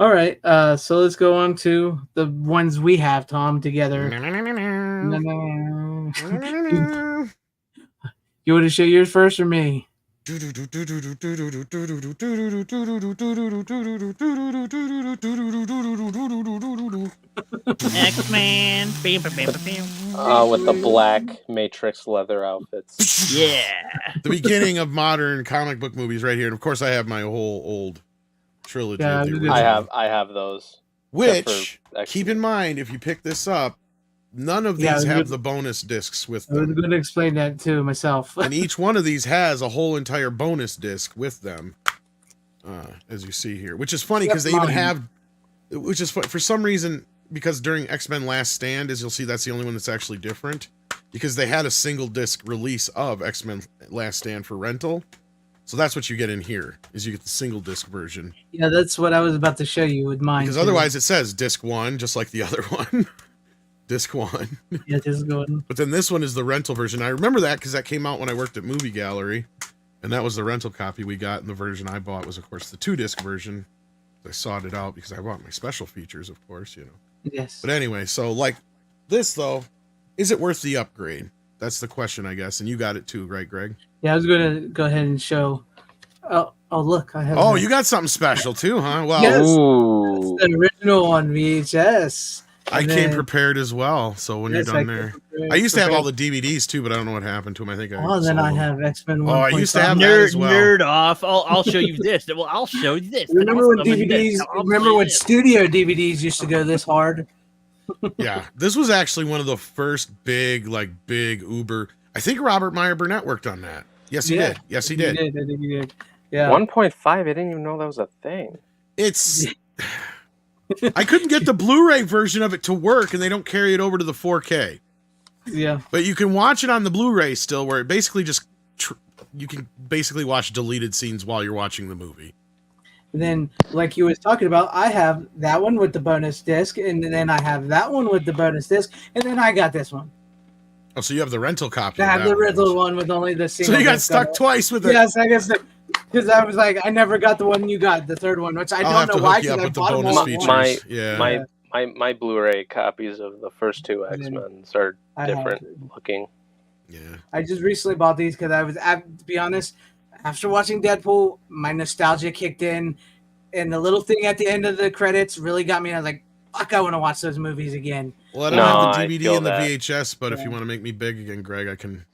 All right. So let's go on to the ones we have, Tom, together. You want to show yours first or me? X-Men. With the black Matrix leather outfits. Yeah. The beginning of modern comic book movies right here. And of course I have my whole old trilogy Yeah, of the you do. original. I have those. Which, Except for keep in mind, if you pick this up, none of Yeah, these I was have good. the bonus discs with I was them. going to explain that too myself. And each one of these has a whole entire bonus disc with them, as you see here. Which is funny because they even have, which is for some reason, because during X-Men Last Stand, as you'll see, that's the only one that's actually different. Because they had a single disc release of X-Men Last Stand for rental. So that's what you get in here, is you get the single disc version. Yeah, that's what I was about to show you with mine. Because too. otherwise it says disc 1, just like the other one. Disc 1. Yeah, just going. But then this one is the rental version. I remember that because that came out when I worked at Movie Gallery. And that was the rental copy we got. And the version I bought was, of course, the 2-disc version. I sought it out because I want my special features, of course, Yes. But anyway, so like this, though, is it worth the upgrade? That's the question, I guess. And you got it too, right, Greg? Yeah, I was going to go ahead and show. Oh, look. I have. Oh, you got something special too, huh? Well, Yes. Ooh. It's the original on VHS. I And came then- prepared as well. So when Yes, you're done there. I used to have all the DVDs too, but I don't know what happened to them. I think I. Oh, then sold I them. have X-Men 1.5. Oh, I used to have that Nerd, as well. nerd off. I'll show you this. Well, I'll show you this. Remember when I'll show you this. DVDs? I'll Remember show you when this. studio DVDs used to go this hard? Yeah, this was actually one of the first big Uber. I think Robert Meyer Burnett worked on that. Yes, he did. Yes, he did. I think he did. Yeah. 1.5. I didn't even know that was a thing. It's. I couldn't get the Blu-ray version of it to work, and they don't carry it over to the 4K. Yeah. But you can watch it on the Blu-ray still, where it basically just you can basically watch deleted scenes while you're watching the movie. And then, like you was talking about, I have that one with the bonus disc, and then I have that one with the bonus disc, and then I got this one. Oh, so you have the rental copy. I of have that the rental one. one with only the single. So you got disc on stuck it. twice with it. Yes, I guess because I was like, I never got the one you got, the third one, which I I'll have don't to know why. hook you up Because I with the bought them bonus all at features. once. Yeah. My Blu-ray copies of the first two And then X-Men's are I different have- looking. Yeah. I just recently bought these because to be honest, after watching Deadpool, my nostalgia kicked in, and the little thing at the end of the credits really got me. I was like, "Fuck, I want to watch those movies again." Well, I don't No, have I the DVD feel and the that. VHS, but if Yeah. you want to make me big again, Greg, I can.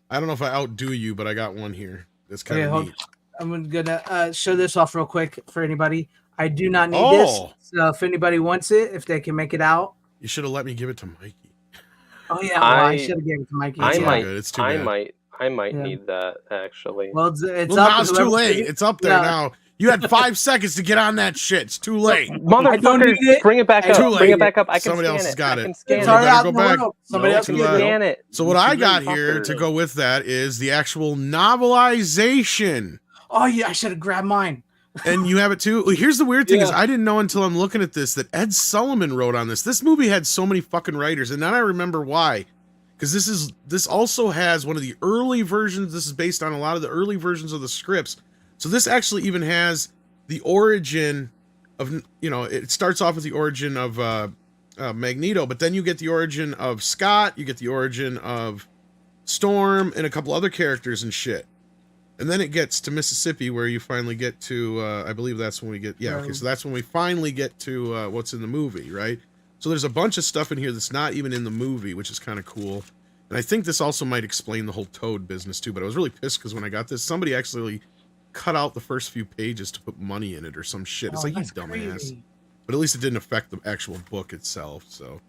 I don't know if I outdo you, but I got one here. It's kind Okay, of hold- neat. I'm gonna show this off real quick for anybody. I do not need Oh. this, so if anybody wants it, if they can make it out. You should have let me give it to Mikey. Oh yeah, well, I I- should have given it to Mikey. It's I all might, good. It's too I bad. might Yeah. need that actually. Well, it's Well, up. now it's too whoever- late. It's up there Yeah. now. You had 5 seconds to get on that shit. It's too late. I don't Motherfuckers, need it. bring it back Too up. late. Bring it back up. I can Somebody scan else has it. got I it. can scan It's You it. already better out go in the back. world. Somebody No, else I can can get it. scan it. So what You I silly got here to fuckers. go with that is the actual novelization. Oh yeah, I should have grabbed mine. And you have it too. Well, here's the weird thing is Yeah. I didn't know until I'm looking at this that Ed Sullivan wrote on this. This movie had so many fucking writers, and now I remember why. Because this also has one of the early versions. This is based on a lot of the early versions of the scripts. So this actually even has the origin of, it starts off with the origin of Magneto, but then you get the origin of Scott, you get the origin of Storm, and a couple other characters and shit. And then it gets to Mississippi, where you finally get to, I believe that's when we get, okay, so that's when we finally get to what's in the movie, right? So there's a bunch of stuff in here that's not even in the movie, which is kind of cool. And I think this also might explain the whole Toad business too, but I was really pissed because when I got this, somebody actually cut out the first few pages to put money in it or some shit. It's Oh, like, you that's dumbass. crazy. But at least it didn't affect the actual book itself, so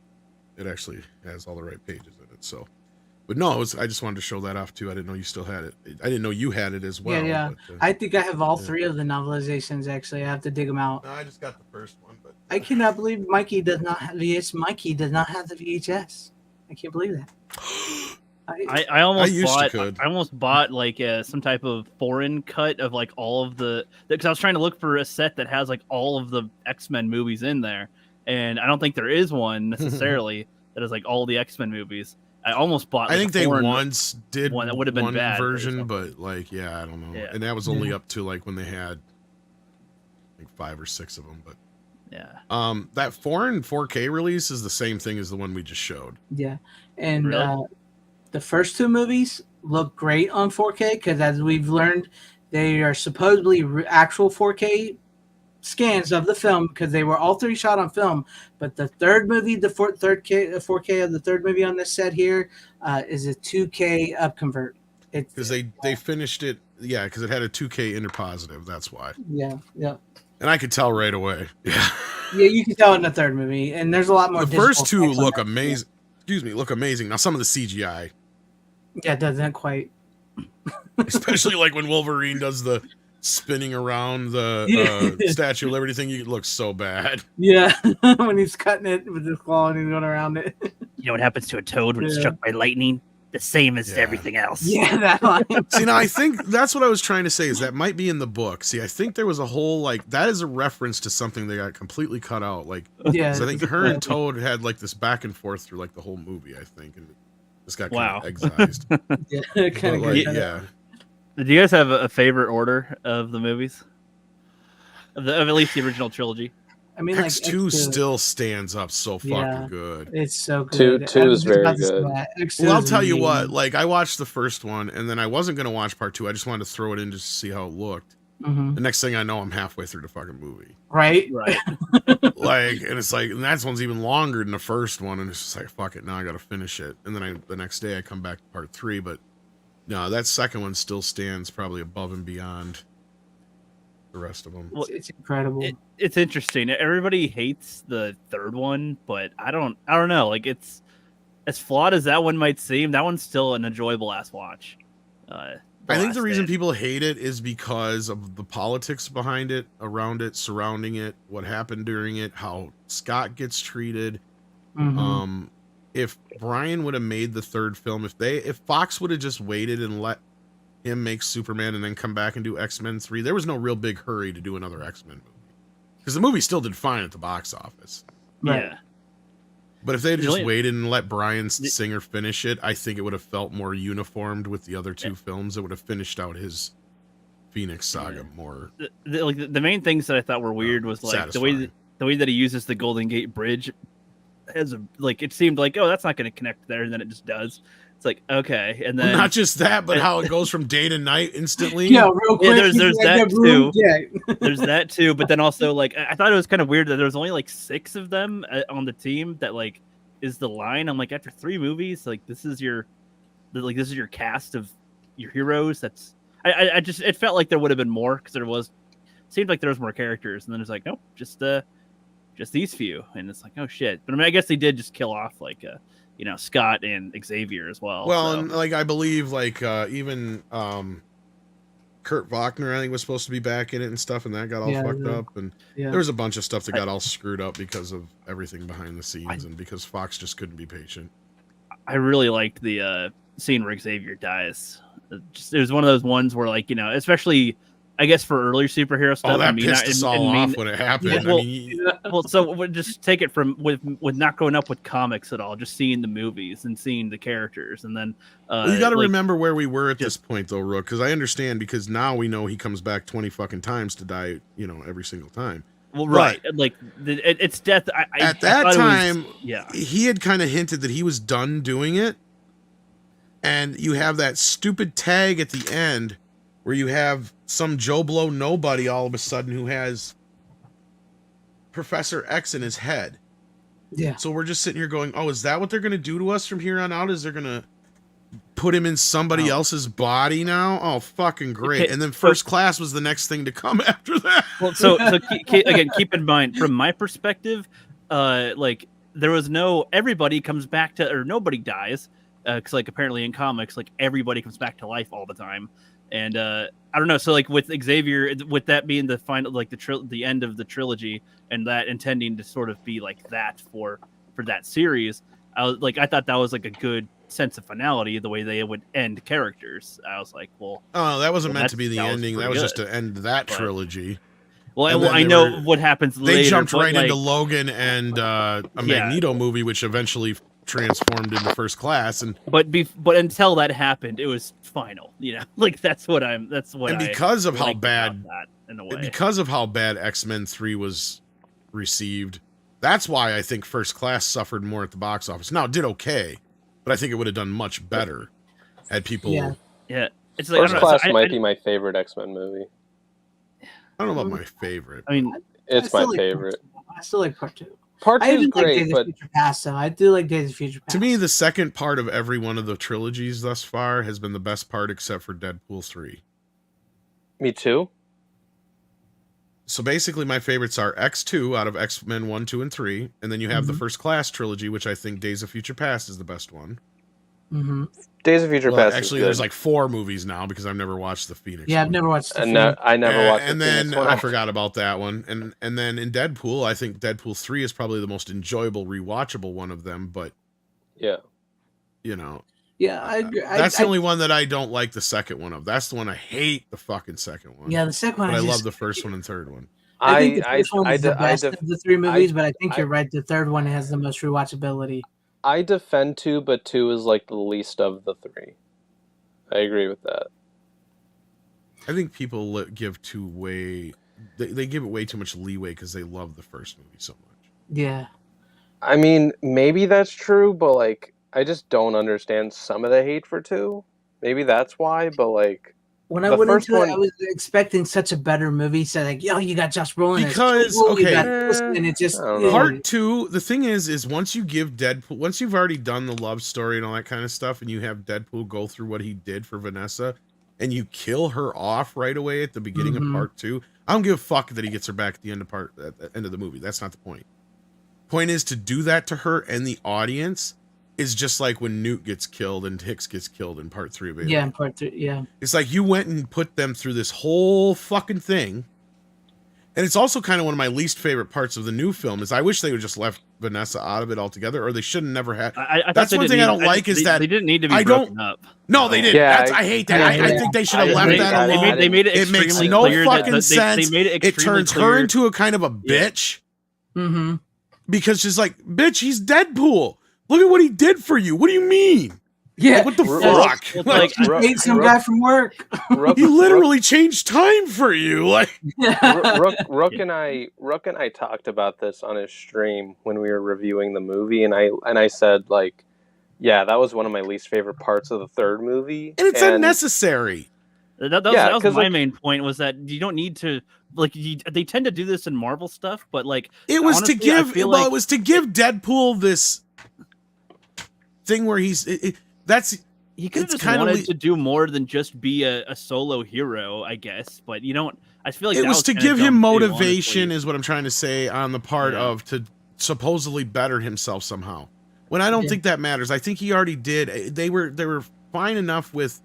it actually has all the right pages in it, so. But no, I just wanted to show that off too. I didn't know you still had it. I didn't know you had it as well. Yeah. But, I think I have all yeah. 3 of the novelizations. Actually, I have to dig them out. no, I just got the first one, but I cannot believe Mikey does not have VHS. Mikey does not have the VHS. I can't believe that. I almost used to bought. could. I almost bought like some type of foreign cut of like all of the, because I was trying to look for a set that has like all of the X-Men movies in there, and I don't think there is one necessarily that has like all the X-Men movies. I almost bought. I Like, think a they foreign once did one that would have been one bad or version, something. but like, yeah, I don't know. Yeah. And that was only up to like when they had like 5 or 6 of them. But Yeah. that foreign 4K release is the same thing as the one we just showed. Yeah, and Really? the first 2 movies look great on 4K because, as we've learned, they are supposedly actual 4K scans of the film because they were all 3 shot on film. But the third movie, the 4K of the third movie on this set here, is a 2K upconvert. It's Because they finished it, yeah, because it had a 2K interpositive. That's why. yeah. And I could tell right away. Yeah. Yeah, you can tell in the third movie, and there's a lot more. The first digital 2 effects on look that. amazing. Excuse me, look amazing. Now some of the CGI, Yeah, it doesn't quite. especially like when Wolverine does the spinning around the Statue of Liberty thing, it looks so bad. Yeah, when he's cutting it with his claw and he's going around it. You know what happens to a toad when it's Yeah. struck by lightning? The same as Yeah. everything else. Yeah, that line. See, now I think that's what I was trying to say is that might be in the book. See, I think there was a whole like that is a reference to something that got completely cut out. Like, Yeah, 'cause I think her and Toad had like this back and forth through like the whole movie. I think, and this got kind Wow. of excised. yeah, But, kind of like, good. yeah. Do you guys have a favorite order of the movies? Of at least the original trilogy? I mean, like X2 X2, still stands up so fucking Yeah. good. It's so good. Two I was is just very about to say good. that. X2 Well, I'll is tell you what. amazing. Like, I watched the first one, and then I wasn't gonna watch part 2. I just wanted to throw it in just to see how it looked. Mhm. The next thing I know, I'm halfway through the fucking movie. Right? Right. Like, and it's like, and that one's even longer than the first one, and it's just like, fuck it, now I gotta finish it. And then the next day I come back to part 3, but no, that second one still stands probably above and beyond the rest of them. Well, It's incredible. It's interesting. Everybody hates the third one, but I don't know. Like, it's as flawed as that one might seem. That one's still an enjoyable ass watch. I think the Last reason Stand. people hate it is because of the politics behind it, around it, surrounding it, what happened during it, how Scott gets treated. Mhm. If Brian would have made the third film, if Fox would have just waited and let him make Superman and then come back and do X-Men 3. There was no real big hurry to do another X-Men movie. Because the movie still did fine at the box office. Right. Yeah. But if they had just Really? waited and let Bryan Singer finish it, I think it would have felt more uniformed with the other two films. It would have finished out his Phoenix saga more. The main things that I thought were weird was like the way that he uses the Golden Gate Bridge as a it seemed like, oh, that's not going to connect there, and then it just does. It's like, okay, and then Not just that, but how it goes from day to night instantly. Yeah, real quick. there's that too. Yeah. There's that too, but then also I thought it was kind of weird that there was only like 6 of them on the team. That is the line. I'm like, after 3 movies, this is your cast of your heroes. That's I just, it felt like there would have been more, because seemed like there was more characters, and then it's like, nope, just these few, and it's like, oh shit. But I mean, I guess they did just kill off Scott and Xavier as well. Well, so. and I believe even Kurt Wagner, I think, was supposed to be back in it and stuff, and that got all fucked up, and there was a bunch of stuff that got all screwed up because of everything behind the scenes, and because Fox just couldn't be patient. I really liked the scene where Xavier dies. It was one of those ones where, especially, I guess, for earlier superhero stuff. Oh, that pissed us all off when it happened. Well, so we'll just take it from with not growing up with comics at all, just seeing the movies and seeing the characters, and then you got to remember where we were at this point, though, Rook, because I understand, because now we know he comes back 20 fucking times to die, every single time. Well, right, it's death. At that time, yeah, he had kind of hinted that he was done doing it, and you have that stupid tag at the end where you have some Joe Blow nobody all of a sudden who has Professor X in his head. Yeah. So we're just sitting here going, oh, is that what they're going to do to us from here on out? Is they're going to put him in somebody else's body now? Oh, fucking great. Okay, and then First Class was the next thing to come after that. Well, so keep in mind, from my perspective, there was everybody comes back to, or nobody dies, because apparently in comics, everybody comes back to life all the time. And I don't know. So with Xavier, with that being the final, the end of the trilogy, and that intending to sort of be that for that series, I thought that was a good sense of finality, the way they would end characters. I was like, well, oh, that wasn't meant to be the ending. That was just to end that trilogy. Well, I know what happens later. They jumped right into Logan and a Magneto movie, which eventually transformed into First Class, but until that happened, it was final. That's what. And because of how bad that, in a way, because of how bad X-Men 3 was received, that's why I think First Class suffered more at the box office. Now, it did okay, but I think it would have done much better had people. Yeah. It's First Class might be my favorite X-Men movie. I don't know about my favorite. I mean, it's my favorite. I still like Part 2. Part 2 is great, but Future Past, though. I do like Days of Future Past. To me, the second part of every one of the trilogies thus far has been the best part, except for Deadpool 3. Me too. So basically, my favorites are X2 out of X-Men 1, 2, and 3, and then you have the First Class trilogy, which I think Days of Future Past is the best one. Mm-hmm. Days of Future Past. Actually, there's 4 movies now because I've never watched the Phoenix. Yeah, one. I've never watched the Phoenix. I never watched the and Phoenix then one. I forgot about that one. And then in Deadpool, I think Deadpool 3 is probably the most enjoyable, rewatchable one of them. But yeah, Yeah, I agree. That's the only one that I don't like the second one of. That's the one I hate, the fucking second one. Yeah, the second one. But I love the first one and third one. I think the first one is the best of the 3 movies, but I think you're right. The third one has the most rewatchability. I defend 2, but 2 is the least of the 3. I agree with that. I think people give 2 way. They give it way too much leeway because they love the first movie so much. Yeah. I mean, maybe that's true, but I just don't understand some of the hate for 2. Maybe that's why, but when I went into it, I was expecting such a better movie. So yo, you got Josh Brolin because you got this, and it just Part 2. The thing is once you give Deadpool, once you've already done the love story and all that kind of stuff, and you have Deadpool go through what he did for Vanessa, and you kill her off right away at the beginning of Part 2, I don't give a fuck that he gets her back at the end of the movie. That's not the point. Point is to do that to her and the audience. Is just like when Newt gets killed and Hicks gets killed in Part 3 of Alien. Yeah, in Part 3, yeah. It's like you went and put them through this whole fucking thing, And it's also kind of one of my least favorite parts of the new film is I wish they would just left Vanessa out of it altogether, or they should have never had. That's one thing I don't like is that they didn't need to be broken up. No, they didn't. Yeah, I hate that. I think they should have left that alone. They made it It makes extremely no clear fucking that sense. They made it turns clear. her into a kind of a bitch. Mm-hmm. Because she's like, bitch, he's Deadpool. Look at what he did for you. What do you mean? Yeah. Like, what the Rook- fuck? like, He paid some guy from work. Rook, He literally changed time for you. Like, Rook and I talked about this on his stream when we were reviewing the movie, and I said, like, yeah, that was one of my least favorite parts of the third movie, and it's unnecessary. That was my main point, was that you don't need to, like, they tend to do this in Marvel stuff, but like It was honestly, to give it was to give Deadpool this thing where he could have just wanted to do more than just be a solo hero, I guess. But you don't. I feel like it that was to kinda give him dumb too, motivation, honestly. is what I'm trying to say, on the part of to supposedly better himself somehow. When I don't think that matters. I think he already did. They were fine enough with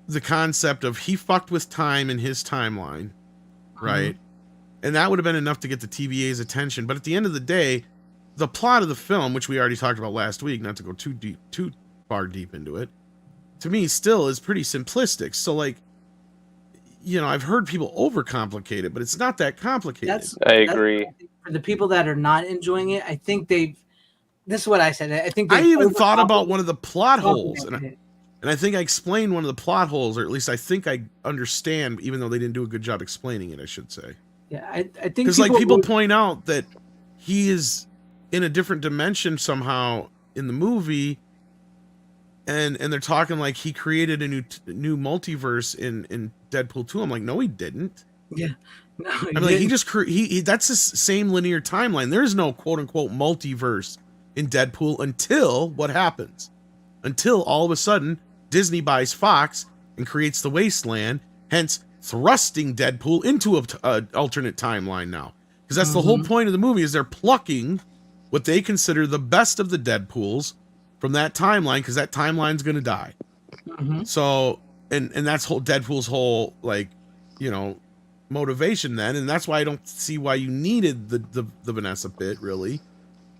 the concept of he fucked with time in his timeline, right? And that would have been enough to get the TVA's attention. But at the end of the day, the plot of the film, which we already talked about last week, not to go too far deep into it, to me still is pretty simplistic. So, like, you know, I've heard people overcomplicate it, but it's not that complicated. I agree. For the people that are not enjoying it, I think this is what I said. I think I even thought about one of the plot holes, and it. I think I explained one of the plot holes, or at least I think I understand, even though they didn't do a good job explaining it, I should say. Yeah, I think Because, like, people point out that he is in a different dimension somehow in the movie, and they're talking like he created a new multiverse in Deadpool 2. I'm like, no, he didn't. Yeah. No, I'm like, he just he that's the same linear timeline. There is no quote unquote multiverse in Deadpool until what happens? Until all of a sudden Disney buys Fox and creates the Wasteland, hence thrusting Deadpool into a alternate timeline now. Because that's the whole point of the movie, is they're plucking what they consider the best of the Deadpools from that timeline, because that timeline's going to die. So, and that's Deadpool's whole, like, you know, motivation then, and that's why I don't see why you needed the Vanessa bit, really,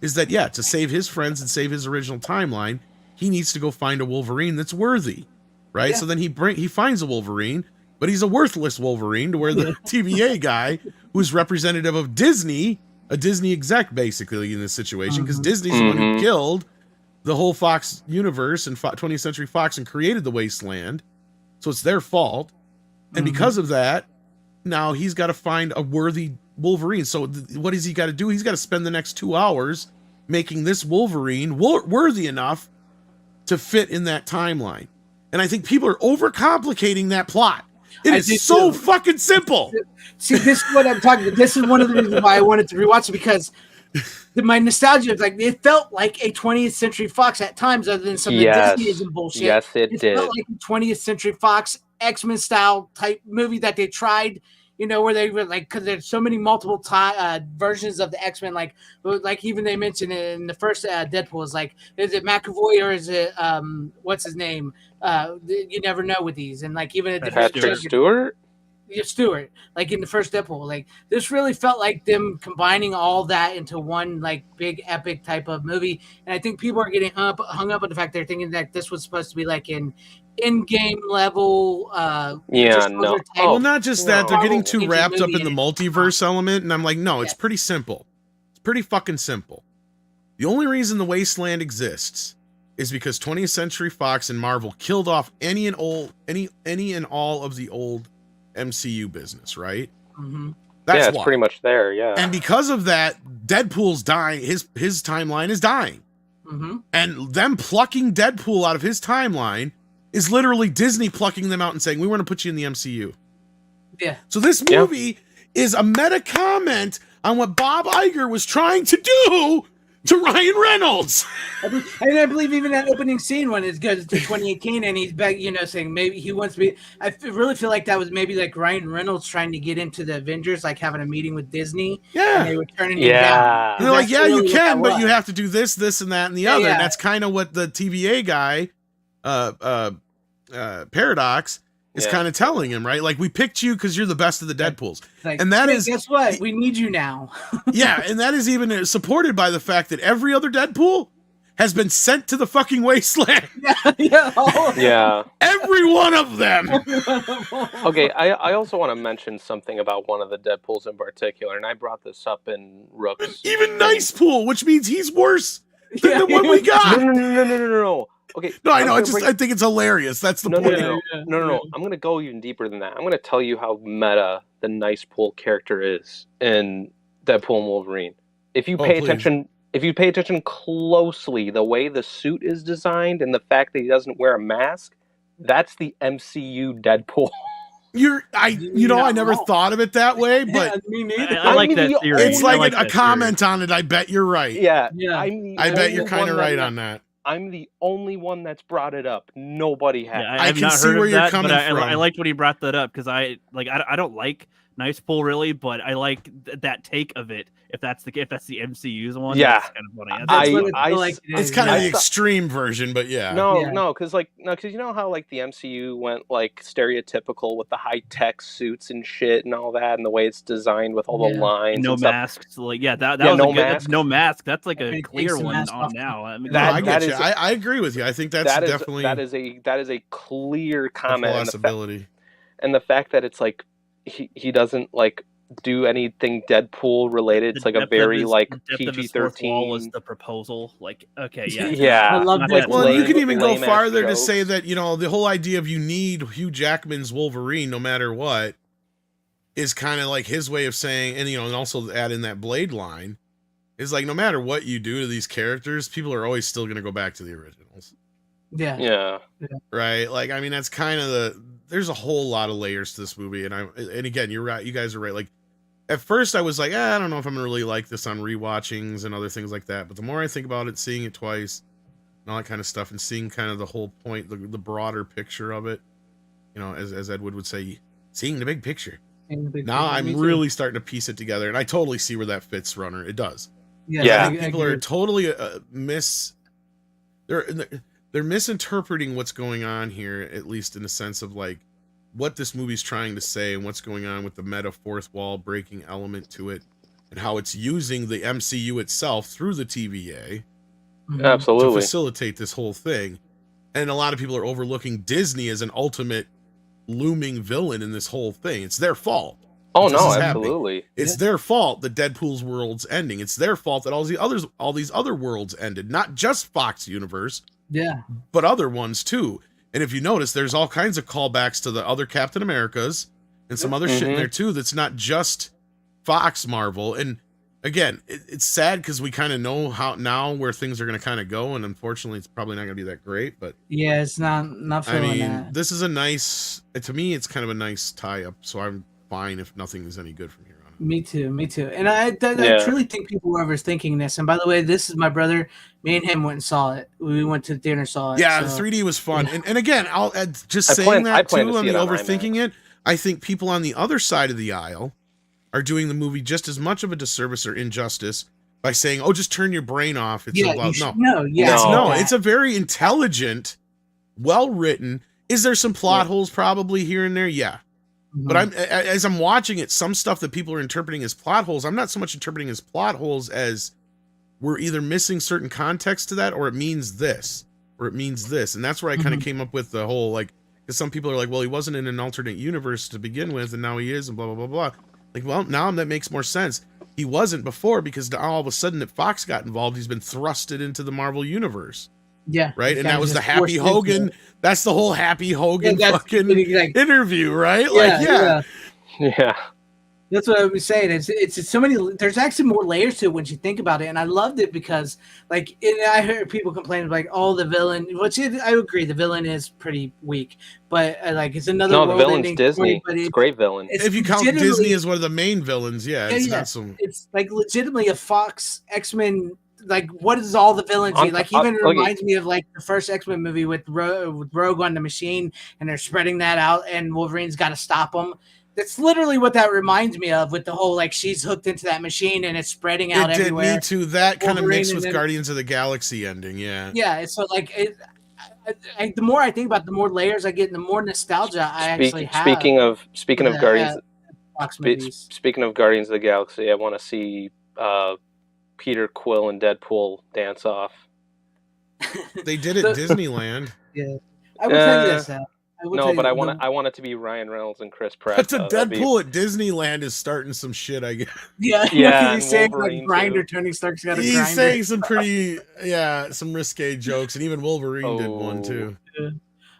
is that, yeah, to save his friends and save his original timeline, he needs to go find a Wolverine that's worthy, right? So then he finds a Wolverine, but he's a worthless Wolverine, to where the TVA guy, who's representative of Disney, a Disney exec basically in this situation, because Disney's the one who killed the whole Fox universe and 20th Century Fox and created the Wasteland, so it's their fault. And because of that, now he's got to find a worthy Wolverine. So what has he got to do? He's got to spend the next 2 hours making this Wolverine worthy enough to fit in that timeline. And I think people are overcomplicating that plot. It is so fucking simple. See, this is what I'm talking about. This is one of the reasons why I wanted to rewatch it, because my nostalgia is like, it felt like a 20th Century Fox at times, other than some of the Disneyism bullshit. Yes, it did. Felt like a 20th Century Fox X-Men style type movie that they tried, you know, where they were like, because there's so many multiple versions of the X-Men, like even they mentioned it in the first Deadpool, is like, is it McAvoy or is it what's his name? You never know with these, and like even at Patrick Stewart. Stewart, like in the first Deadpool, like this really felt like them combining all that into one like big epic type of movie. And I think people are getting hung up on the fact they're thinking that this was supposed to be like an in-game level. Well, not just that, they're getting too wrapped up in the multiverse element, and I'm like, no, it's pretty simple. It's pretty fucking simple. The only reason the Wasteland exists is because 20th Century Fox and Marvel killed off any and all of the old MCU business, right? That's it's pretty much there, yeah. And because of that, Deadpool's dying. His timeline is dying, and them plucking Deadpool out of his timeline is literally Disney plucking them out and saying, "We want to put you in the MCU." Yeah. So this movie is a meta comment on what Bob Iger was trying to do to Ryan Reynolds. And I believe even that opening scene when it goes to 2018 and he's back, you know, saying maybe he wants to be. Really feel like that was maybe like Ryan Reynolds trying to get into the Avengers, like having a meeting with Disney. Yeah. And they were turning him down. And they're like, yeah, really you can, but you have to do this, and that, and the other. And that's kind of what the TVA guy, Paradox, is kind of telling him, right? Like, we picked you because you're the best of the Deadpools. Like, And that hey, is, guess what? We need you now. yeah, and that is even supported by the fact that every other Deadpool has been sent to the fucking wasteland. Yeah. Every one of them. Okay, I also want to mention something about one of the Deadpools in particular, and I brought this up in Rook's. Even Nice Pool, which means he's worse than the one we got. No. Okay. No, I know. I think it's hilarious. That's the point. No. I'm gonna go even deeper than that. I'm gonna tell you how meta the Nice Pool character is in Deadpool and Wolverine. If you pay attention. If you pay attention closely, the way the suit is designed and the fact that he doesn't wear a mask, that's the MCU Deadpool. I never thought of it that way, but me neither. I like that theory. it's like a that comment on it. I bet you're right. Yeah. I bet you're kind of right on that. I'm the only one that's brought it up. Nobody has. Yeah, I I've can not see heard where of you're that, coming but from. I liked when he brought that up because I don't like Nice Pool really, but I like that take of it. If that's the MCU's one, Yeah. that's kind of funny. It's kind of the extreme version, but yeah. No, because you know how like the MCU went like stereotypical with the high tech suits and shit and all that, and the way it's designed with all the lines, no and stuff. masks. Like that was no a good mask. No mask. That's like a clear takes the one mask on off. now. I mean, I get you. I agree with you. I think that's definitely that is a clear comment, possibility. And the fact that it's like he doesn't like do anything Deadpool related. It's like a very like PG-13. Wall was the proposal. Like, okay, yeah, yeah. I love that. Well, you can even go farther to jokes. say that the whole idea of you need Hugh Jackman's Wolverine no matter what is kind of like his way of saying, and also add in that Blade line is like no matter what you do to these characters, people are always still going to go back to the originals. Yeah. Right. Like, I mean, that's kind of there's a whole lot of layers to this movie, and again, you're right. You guys are right. Like, at first I was like, I don't know if I'm gonna really like this on rewatchings and other things like that. But the more I think about it, seeing it twice, and all that kind of stuff, and seeing kind of the whole point, the broader picture of it, as Ed would say, seeing the big picture. Now I'm really starting to piece it together, and I totally see where that fits, Runner. It does. Yeah. I think people are totally they're misinterpreting what's going on here, at least in the sense of like what this movie's trying to say and what's going on with the meta fourth wall breaking element to it, and how it's using the MCU itself through the TVA Absolutely to facilitate this whole thing. And a lot of people are overlooking Disney as an ultimate looming villain in this whole thing. It's their fault. Oh no, absolutely. It's their fault that Deadpool's world's ending. It's their fault that all these other worlds ended, not just Fox Universe, but other ones too. And if you notice, there's all kinds of callbacks to the other Captain Americas and some other shit in there too that's not just Fox Marvel. And again, it's sad because we kind of know how now where things are going to kind of go, and unfortunately, it's probably not going to be that great. But yeah, it's not feeling that. This is a nice. To me, it's kind of a nice tie-up. So I'm fine if nothing is any good from here on out. Me too. And I truly think people were overthinking this. And by the way, this is my brother. Me and him went and saw it. We went to the theater and saw it. Yeah, the 3D was fun. And again, I'll just saying that too on the overthinking it. I think people on the other side of the aisle are doing the movie just as much of a disservice or injustice by saying, "Oh, just turn your brain off." It's it's a very intelligent, well-written. Is there some plot holes probably here and there? Yeah. But as I'm watching it, some stuff that people are interpreting as plot holes, I'm not so much interpreting as plot holes as we're either missing certain context to that, or it means this, or it means this. And that's where I kind of came up with the whole, like, because some people are like, well, he wasn't in an alternate universe to begin with, and now he is, and blah, blah, blah, blah. Like, well, now that makes more sense. He wasn't before, because all of a sudden that Fox got involved, he's been thrusted into the Marvel universe. Yeah. Right? And that was the Happy Hogan. That's the whole Happy Hogan fucking interview, right? Yeah. That's what I was saying. It's so many. There's actually more layers to it when you think about it, and I loved it because, like, I heard people complaining like, "Oh, the villain." Which I agree, the villain is pretty weak, but like it's another. No, the villain's Disney. It's a great villain. If you count Disney as one of the main villains, it's not so. It's like legitimately a Fox X-Men. Like, what is all the villains? Like, even reminds me of like the first X-Men movie with Rogue on the Machine, and they're spreading that out, and Wolverine's got to stop them. That's literally what that reminds me of, with the whole like she's hooked into that machine and it's spreading out everywhere. Me too. That kind of mixed with Guardians of the Galaxy ending, yeah. Yeah, so like The more I think about it, the more layers I get, and the more nostalgia I actually have. Speaking of Guardians, Fox movies. speaking of Guardians of the Galaxy, I want to see Peter Quill and Deadpool dance off. They did at Disneyland. Yeah, I will tell you this. I want it to be Ryan Reynolds and Chris Pratt. But the Deadpool at Disneyland is starting some shit, I guess. Yeah, he's saying like grinder. Tony Stark's got a grinder. He's saying some pretty, some risque jokes, and even Wolverine did one too.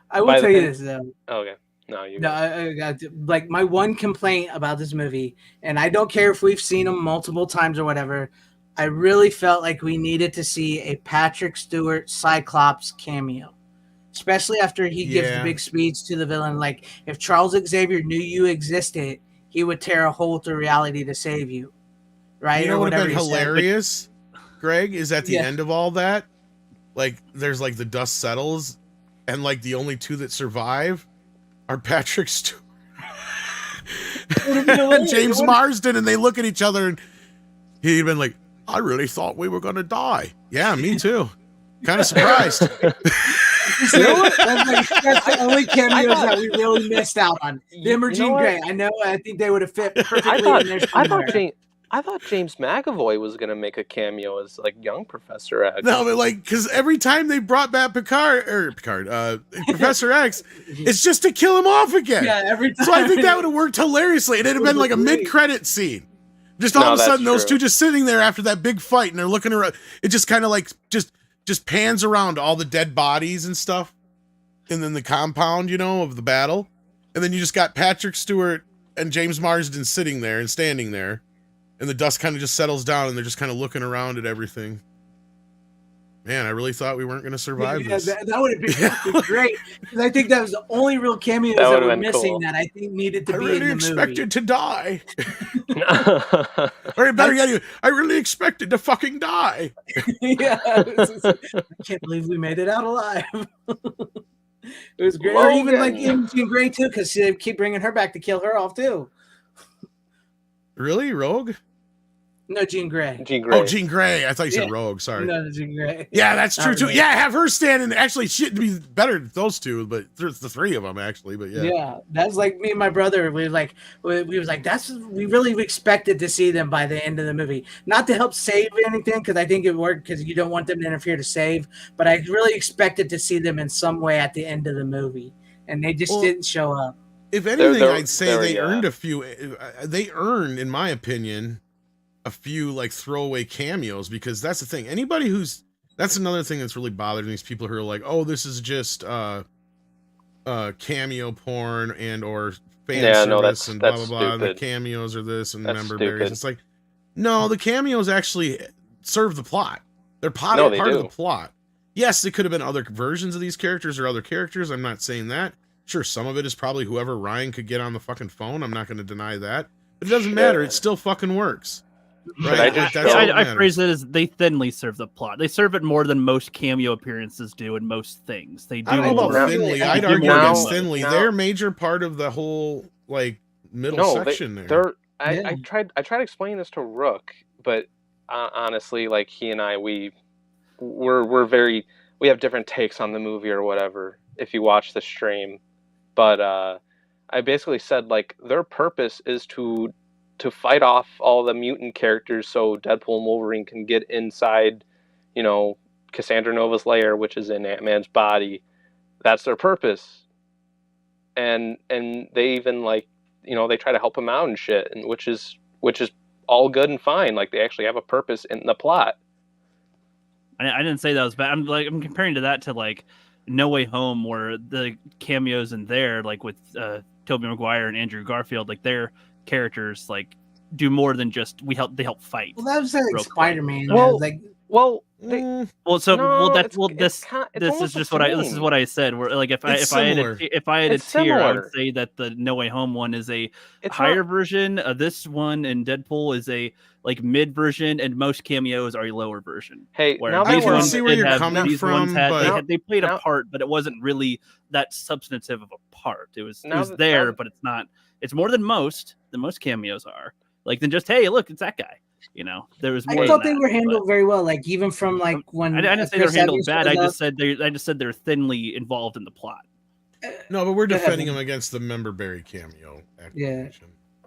I will tell you this though. Okay. No, you. No, I like my one complaint about this movie, and I don't care if we've seen them multiple times or whatever. I really felt like we needed to see a Patrick Stewart Cyclops cameo, especially after he gives the big speech to the villain. Like, if Charles Xavier knew you existed, he would tear a hole through reality to save you, right? You know what would have been hilarious, Greg, is at the end of all that, like, there's like the dust settles, and like the only two that survive are Patrick Stewart and James Marsden, and they look at each other, and he'd been like, I really thought we were going to die. Yeah, me too. Kind of surprised. You know what? That's the only cameos that we really missed out on. Them or Jean Grey. I know. I think they would have fit perfectly in there. I thought James McAvoy was going to make a cameo as like young Professor X. No, but like, because every time they brought back Professor X, it's just to kill him off again. Yeah, every time. So I think that would have worked hilariously. It'd have been like a mid-credit scene. Just all of a sudden, those two just sitting there after that big fight, and they're looking around. It just kind of like just pans around all the dead bodies and stuff, and then the compound, of the battle, and then you just got Patrick Stewart and James Marsden sitting there and standing there, and the dust kind of just settles down, and they're just kind of looking around at everything. Man, I really thought we weren't going to survive this. That would have been great, because I think that was the only real cameos that were missing that I think needed to be in the movie. I really expected to die. Or better yet, I really expected to fucking die. Yeah, I can't believe we made it out alive. It was great. Or even like Jean Grey too, because they keep bringing her back to kill her off too. Really, Rogue? No, Jean Grey. Oh, Jean Grey. I thought you said Rogue. Sorry. No, Jean Grey. Yeah, that's true too. Yeah, have her standing. Actually, she'd be better than those two, but there's the three of them actually. But yeah. Yeah, that's like me and my brother. We was like, we really expected to see them by the end of the movie. Not to help save anything, because I think it worked because you don't want them to interfere to save. But I really expected to see them in some way at the end of the movie, and they just didn't show up. If anything, I'd say they earned a few. They earned, in my opinion, a few like throwaway cameos, because that's the thing. That's another thing that's really bothering these people who are like, oh, this is just cameo porn and or fan service and blah blah blah. And the cameos are this and member berries. It's like, no, the cameos actually serve the plot. They're part of the plot. Yes, it could have been other versions of these characters or other characters. I'm not saying that. Sure, some of it is probably whoever Ryan could get on the fucking phone. I'm not going to deny that. But it doesn't matter. It still fucking works. Right. I phrase it as they thinly serve the plot. They serve it more than most cameo appearances do in most things. They do. I don't know about thinly. I'd argue against thinly. They're a major part of the whole like middle section there. I tried explaining this to Rook, but honestly, like he and I, we have different takes on the movie or whatever. If you watch the stream, but I basically said like their purpose is to fight off all the mutant characters so Deadpool and Wolverine can get inside, Cassandra Nova's lair, which is in Ant-Man's body. That's their purpose. And they even they try to help him out and shit, and which is all good and fine. Like they actually have a purpose in the plot. I didn't say that was bad. I'm comparing to that to like No Way Home, where the cameos in there, like with Tobey Maguire and Andrew Garfield, like their characters like do more than just they help fight. Well, that was like Spider-Man. This is what I said. Where like if I had a tier, I would say that the No Way Home one is a higher version. This one and Deadpool is a like mid version, and most cameos are a lower version. Hey, now I want to see where you're coming from. They played a part, but it wasn't really that substantive of a part. It was there, but it's not. It's more than most cameos are. Like than just, hey, look, it's that guy. You know, there was I more. thought than they that, were handled but very well. Like even from like when I didn't say they were Chris handled Evans bad. I shows just said they're thinly involved in the plot. No, but we're Go ahead, defending man. him against the Member Berry cameo. Yeah.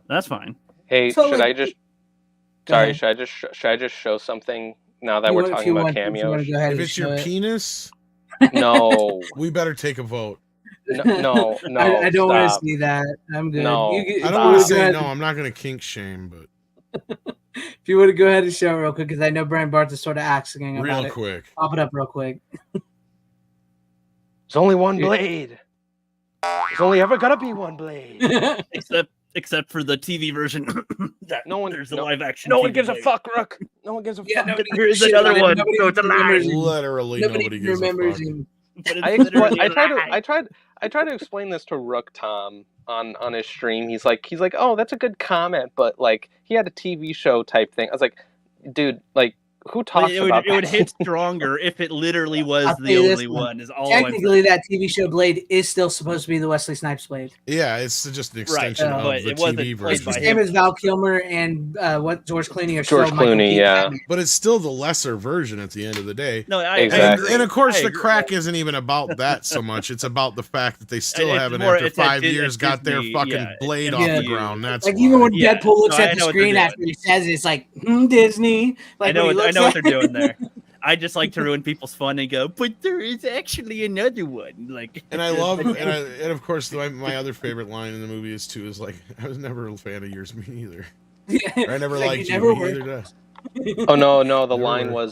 That's fine. Hey, So, should like, I just? Go Sorry, ahead. should I just show something now that You we're want- if talking you about want- if you cameos? want to go ahead If and it's your show it. penis, No, we better take a vote. no. I don't want to Stop. see that. I'm good. No, if I you don't stop. want wanna to go say ahead- no. I'm not going to kink shame, but If you want to go ahead and show it real quick, because I know Brian Barth is sort of asking about real it. quick. Pop it up real quick. There's only one Yeah. blade. There's only ever gonna be one blade. Except for the TV version. that No one- there's a no- live action. No one TV gives a blade. fuck, Rook. No one gives a Yeah, fuck. nobody There is gives a shit another about it. one, Nobody so it's a lie. remembers him. Literally nobody gives a remembers fuck. him. But it's I literally a tried lie. to explain this to Rook Tom on his stream. He's like, oh, that's a good comment, but like he had a TV show type thing. I was like, dude, like who talks It about would that? hit stronger if it literally was I'll tell the you this only one. one. Is all I'm Technically, that TV show Blade is still supposed to be the Wesley Snipes Blade. Yeah, it's just an extension Right, of but the it wasn't TV played It's by the version. same him. as Val Kilmer and what George Clooney are George still Michael Clooney, Keaton yeah. Batman. But it's still the lesser version at the end of the day. No, I Exactly. And of course, I the agree. crack isn't even about that so much. It's about the fact that they still It's haven't, more- after it's at 5 Dis- years, at got their Disney, fucking yeah, blade it's off the MCU. ground. That's Like why. even when Yeah, Deadpool looks no, at I the know what they're screen doing. after he says it, it's like Disney. Like I know when he what looks they're at- doing there. I just like to ruin people's fun and go, but there is actually another one. Like, And I love, and of course, my other favorite line in the movie is like, I was never a fan of yours, me either. Yeah. Or I never It's like, liked you you, never me were. either. Did. Oh no, the Never line were.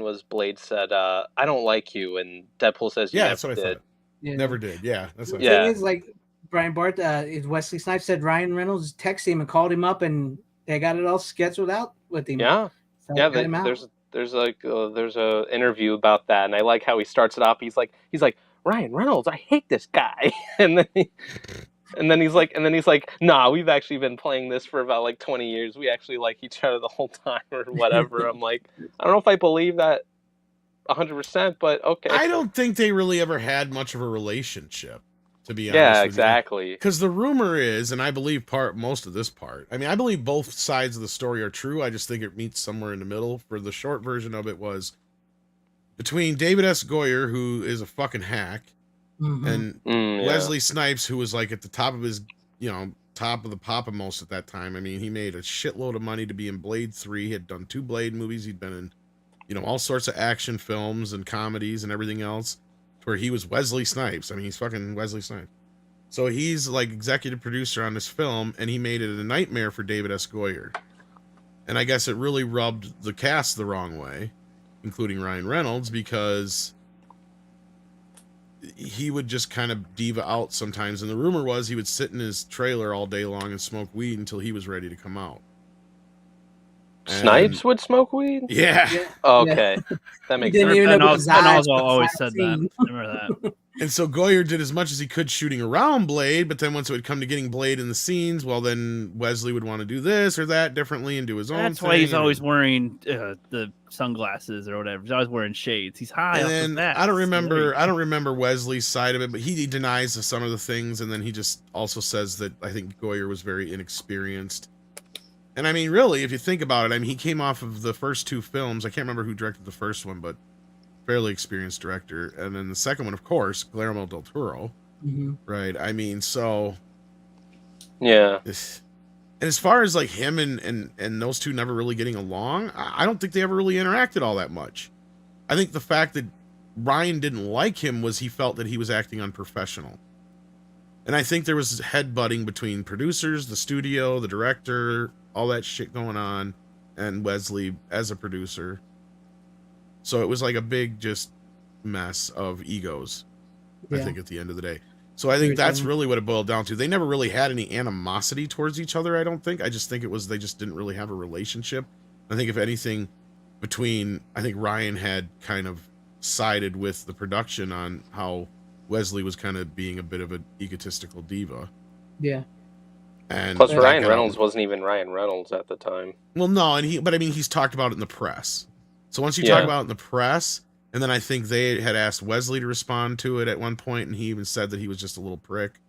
was Blade said, I don't like you, and Deadpool says, you Yeah, never that's what I did. thought. Yeah. Never did. Yeah, that's what I The thought. Yeah. thing is, like Brian Barth, Wesley Snipes said Ryan Reynolds texted him and called him up, and they got it all scheduled out with him. Yeah. So Yeah, cut him out. there's a interview about that, and I like how he starts it off. He's like Ryan Reynolds, I hate this guy, and then he's like, nah, we've actually been playing this for about like 20 years. We actually like each other the whole time, or whatever. I'm like, I don't know if I believe that 100%, but okay. I don't think they really ever had much of a relationship, to be honest. Yeah, with exactly. Because the rumor is, and I believe most of this part. I mean, I believe both sides of the story are true. I just think it meets somewhere in the middle. For the short version of it was between David S. Goyer, who is a fucking hack, Mhm. and Yeah. Wesley Snipes, who was like at the top of his, top of the Pop-A-Most at that time. I mean, he made a shitload of money to be in Blade 3. He had done 2 Blade movies. He'd been in, all sorts of action films and comedies and everything else, where he was Wesley Snipes. I mean, he's fucking Wesley Snipes. So he's like executive producer on this film, and he made it a nightmare for David S. Goyer. And I guess it really rubbed the cast the wrong way, including Ryan Reynolds, because he would just kind of diva out sometimes. And the rumor was he would sit in his trailer all day long and smoke weed until he was ready to come out. And- Snipes would smoke weed? Yeah. Yeah. Okay. That makes Didn't sense. even know and what his eyes Oswald was always like said scene. that. Remember that? And so Goyer did as much as he could shooting around Blade, but then once it would come to getting Blade in the scenes, well, then Wesley would want to do this or that differently and do his own That's thing. why he's and- always wearing the sunglasses or whatever. He's always wearing shades. He's high And off then the bat. I don't remember Wesley's side of it, but he denies some of the things, and then he just also says that I think Goyer was very inexperienced. And I mean, really, if you think about it, I mean, he came off of the first 2 films. I can't remember who directed the first one, but fairly experienced director. And then the second one, of course, Guillermo del Toro, Mhm. right? I mean, so Yeah. and as far as like him and those two never really getting along, I don't think they ever really interacted all that much. I think the fact that Ryan didn't like him was he felt that he was acting unprofessional. And I think there was headbutting between producers, the studio, the director, all that shit going on, and Wesley as a producer. So it was like a big just mess of egos, I Yeah. think, at the end of the day. So I think that's really what it boiled down to. They never really had any animosity towards each other, I don't think. I just think it was they just didn't really have a relationship. I think if anything, I think Ryan had kind of sided with the production on how Wesley was kind of being a bit of an egotistical diva. Yeah. And Plus, that Ryan got- Reynolds wasn't even Ryan Reynolds at the time. Well, no, but I mean, he's talked about it in the press. So once you Yeah. talk about it in the press, and then I think they had asked Wesley to respond to it at one point, and he even said that he was just a little prick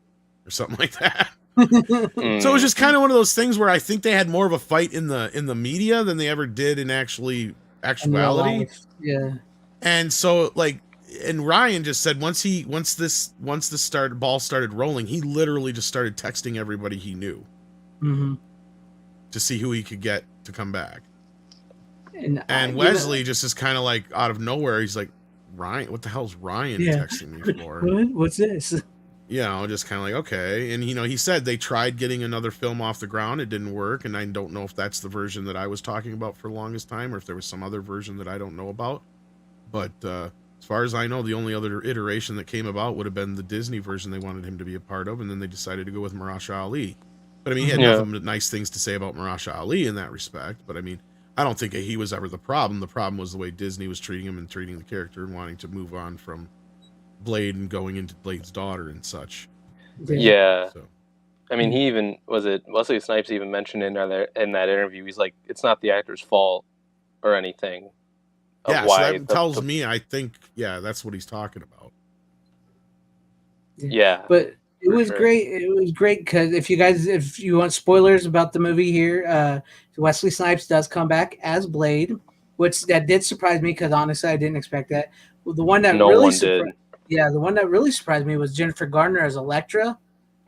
or something like that. So it was just kind of one of those things where I think they had more of a fight in the media than they ever did in actuality. Yeah. And so like, and Ryan just said once the ball started rolling, he literally just started texting everybody he knew to see who he could get to come back. And Wesley just is kind of like out of nowhere. He's like, Ryan, what the hell's Ryan texting me for? What's this? You know, just kind of like, okay. And, you know, he said they tried getting another film off the ground. It didn't work. And I don't know if that's the version that I was talking about for the longest time or if there was some other version that I don't know about. But as far as I know, the only other iteration that came about would have been the Disney version they wanted him to be a part of. And then they decided to go with Marasha Ali. But, I mean, he had nothing but nice things to say about Marasha Ali in that respect. But, I mean, I don't think he was ever the problem. The problem was the way Disney was treating him and treating the character and wanting to move on from Blade and going into Blade's daughter and such. Yeah. So. I mean, he even Wesley Snipes even mentioned in that interview. He's like, it's not the actor's fault or anything. Yeah, so that tells me. I think, that's what he's talking about. Yeah, but it was great. It was great because if you want spoilers about the movie here, Wesley Snipes does come back as Blade, which that did surprise me because honestly I didn't expect that. Well, the one that the one that really surprised me was Jennifer Garner as Elektra,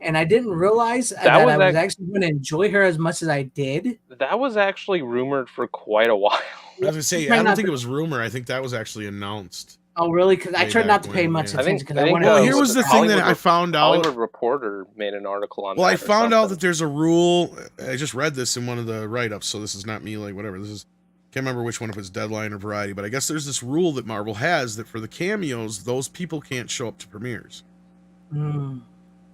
and I didn't realize that I was actually going to enjoy her as much as I did. That was actually rumored for quite a while. I was going to say, I don't think it was rumor. I think that was actually announced. Oh, really? Because I tried not to pay much attention. Well, here was the thing that I found out. Hollywood Reporter made an article on that. Well, I found out that there's a rule. I just read this in one of the write-ups, so this is not me, like, whatever. This is, can't remember which one, if it's Deadline or Variety, but I guess there's this rule that Marvel has that for the cameos, those people can't show up to premieres.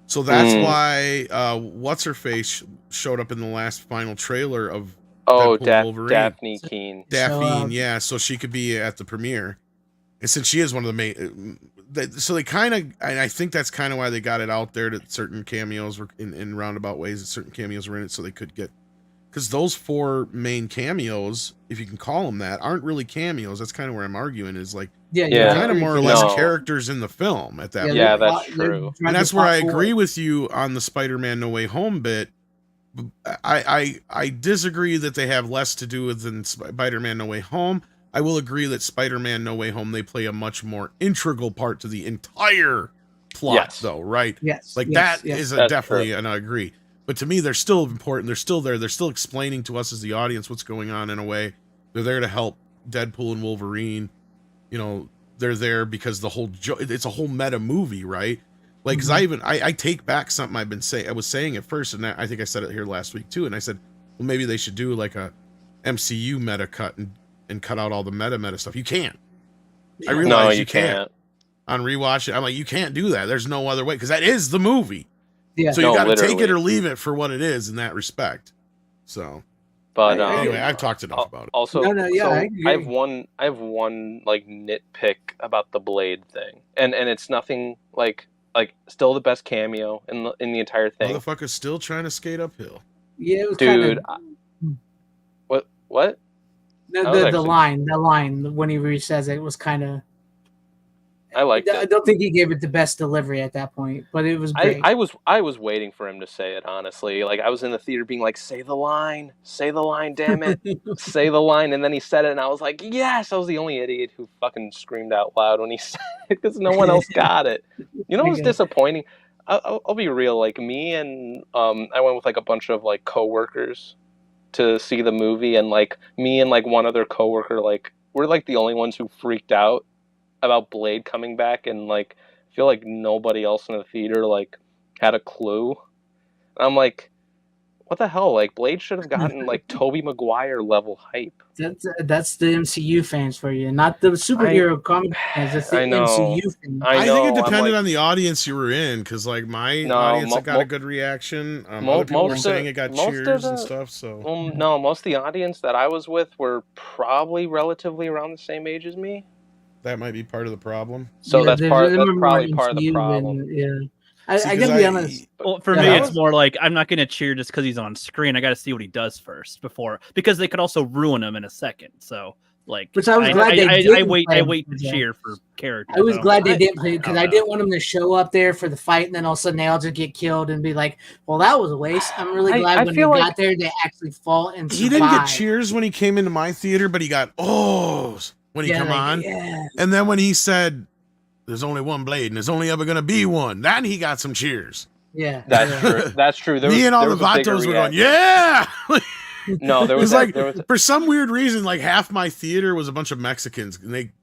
So that's why What's-Her-Face showed up in the last final trailer of Wolverine. Daphne Keene. Yeah, so she could be at the premiere. And since she is one of the main... So they kind of... And I think that's kind of why they got it out there that certain cameos were in roundabout ways, that certain cameos were in it so they could get... Because those 4 main cameos, if you can call them that, aren't really cameos. That's kind of where I'm arguing, is like... They're kind of more or less characters in the film at that point. Yeah, that's true. And that's where I agree with you on the Spider-Man No Way Home bit. I disagree that they have less to do with than Spider-Man No Way Home. I will agree that Spider-Man No Way Home, they play a much more integral part to the entire plot, though, right? Yes. That is definitely, and I agree. But to me, they're still important. They're still there. They're still explaining to us as the audience what's going on in a way. They're there to help Deadpool and Wolverine. You know, they're there because it's a whole meta movie, right? Like, because I take back something I was saying at first, and I think I said it here last week too. And I said, well, maybe they should do like a MCU meta cut and cut out all the meta stuff. You can't. I realize you can't. On rewatch, I'm like, you can't do that. There's no other way, because that is the movie. Yeah. So you got to take it or leave it for what it is in that respect. So, but anyway, I've talked enough about it. Also, I have one like nitpick about the Blade thing, and it's nothing like still the best cameo in the entire thing. Motherfucker's still trying to skate uphill. Yeah, it was dude. What? The line when he says it was kind of. I liked it. I don't think he gave it the best delivery at that point, but it was great. I was waiting for him to say it, honestly. Like, I was in the theater being like, say the line, damn it, say the line. And then he said it, and I was like, yes. I was the only idiot who fucking screamed out loud when he said it, because no one else got it. You know what's disappointing? I'll be real. Like, me and I went with like a bunch of like coworkers to see the movie, and like me and like one other coworker, like we're like the only ones who freaked out about Blade coming back, and like I feel like nobody else in the theater like had a clue. And I'm like, what the hell? Like, Blade should have gotten like Tobey Maguire level hype. That's the MCU fans for you, not the superhero comic fans. That's the MCU fans. I think it depended on the audience you were in, because like my audience got a good reaction. Other people were saying it got cheers and stuff. So no, most of the audience that I was with were probably relatively around the same age as me. That might be part of the problem. So that's probably part of the problem. I gotta be honest. Well, for me, it's more like I'm not gonna cheer just because he's on screen. I got to see what he does first because they could also ruin him in a second. So Like, Which I was glad they didn't I wait play him to for that. cheer for characters. I was glad they I- didn't play because I didn't want them to show up there for the fight and then all of a sudden they all just get killed and be like, "Well, that was a waste." I'm really glad I when they feel got like- there they actually fought and He didn't get survived. cheers when he came into my theater, but he got ohs when he come like, on. yeah. And then when he said, "There's only one blade, and there's only ever gonna be one," then he got some cheers. Yeah. That's yeah. true. That's true. Me and all the vatos were going, "Yeah!" No, there It was was like, there was for some weird reason, like half my theater was a bunch of Mexicans, and they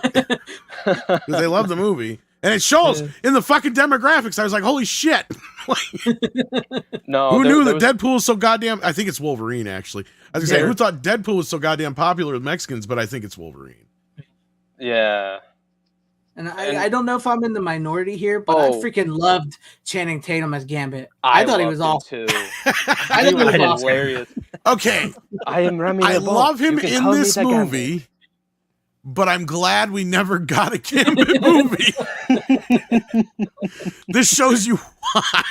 because they love the movie, and it shows in the fucking demographics. I was like, "Holy shit!" no. Who knew that was, Deadpool is so goddamn? I think it's Wolverine actually. I was gonna say, Yeah. who thought Deadpool was so goddamn popular with Mexicans? But I think it's Wolverine. Yeah. And And- I don't know if I'm in the minority here, but I Oh. freaking loved Channing Tatum as Gambit. I thought he was loved awesome. him too. I He thought he was was awesome. hilarious. Okay, I am Remy. I LeBeau. love him You can in call me this the Gambit. movie, but I'm glad we never got a Gambit movie. This shows you why.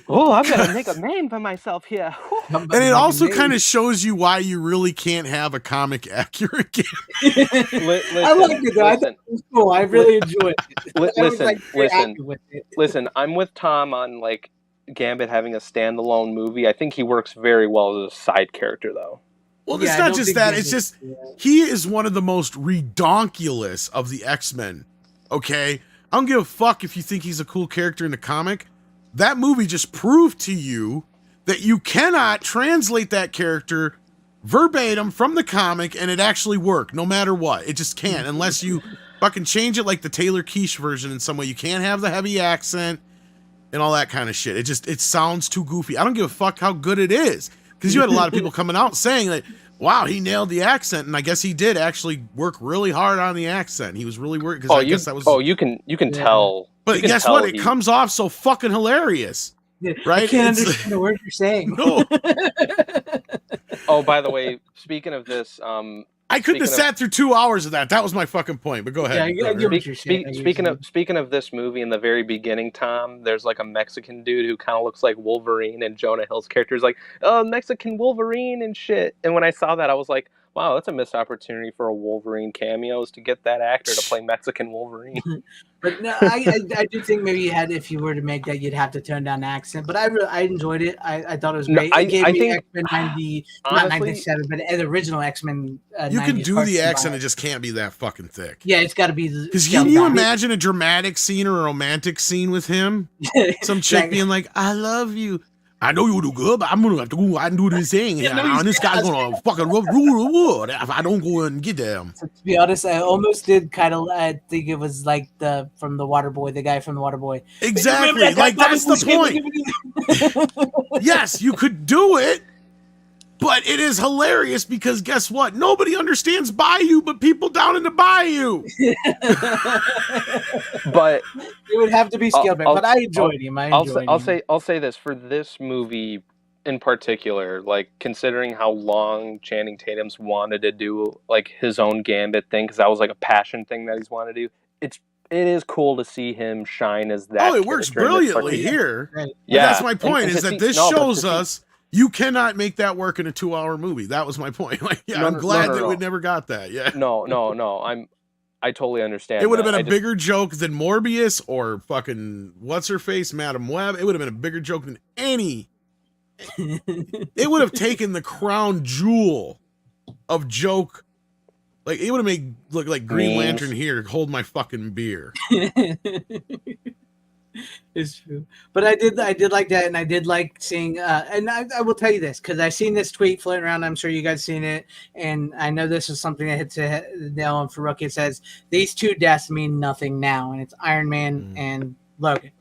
Oh, I'm gonna make a name for myself here. And it also kind of shows you why you really can't have a comic accurate game. I liked it though. I thought it was cool. I really enjoyed it. I was, Listen, very listen, happy with it. listen. I'm with Tom on like Gambit having a standalone movie. I think he works very well as a side character, though. Well, Yeah, it's I not don't just think that. he It's was- just he is one of the most redonkulous of the X-Men. Okay? I don't give a fuck if you think he's a cool character in the comic. That movie just proved to you that you cannot translate that character verbatim from the comic and it actually work, no matter what. It just can't, unless you fucking change it like the Taylor Quiche version in some way. You can't have the heavy accent and all that kind of shit. It sounds too goofy. I don't give a fuck how good it is. Because you had a lot of people coming out saying that, wow, he nailed the accent, and I guess he did actually work really hard on the accent. He was really working because I guess that was. you can Yeah. tell. But you can guess tell what? It he- comes off so fucking hilarious, I right? can't It's- understand the words you're saying. No, Oh, by the way, speaking of this, I couldn't have Speaking sat through 2 hours of that. That was my fucking point. But go ahead. Yeah, I Robert. give it your shit. speaking of this movie in the very beginning, Tom, there's like a Mexican dude who kind of looks like Wolverine, and Jonah Hill's character is like, oh, Mexican Wolverine and shit. And when I saw that, I was like, wow, that's a missed opportunity for a Wolverine cameos to get that actor to play Mexican Wolverine. But no, I do think maybe you had, if you were to make that, you'd have to turn down the accent. But I enjoyed it. I thought it was No, great. I It gave me think- X-Men 90, not honestly, 97, but the original X-Men. You can 90s do parts the of accent. it. It just can't be that fucking thick. Yeah, it's got to be. Because can you imagine a dramatic scene or a romantic scene with him? Some chick Like- being like, I love you. I know you do good, but I'm going to have to go and do this thing. Yeah, no, and he's- this guy's going to fucking rule the wood if I don't go and get them. To be honest, I almost did kind of. I think it was like the Waterboy, the guy from the Waterboy. Exactly. Like, that's the point. Yes, you could do it, but it is hilarious because guess what? Nobody understands Bayou but people down in the Bayou. but It would have to be scaled back, I'll- but I enjoyed him. I'll say this for this movie in particular, like considering how long Channing Tatum's wanted to do like his own Gambit thing, because that was like a passion thing that he's wanted to do. It is cool to see him shine as that. Oh, it works character in this brilliantly particular- here. Right. But Yeah, that's my point, And is to that see- this no, but to shows see- us you cannot make that work in a 2-hour movie. That was my point. Like, yeah, No, I'm no, glad no, that no. we never got that. Yeah. No. I totally understand. It would have that. been I a just- bigger joke than Morbius or fucking what's her face, Madam Web. It would have been a bigger joke than any. It would have taken the crown jewel of joke. Like it would have made look like Green Memes. Lantern here. Hold my fucking beer. It's true, but I did like that, and I did like seeing. And I will tell you this because I seen this tweet floating around. I'm sure you guys seen it, and I know this is something that hits a nail on Farouk. It says these two deaths mean nothing now, and it's Iron Man and Logan.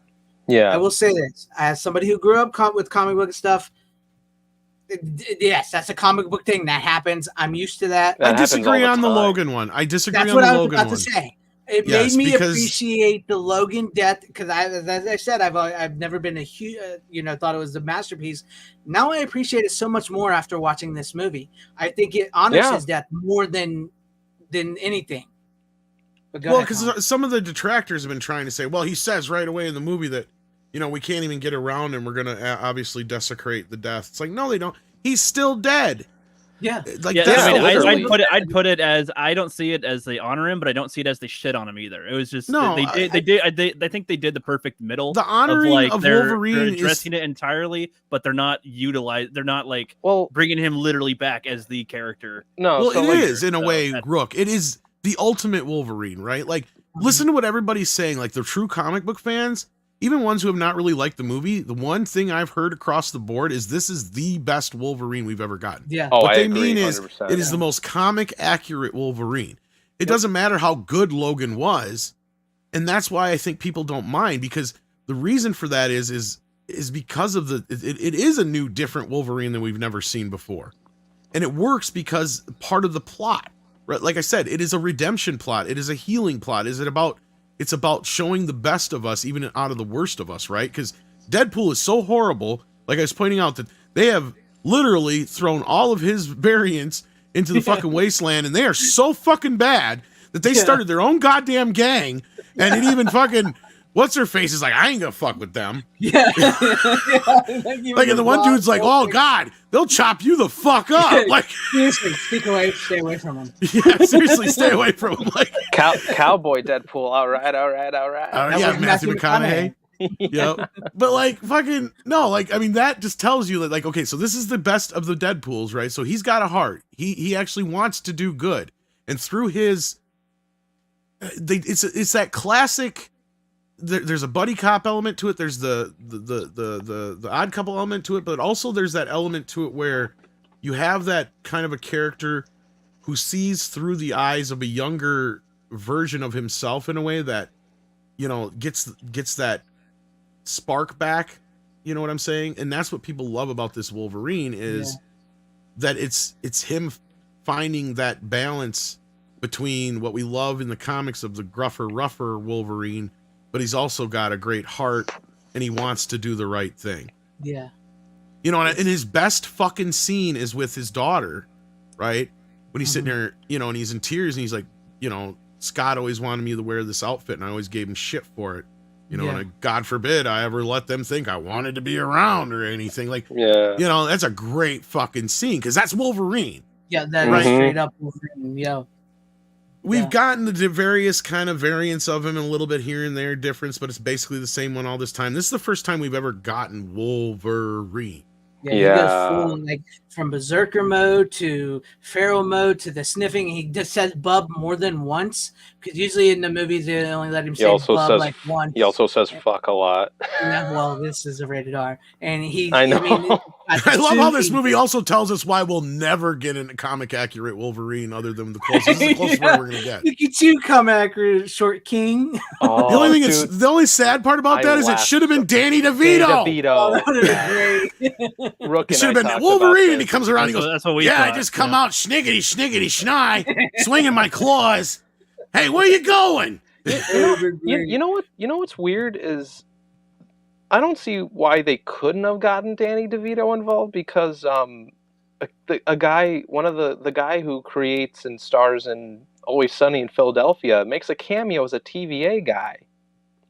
Yeah. I will say this as somebody who grew up with comic book stuff. Yes, that's a comic book thing that happens. I'm used to that. That I happens disagree all on the time. Logan one. I disagree That's on what the I was Logan about one. to say. It Yes, made me because- appreciate the Logan death because, as I said, I've never been a huge, thought it was a masterpiece. Now I appreciate it so much more after watching this movie. I think it honors Yeah. his death more than anything. But go Well, ahead, Tom. because some of the detractors have been trying to say, well, he says right away in the movie that, we can't even get around and we're going to obviously desecrate the death. It's like, no, they don't. He's still dead. Yeah. Like Yeah, that's I mean, literally. I'd put it as I don't see it as they honor him, but I don't see it as they shit on him either. It was just No, I think they did the perfect middle. the honoring of like of they're Wolverine is addressing it entirely, but they're not like Well, bringing him literally back as the character. no. well, So it like, is in a so way, that's- Rook. It is the ultimate Wolverine, right? Like, listen to what everybody's saying. Like the true comic book fans, even ones who have not really liked the movie, the one thing I've heard across the board is this is the best Wolverine we've ever gotten. Yeah. oh, What I they agree, mean is 100%. it is the most comic accurate Wolverine. It doesn't matter how good Logan was, and that's why I think people don't mind, because the reason for that is because of it is a new, different Wolverine than we've never seen before, and it works because part of the plot, right? Like I said, it is a redemption plot. It is a healing plot. It's about showing the best of us, even out of the worst of us, right? Because Deadpool is so horrible. Like I was pointing out, that they have literally thrown all of his variants into the fucking wasteland, and they are so fucking bad that they started their own goddamn gang, and it even fucking what's her face is like, I ain't gonna fuck with them. Yeah. Like, and the one dude's like, oh god, they'll chop you the fuck up. Like, seriously, stay away from him. yeah, seriously, stay away from him. Like, Cowboy Deadpool. All right. yeah, was Matthew Matthew McConaughey. Yep. But like fucking no, like I mean that just tells you that, like, okay, so this is the best of the Deadpools, right? So he's got a heart. He actually wants to do good. And through his it's that classic there's a buddy cop element to it. There's the odd couple element to it, but also there's that element to it where you have that kind of a character who sees through the eyes of a younger version of himself in a way that, you know, gets that spark back, you know what I'm saying? And that's what people love about this Wolverine is that it's him finding that balance between what we love in the comics of the gruffer, rougher Wolverine, but he's also got a great heart and he wants to do the right thing. Yeah. You know, and his best fucking scene is with his daughter, right? When he's sitting there, you know, and he's in tears and he's like, you know, Scott always wanted me to wear this outfit and I always gave him shit for it. You know, and God forbid I ever let them think I wanted to be around or anything. Like, Yeah. you know, that's a great fucking scene because that's Wolverine. Yeah, that Right. is straight up Wolverine. Yeah. We've gotten the various kind of variants of him and a little bit here and there difference, but it's basically the same one all this time. This is the first time we've ever gotten Wolverine. Yeah, he goes full, like from berserker mode to feral mode to the sniffing. He just says bub more than once because usually in the movies they only let him say bub like once. He also says fuck a lot. Yeah, well, this is a rated R, and I know. I love how this movie also tells us why we'll never get a comic accurate Wolverine other than the closest. This is the closest one we're gonna get. Look at you, comic accurate short king. Oh, The only thing dude, the only sad part about I that is it laughed should have been Danny Danny DeVito. Oh, DeVito. that was great. Rook It and should have I been talked Wolverine, about and he this. comes around and he goes, That's what we yeah, I thought, just come out schniggity, schniggy, swinging my claws. Hey, where you going? You know what? You know what's weird is I don't see why they couldn't have gotten Danny DeVito involved because a guy, one of the guy who creates and stars in Always Sunny in Philadelphia makes a cameo as a TVA guy,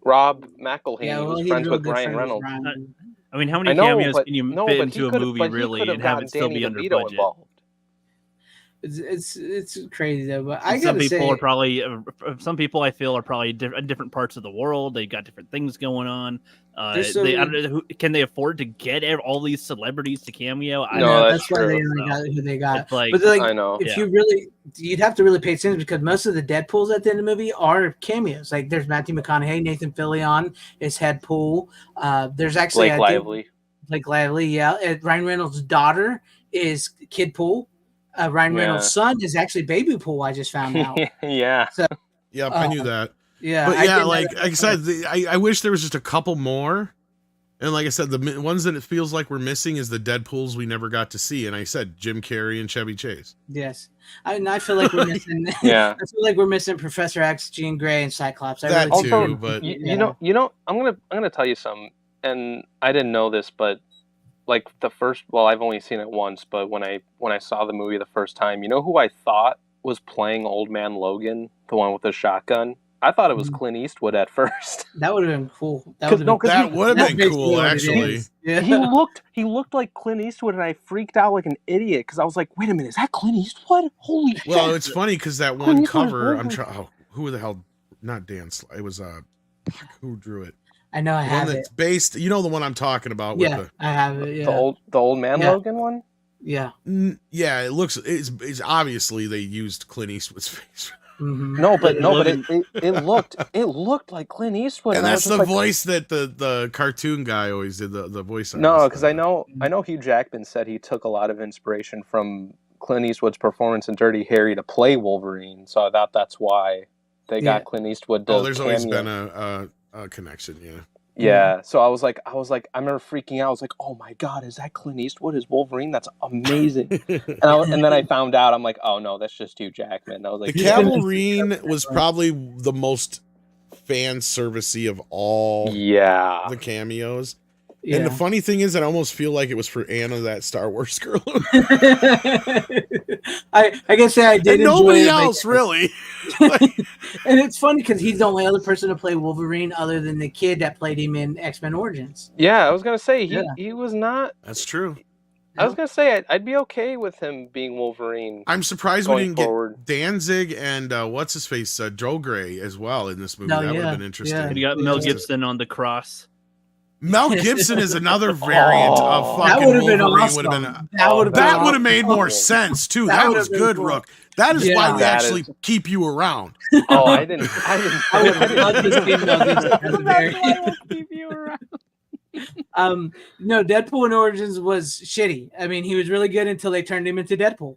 Rob McElhenney, who's he's friends real with good Ryan friends with Reynolds. Ryan. I mean, how many I know, cameos but can you no, fit but into he a could, movie but he really could have and have gotten it still Danny be under DeVito budget? involved. It's crazy though, but I Some gotta people say, are probably some people I feel are probably different parts of the world. They got different things going on. There's so I many- don't know, can they afford to get all these celebrities to cameo? I No, don't know. that's why they true. only got who they got. It's like, But like, I know. if Yeah. you'd have to really pay attention because most of the Deadpools at the end of the movie are cameos. Like there's Matthew McConaughey, Nathan Fillion is Headpool. There's actually Blake I think, Lively. Blake Lively, yeah. And Ryan Reynolds' daughter is Kid Pool. Ryan Yeah. Reynolds' son is actually Baby Pool. I just found out. Yeah. Yep, I knew that. Yeah, But I yeah, didn't like know I said, I wish there was just a couple more. And like I said, the ones that it feels like we're missing is the Deadpools we never got to see. And I said Jim Carrey and Chevy Chase. Yes, I feel like we're missing. Yeah. I feel like we're missing Professor X, Jean Grey, and Cyclops. I That really too, do. but You know, I'm gonna tell you something, and I didn't know this, but like I've only seen it once, but when I saw the movie the first time, you know who I thought was playing Old Man Logan, the one with the shotgun? I thought it was Clint Eastwood at first. That would have been cool. That 'Cause- would no, have 'cause That would have that's been basically cool, what it actually. is. Yeah. he looked like Clint Eastwood, and I freaked out like an idiot because I was like, "Wait a minute, is that Clint Eastwood? Holy shit!" Well, it's funny because that Clint one Eastwood is cover, I'm Wolverine. trying. Oh, who the hell? Not Dan. It was who drew it? I know I The one have it. that's based. You know the one I'm talking about. With Yeah, I have it. Yeah. The old man Yeah. Logan one. Yeah. Yeah, it looks. It's obviously they used Clint Eastwood's face, Mhm. No, but it looked like Clint Eastwood, and I that's was the just like, voice that the cartoon guy always did. The voice. No, artist, because I know Hugh Jackman said he took a lot of inspiration from Clint Eastwood's performance in Dirty Harry to play Wolverine. So I thought that's why they got Clint Eastwood to Oh, there's always cameo. been a connection. Yeah. Yeah, so I was like, I remember freaking out. I was like, "Oh my god, is that Clint Eastwood as Wolverine? That's amazing!" And then I found out. I'm like, "Oh no, that's just Hugh Jackman." I was like, The Cavalrine was probably the most fan servicey of all yeah. the cameos. Yeah. And the funny thing is, I almost feel like it was for Anna, that Star Wars girl. I can say I did. And enjoy nobody it, else, really. And it's funny because he's the only other person to play Wolverine other than the kid that played him in X-Men Origins. Yeah, I was gonna say Yeah. he was not. That's true. I was gonna say I'd be okay with him being Wolverine. I'm surprised we Going didn't forward. get Danzig and what's his face, Joe Gray as well in this movie. No, That would yeah, have been interesting. yeah. And you got Mel Gibson on the cross. Mel Gibson is another variant of Oh. That fucking would have been Wolverine. awesome. Would have been That would have that would have awesome. made more sense too. That That would was have been good, cool. Rook. That is Yeah. why we That actually is- keep you around. Oh, I didn't. I would have loved to see Mel Gibson as a variant. keep you around. No, Deadpool in Origins was shitty. I mean, he was really good until they turned him into Deadpool.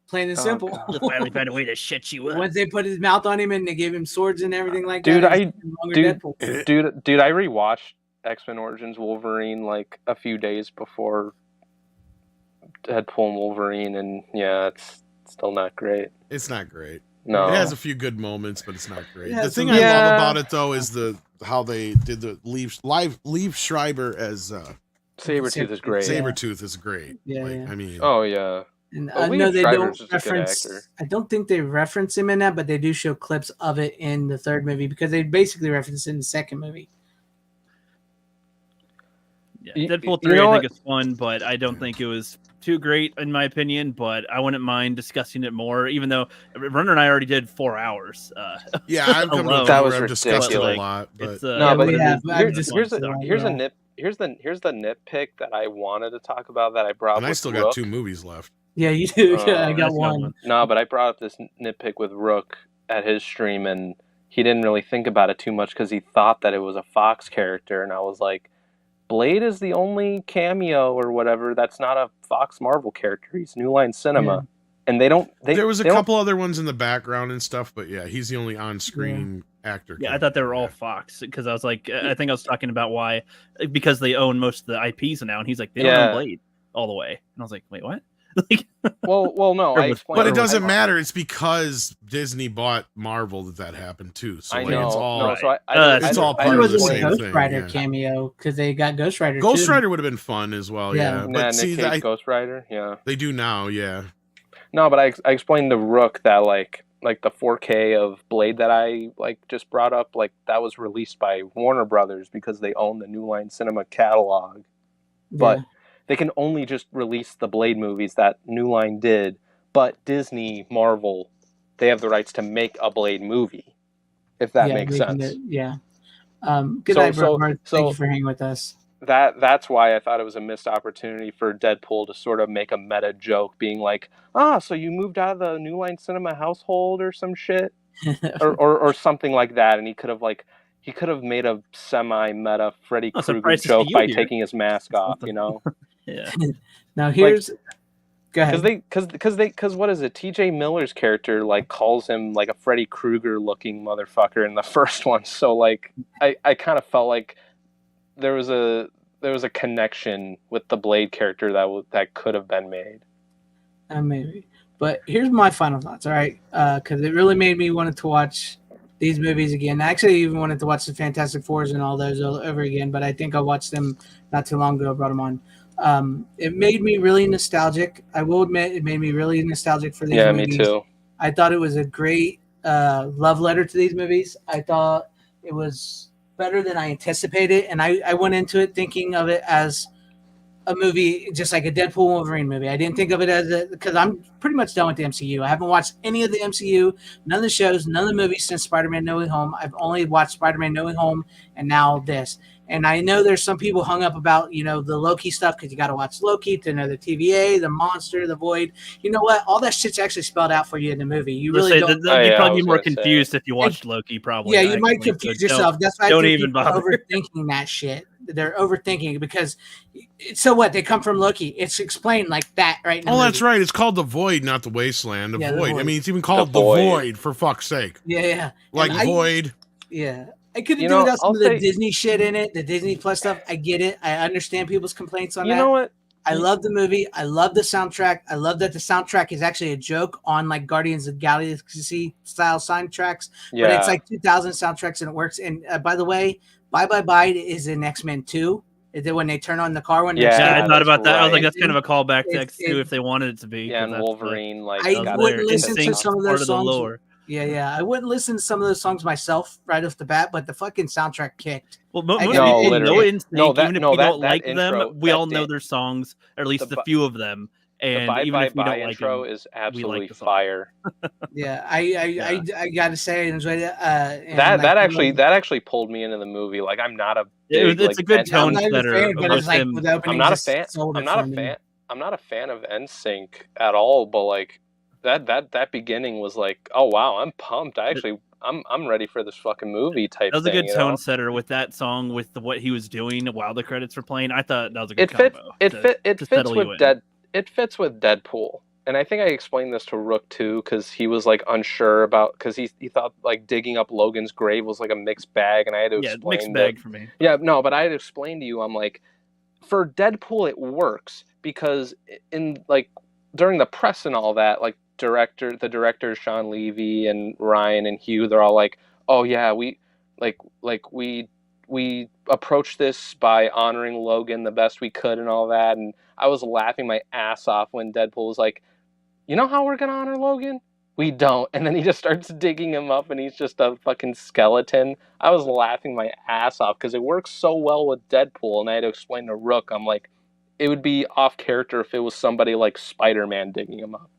Plain and Oh, simple. God. They finally found a way to shit you up. Once they put his mouth on him and they gave him swords and everything like Dude, that, I- it was no longer dude, Deadpool. Dude, I rewatched X-Men Origins Wolverine like a few days before Deadpool and Wolverine, and yeah, it's still not great. It's not great. No, It has a few good moments, but it's not great. Yeah, The thing some- I Yeah. love about it though is how they did the Liev Schreiber as Sabretooth is great. Sabretooth is great. Yeah, Like, yeah. I mean, Oh yeah, And Well, I Liev know they Schreiber's don't just a good reference. actor. I don't think they reference him in that, but they do show clips of it in the third movie because they basically reference it in the second movie. Yeah. You- Deadpool you 3 know I think what? is fun, but I don't think it was too great in my opinion, but I wouldn't mind discussing it more, even though Runner and I already did 4 hours. yeah, I've come to a Alone. point That was where I've discussed it a ridiculous. lot, but It's No, but we it have- is- I've it's just- fun stuff. here's Yeah. the nitpick that I wanted to talk about that I brought up and I with still Rook. got 2 movies left. Yeah, you do. Yeah, I I got still got one. one. No, but I brought up this nitpick with Rook at his stream, and he didn't really think about it too much because he thought that it was a Fox character, and I was like, Blade is the only cameo or whatever that's not a Fox Marvel character. He's New Line Cinema, and they don't. There was a they don't- couple other ones in the background and stuff, but yeah, he's the only on-screen actor. Yeah, I thought they were all Fox because I was like, I think I was talking about why, because they own most of the IPs now, and he's like, they don't Yeah. own Blade all the way, and I was like, wait, what? Like, Well, no. Or I with- explained. But it I- doesn't matter. It's because Disney bought Marvel that happened too. So I like, know. it's all No, so it's all I part it of the wasn't a same Ghost thing, Rider yeah. cameo because they got Ghost Rider. Ghost too. Rider would have been fun as well. Yeah. Yeah, Nah, but see, Nick Cage, Ghost Rider. Yeah. they do now. Yeah, No, but I explained to Rook that like the 4K of Blade that I like just brought up, like that was released by Warner Brothers because they own the New Line Cinema catalog. But Yeah. they can only just release the Blade movies that New Line did. But Disney, Marvel, they have the rights to make a Blade movie, if that makes they can sense. do- yeah. Good So- night, so- bro. Thank so- you for hanging with us. That's why I thought it was a missed opportunity for Deadpool to sort of make a meta joke, being like, so you moved out of the New Line Cinema household or some shit, or something like that, and he could have made a semi-meta Freddy Oh, Krueger surprised to see joke you by here. taking his mask off, you know? yeah, Now here's. Go ahead. Because what is it? T.J. Miller's character like calls him like a Freddy Krueger looking motherfucker in the first one. So like, I kind of felt like there was a connection with the Blade character that could have been made. Maybe. But here's my final thoughts, all right? Because it really made me want to watch these movies again. I actually even wanted to watch the Fantastic Fours and all those all over again, but I think I watched them not too long ago. I brought them on. It made me really nostalgic. I will admit it made me really nostalgic for these Yeah, movies. me too. I thought it was a great love letter to these movies. I thought it was better than I anticipated, and I went into it thinking of it as a movie just like a Deadpool Wolverine movie. I didn't think of it as because I'm pretty much done with the MCU. I haven't watched any of the MCU, none of the shows, none of the movies since Spider-Man No Way Home. I've only watched Spider-Man No Way Home and now this. And I know there's some people hung up about, the Loki stuff because you got to watch Loki to know the TVA, the monster, the void. You know what? All that shit's actually spelled out for you in the movie. You really don't. You'd probably be more confused if you watched Loki, probably. Yeah, you might confuse yourself. That's why don't I think even people bother. are overthinking that shit. They're overthinking it because so what? They come from Loki. It's explained like that right now. Oh, that's right. It's called the Void, not the Wasteland. The Yeah, the Void. I Void. mean, it's even called the Void, for fuck's sake. Yeah. Like And Void. Yeah. I could You do know, without some I'll of the say- Disney shit in it, the Disney Plus stuff. I get it. I understand people's complaints on that. You know what? I love the movie. I love the soundtrack. I love that the soundtrack is actually a joke on like Guardians of the Galaxy style soundtracks. Yeah. But it's like 2000 soundtracks and it works. And by the way, Bye Bye Bye is in X-Men 2. Is it when they turn on the car when Yeah, they're Yeah, I thought about that. I was right. like, that's kind of a callback to It's- X2 if they wanted it to be. Yeah, 'cause and that's Wolverine, like, I got wouldn't their listen to instinct. some of part those of the songs. lore. Yeah. I wouldn't listen to some of those songs myself right off the bat, but the fucking soundtrack kicked. Well, I most get it. people know literally. Instinct, No, that- even if no, we that- don't that like intro- them, we that all know dan- their songs, or at least the a few of them. The And Bye even Bye if we Bye don't like intro them, is absolutely the song. fire. Yeah, I gotta say I enjoyed it. That actually pulled me into the movie. Like, I'm not a big, it's a good N- tone I'm not even a setter. fan, but with it's like them. the opening I'm not a just fan. sold it I'm not for a me. fan. I'm not a fan of NSYNC at all. But like that beginning was like, oh wow, I'm pumped. I'm ready for this fucking movie type. That was a thing, good you tone know? setter with that song, with what he was doing while the credits were playing. I thought that was a good It fits. combo. It to- fit. It to fits settle you with in. It fits with Deadpool. And I think I explained this to Rook too, because he was like unsure about, because he thought like digging up Logan's grave was like a mixed bag, and I had to Yeah, explain mixed that- bag for me. Yeah, no, but I had to explain to you. I'm like, for Deadpool, it works because in like during the press and all that, like the directors Sean Levy and Ryan and Hugh, they're all like, oh yeah, we approached this by honoring Logan the best we could and all that, and I was laughing my ass off when Deadpool was like, you know how we're gonna honor Logan? We don't. And then he just starts digging him up and he's just a fucking skeleton. I was laughing my ass off because it works so well with Deadpool, and I had to explain to Rook, I'm like, it would be off character if it was somebody like Spider-Man digging him up.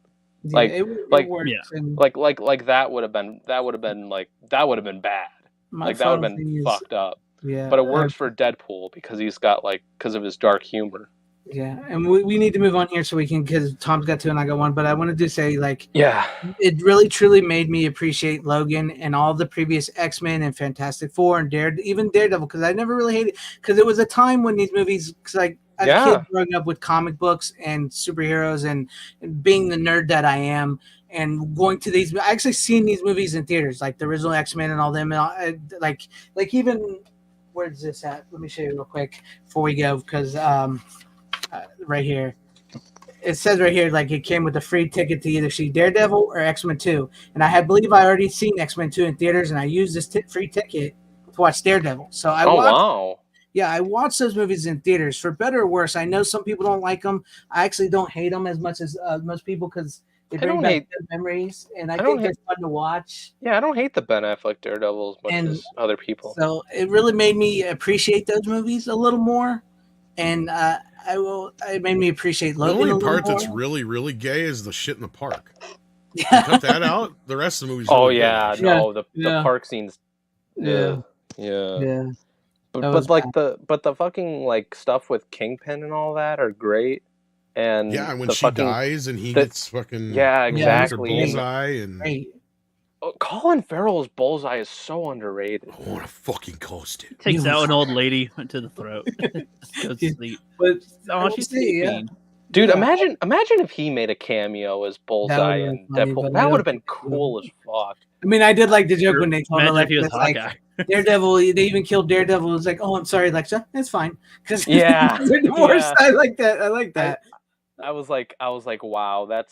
Yeah, like- it works. yeah. And Like that would have been bad. my Like that would have final been thing is- fucked up. Yeah, But it works for Deadpool because because of his dark humor. Yeah, and we need to move on here so we can, because Tom's got two and I got one. But I wanted to say, like, Yeah. it really truly made me appreciate Logan and all the previous X-Men and Fantastic Four and even Daredevil, because I never really hated, because it was a time when these movies, because like as a Yeah. kid growing up with comic books and superheroes and being the nerd that I am and going to these, I actually seen these movies in theaters, like the original X-Men and all them, and all, like even, where's this at? Let me show you real quick before we go, because right here. It says right here, like, it came with a free ticket to either see Daredevil or X-Men 2. And I believe I already seen X-Men 2 in theaters, and I used this free ticket to watch Daredevil. So I watched those movies in theaters, for better or worse. I know some people don't like them. I actually don't hate them as much as most people, because they I bring don't back hate- good memories, and I I think don't they're fun to watch. Yeah, I don't hate the Ben Affleck Daredevil as much And as other people. So it really made me appreciate those movies a little more, and it made me appreciate The Logan a only little part more. that's really, really gay is the shit in the park. Yeah. Cut that out. The rest of the movie's Oh really yeah, good. no, the Yeah. park scenes. Yeah. Yeah. Yeah. But, That was the fucking like stuff with Kingpin and all that are great. And Yeah, and when the she fucking, dies and he the- gets fucking Yeah, Mr. exactly. And, Bullseye and Great. Colin Farrell's Bullseye is so underrated. I want to fucking coast it. Takes You- out an old lady to the throat. Just goes to sleep. But Oh, will she's see, sleeping. Dude, Yeah. imagine if he made a cameo as Bullseye been and funny, Deadpool. but I That don't would have been think it would. cool as fuck. I mean, I did like the joke when they told Imagine if he Alexa, was like, Hawkeye. Daredevil, they even killed Daredevil. It's like, oh, I'm sorry, Alexa. That's fine. Because Yeah, they're divorced. yeah. I like that. I like that. I was like, wow, that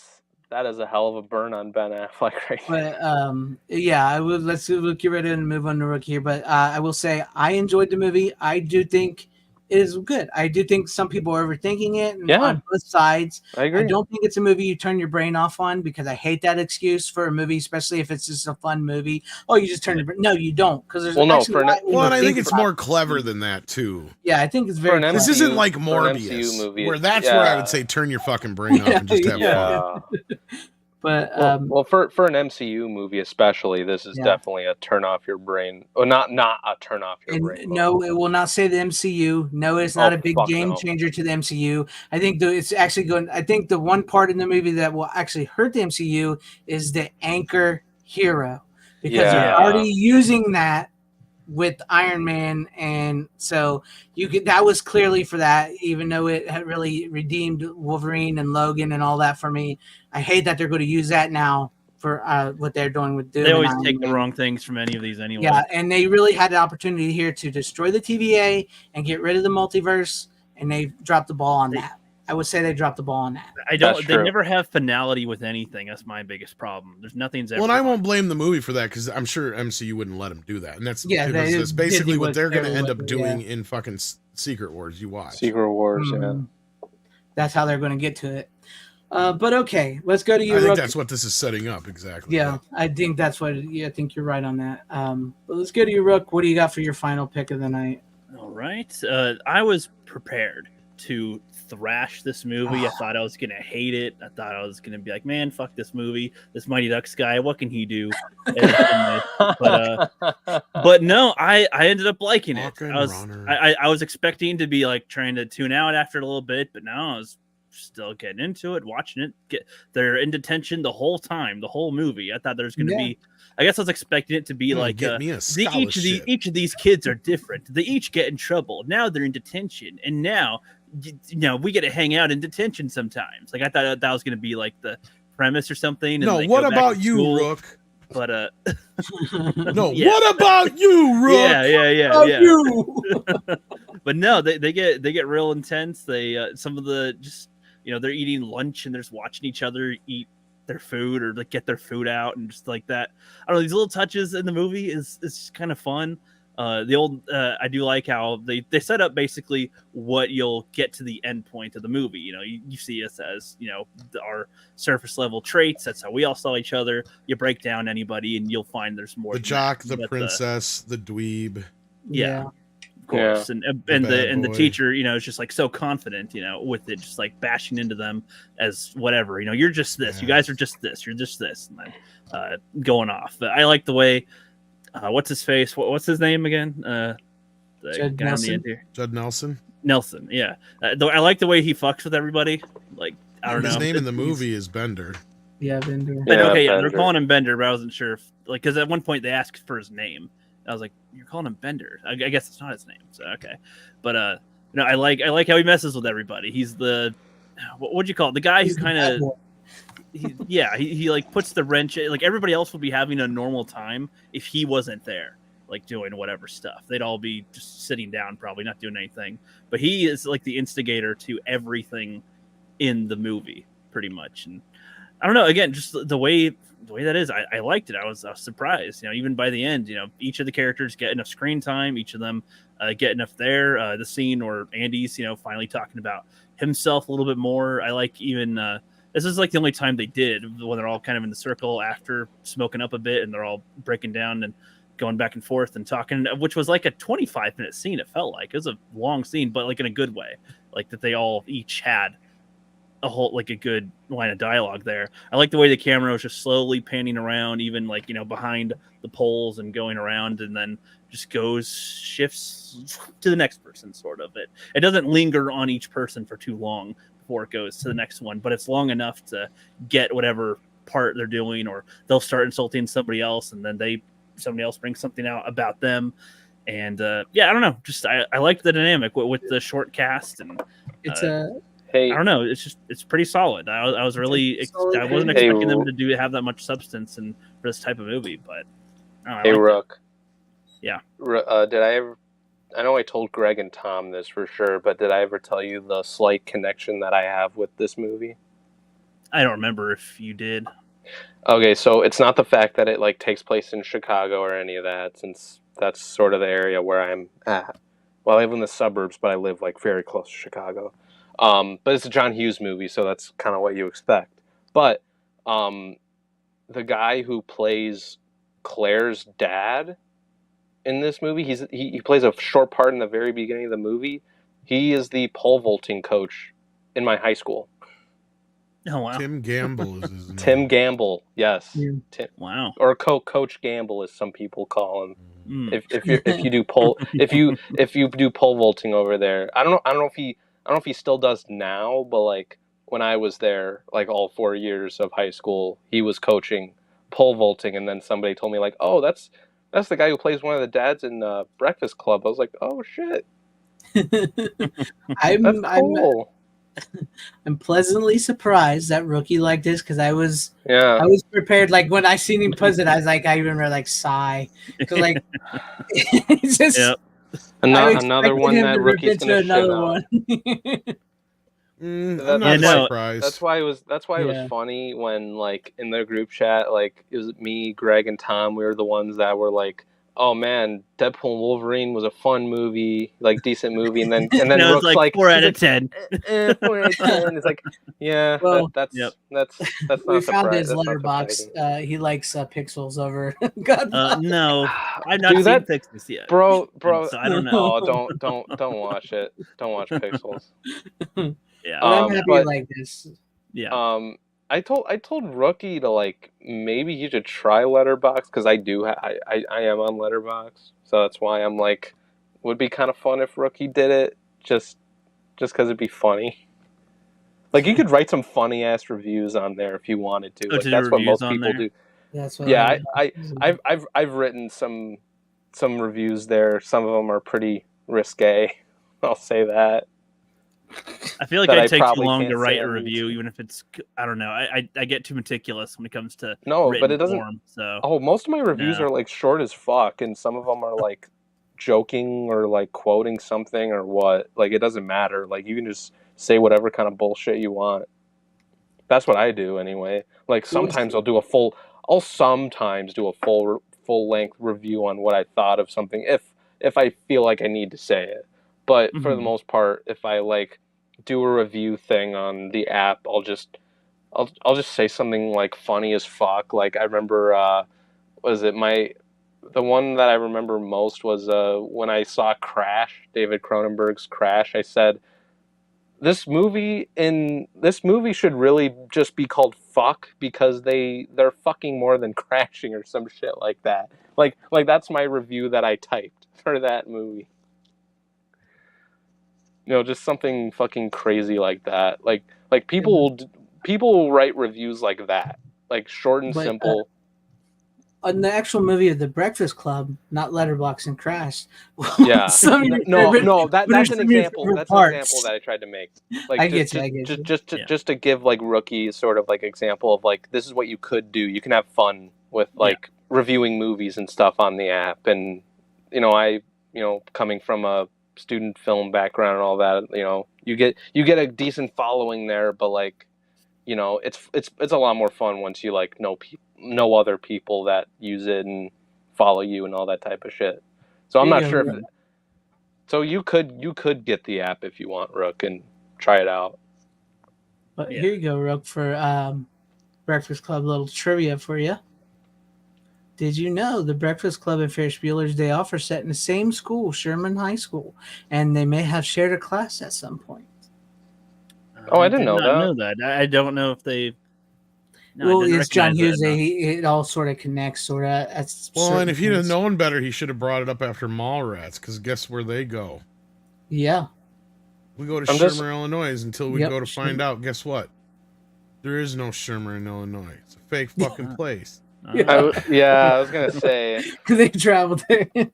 is a hell of a burn on Ben Affleck right there. But yeah, I would we'll get rid of it and move on to Rook here. But I will say I enjoyed the movie. I do think is good. I do think some people are overthinking it Yeah. on both sides. I agree. I don't think it's a movie you turn your brain off on, because I hate that excuse for a movie, especially if it's just a fun movie. Oh, you just turn your brain. No, you don't, because there's Well, no, actually for a lot when Well, and you I think it's about more it. clever than that too. Yeah, I think it's For very an clever. This isn't like for an Morbius, MCU movie, where that's where I would yeah. say turn your fucking brain off and just have fun. Yeah. But Well, for an MCU movie especially, this is Yeah. definitely a turn off your brain. Well, not a turn off your and brain. no, it will not say the MCU. No, it's not Oh, a big fuck game no. changer to the MCU. I think it's actually going. I think the one part in the movie that will actually hurt the MCU is the anchor hero, because they're Yeah. already using that with Iron Man, and so that was clearly for that. Even though it had really redeemed Wolverine and Logan and all that for me, I hate that they're going to use that now for what they're doing with Doom. They always and Iron take the Man. wrong things from any of these anyway. Yeah, and they really had an opportunity here to destroy the TVA and get rid of the multiverse, and they dropped the ball on that. I would say they dropped the ball on that. That's They true. never have finality with anything. That's my biggest problem. There's nothing's ever. Well, and I won't blame the movie for that, because I'm sure MCU wouldn't let them do that, and that's Yeah, because that's basically Disney what was they're going to very end up lucky, doing in fucking Secret Wars. You watch. Secret Wars, Mhm. That's how they're going to get to it. But okay, let's go to you. I think Rook. that's what this is setting up exactly. Yeah, I think that's what. Yeah, I think you're right on that. But let's go to you, Rook. What do you got for your final pick of the night? All right. I was prepared to thrash this movie. I thought I was gonna hate it. I thought I was gonna be like, man, fuck this movie. This Mighty Ducks guy, what can he do? But no, I ended up liking it. I was expecting to be like trying to tune out after a little bit, but now I was still getting into it, watching it. They're in detention the whole time, the whole movie. I thought there was going to be. I guess I was expecting it to be like get me a each of these kids are different. They each get in trouble. Now they're in detention, and now we get to hang out in detention sometimes. Like I thought that was going to be like the premise or something. No, what about you, Rook? But no, what about you, Rook? Yeah. But no, they get real intense. They some of the just they're eating lunch and they're just watching each other eat their food or like get their food out and just like that. I don't know, these little touches in the movie is just kind of fun. I do like how they set up basically what you'll get to the end point of the movie. You see us as our surface level traits. That's how we all saw each other. You break down anybody and you'll find there's more. The jock, the princess, the dweeb. Yeah. Of course, and the teacher, is just like so confident, with it, just like bashing into them as whatever, you're just this, you guys are just this, you're just this, and then going off. But I like the way, what's his face? What's his name again? Judd Nelson. Judd Nelson. Nelson, yeah. I like the way he fucks with everybody. Like I don't know. His name in the movie is Bender. Yeah, Bender. They're calling him Bender, but I wasn't sure if because at one point they asked for his name. I was like, "You're calling him Bender? I guess it's not his name." So okay, but I like how he messes with everybody. He's the what'd you call it? The guy who kind of he like puts the wrench. Like everybody else would be having a normal time if he wasn't there, like doing whatever stuff. They'd all be just sitting down, probably not doing anything. But he is like the instigator to everything in the movie, pretty much. And I don't know. Again, just the way that is, I liked it. I was surprised. Even by the end, each of the characters get enough screen time. Each of them get enough there. The scene or Andy's, finally talking about himself a little bit more. I like even this is like the only time they did when they're all kind of in the circle after smoking up a bit and they're all breaking down and going back and forth and talking, which was like a 25-minute scene. It felt like it was a long scene, but like in a good way, like that they all each had a whole like a good line of dialogue there. I like the way the camera was just slowly panning around, even like behind the poles and going around, and then just shifts to the next person. Sort of it doesn't linger on each person for too long before it goes to the next one, but it's long enough to get whatever part they're doing, or they'll start insulting somebody else, and then somebody else brings something out about them. And I don't know, just I like the dynamic with the short cast, and it's I don't know. It's pretty solid. I was really I wasn't expecting them to have that much substance and for this type of movie, but Rook. Yeah. Did I ever? I know I told Greg and Tom this for sure, but did I ever tell you the slight connection that I have with this movie? I don't remember if you did. Okay, so it's not the fact that it like takes place in Chicago or any of that, since that's sort of the area where I'm at, Well, I live in the suburbs, but I live like very close to Chicago. But it's a John Hughes movie, so that's kind of what you expect. But the guy who plays Claire's dad in this movie, he plays a short part in the very beginning of the movie. He is the pole vaulting coach in my high school. Oh wow! Tim Gamble is his name. Tim Gamble, yes. Yeah. Wow. Or Coach Gamble, as some people call him. Mm. If you do pole if you do pole vaulting over there, I don't know if he still does now, but like when I was there, like all 4 years of high school, he was coaching pole vaulting, and then somebody told me like, oh, that's the guy who plays one of the dads in Breakfast Club. I was like, oh shit, that's cool. I'm pleasantly surprised that Rookie liked this because I was Yeah. prepared. Like when I seen him put it, I was like, I remember like sigh because like it's just Yep. Another one that Rookie's gonna shit on. I'm not surprised. That's why it was funny when like in the group chat, like it was me, Greg, and Tom. We were the ones that were like, "Oh man, Deadpool and Wolverine was a fun movie, like decent movie," and then No, Rook's it's like 4 out of 10. 4 out of 10. It's like, yeah, Well, that's Yep. that's not we found surprising. his letterbox. He likes pixels over God. No, I've not Dude, seen that- Pixels yet. bro. So I don't know. Oh, don't watch it. Don't watch Pixels. Yeah. But I'm happy but- like this. Yeah. I told Rookie to like maybe you should try Letterbox because I am on Letterbox, so that's why I'm like would be kind of fun if Rookie did it just because it'd be funny. Like you could write some funny ass reviews on there if you wanted to. Like, to do that's what reviews most on people there? do. That's what Yeah, I've written some reviews there. Some of them are pretty risque. I'll say that. I feel like that I it takes too probably long can't to write say a on review, YouTube. even if it's I don't know. I get too meticulous when it comes to No, written but it doesn't. form. So Oh, most of my reviews No. are like short as fuck, and some of them are like joking or like quoting something or what. Like it doesn't matter. Like you can just say whatever kind of bullshit you want. That's what I do anyway. Like sometimes I'll sometimes do a full length review on what I thought of something if I feel like I need to say it. But for the Mhm. most part, if I like do a review thing on the app, I'll just say something like funny as fuck. Like I remember the one that I remember most was when I saw Crash, David Cronenberg's Crash. I said this movie should really just be called Fuck because they're fucking more than crashing or some shit like that. Like that's my review that I typed for that movie. You know, just something fucking crazy like that. Like people will write reviews like that, like short and But, simple. On the actual movie of The Breakfast Club, not Letterbox and Crash. Yeah. That's an No, that's an example. That's an parts. example that I tried to make. Like I get you. just to give like rookies sort of like example of like this is what you could do. You can have fun with like reviewing movies and stuff on the app. And I coming from a student film background and all that, you get a decent following there, but like it's a lot more fun once you like know other people that use it and follow you and all that type of shit. So I'm not sure if so you could get the app if you want, Rook, and try it out. But here you go, Rook, for Breakfast Club little trivia for you. Did you know the Breakfast Club and Ferris Bueller's Day Off are set in the same school, Sherman High School, and they may have shared a class at some point? Oh, I didn't did know not that. I don't know if they. No, I Well, didn't it's John recognize Hughes. that, no. It all sort of connects, sort of. Well, and if he'd have known better, he should have brought it up after Mallrats, because guess where they go? Yeah. We go to Shermer, Illinois, until we go to find out, guess what? There is no Shermer in Illinois. It's a fake fucking place. I was gonna say they traveled there. I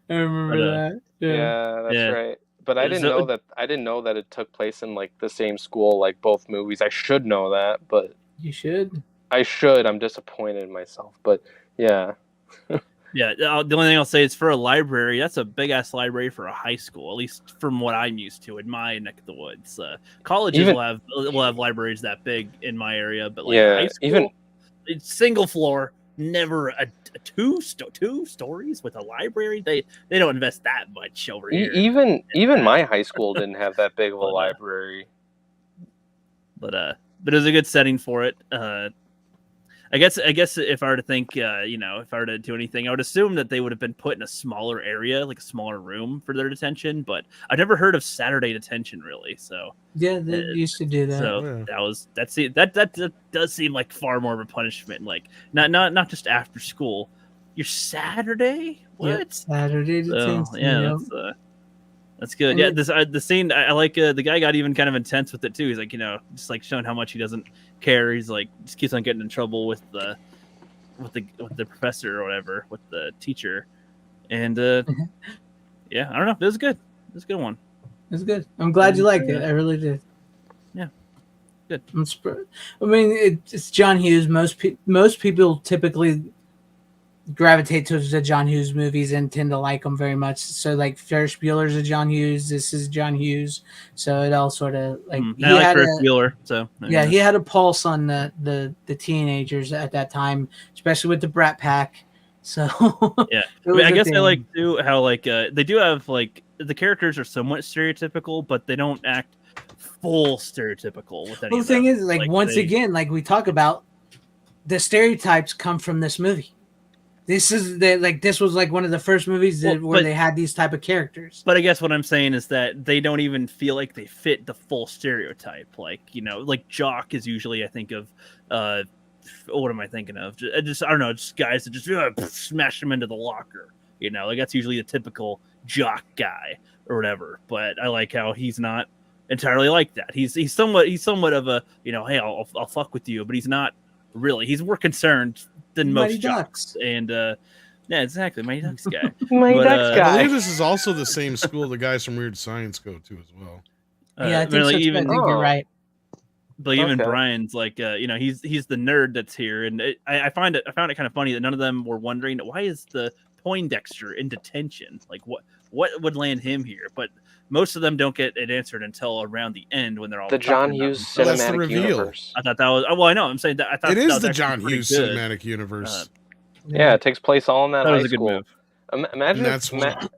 remember that. Yeah, that's right. But I didn't know that it took place in like the same school, like both movies. I should know that, but you should. I should. I'm disappointed in myself, but yeah. Yeah, the only thing I'll say is for a library, that's a big ass library for a high school, at least from what I'm used to in my neck of the woods. Colleges will have libraries that big in my area, but like high school, it's single floor. never two stories with a library. They don't invest that much over here. Even my high school didn't have that big of a library. But it was a good setting for it. I guess if I were to think, if I were to do anything, I would assume that they would have been put in a smaller area, like a smaller room for their detention. But I've never heard of Saturday detention, really. So yeah, they used to do that. So that does seem like far more of a punishment. Like not just after school. Your Saturday? What? Yep, Saturday detention. So, yeah, that's good. And Yeah, the scene I like. The guy got even kind of intense with it too. He's like, just like showing how much he doesn't care. He's like, just keeps on getting in trouble with the professor or whatever, with the teacher. And yeah, I don't know. It was good. It was a good one. It was good. I'm glad you liked it. I really did. Yeah, good. I mean, it's John Hughes. Most people typically gravitate towards the John Hughes movies and tend to like them very much. So like Ferris Bueller's a John Hughes. This is John Hughes. So it all sort of like I like Ferris Bueller. So yeah, he had a pulse on the teenagers at that time, especially with the Brat Pack. So yeah, I guess I like too how like they do have like the characters are somewhat stereotypical, but they don't act full stereotypical with any. Well, the thing is, like once again, like we talk about, the stereotypes come from this movie. This was like one of the first movies where they had these type of characters. But I guess what I'm saying is that they don't even feel like they fit the full stereotype. Like, like Jock is usually, I think of, what am I thinking of? Just I don't know, just guys that just smash them into the locker. Like that's usually the typical jock guy or whatever. But I like how he's not entirely like that. He's somewhat of a, hey, I'll fuck with you, but he's not really. He's more concerned than most jocks. And yeah, exactly, Mighty Ducks guy. Mighty Ducks guy. I believe this is also the same school the guys from Weird Science go to as well. Yeah, I think, I think you're right. But even Brian's like, he's the nerd that's here, and I found it kind of funny that none of them were wondering why is the Poindexter in detention? Like, what would land him here? But most of them don't get it answered until around the end when they're all the John Hughes cinematic universe. I thought that was I know. I'm saying that I thought it is the was John Hughes cinematic universe. Yeah, it takes place all in that high was school. A good move.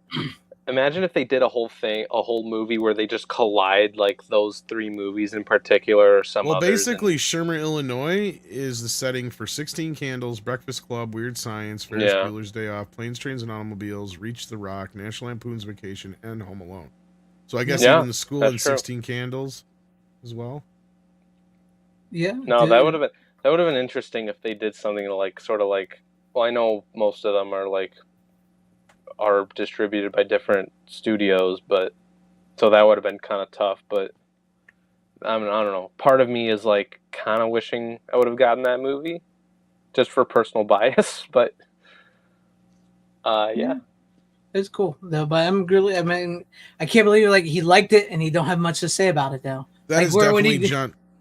Imagine if they did a whole movie where they just collide like those three movies in particular or some. Well, basically, Shermer, Illinois is the setting for 16 Candles, Breakfast Club, Weird Science, Ferris Bueller's Day Off, Planes, Trains, and Automobiles, Reach the Rock, National Lampoon's Vacation, and Home Alone. So I guess even the school in 16 Candles as well. Yeah. No, that would have been interesting if they did something like sort of like. Well, I know most of them are distributed by different studios, but so that would have been kind of tough. But I don't know. Part of me is like kind of wishing I would have gotten that movie, just for personal bias. But yeah. It's cool though, but I mean, I can't believe he liked it and he don't have much to say about it though. That is definitely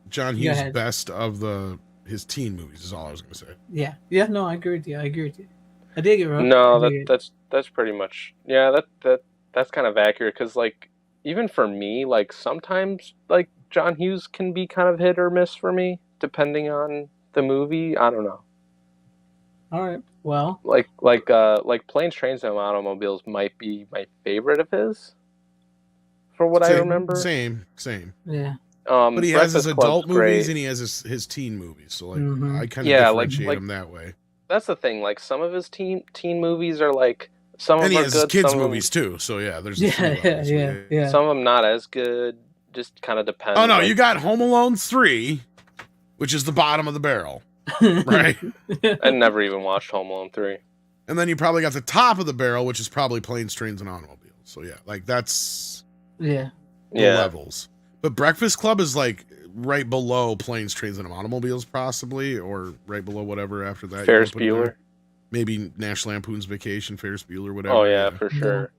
John Hughes' best of his teen movies. Is all I was going to say. Yeah, no, I agree with you. I dig it, bro. No, that's pretty much that's kind of accurate because even for me, sometimes John Hughes can be kind of hit or miss for me depending on the movie. I don't know. All right. Well, Planes, Trains, and Automobiles might be my favorite of his, for what I remember. Same. Yeah. But he has his adult movies great. And he has his teen movies, so I kind of differentiate him that way. That's the thing. Some of his teen movies are some of them are good. And he has kids movies too, so yeah. There's yeah. Some of them not as good. Just kind of depends. Oh no, you got Home Alone 3, which is the bottom of the barrel. Right. I never even watched Home Alone 3. And then you probably got the top of the barrel, which is probably Planes, Trains, and Automobiles. So yeah, that's the levels. But Breakfast Club is right below Planes, Trains, and Automobiles, possibly, or right below whatever after that. Ferris Bueller. Maybe National Lampoon's Vacation, Ferris Bueller, whatever. Oh yeah, for sure.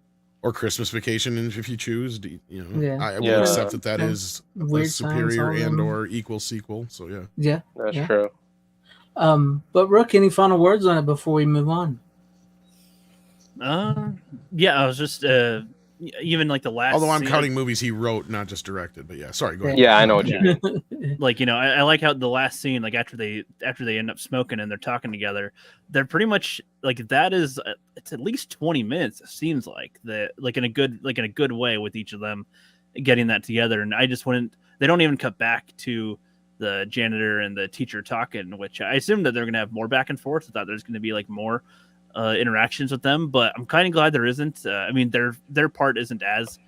Or Christmas Vacation, if you choose. I will Yeah. accept that is a superior and/or equal sequel. So yeah. Yeah, that's true. But Rook, any final words on it before we move on? Yeah, I was just even like the last. Although I'm scene, counting movies he wrote, not just directed. But yeah, sorry, go ahead. Yeah, I know what you mean. like I like how the last scene, like after they end up smoking and they're talking together, they're pretty much like that is it's at least 20 minutes. It seems like that, like in a good way with each of them getting that together. And I just wouldn't. They don't even cut back to the janitor and the teacher talking, which I assume that they're going to have more back and forth. I thought there's going to be like more interactions with them, but I'm kind of glad there isn't. I mean, their part isn't as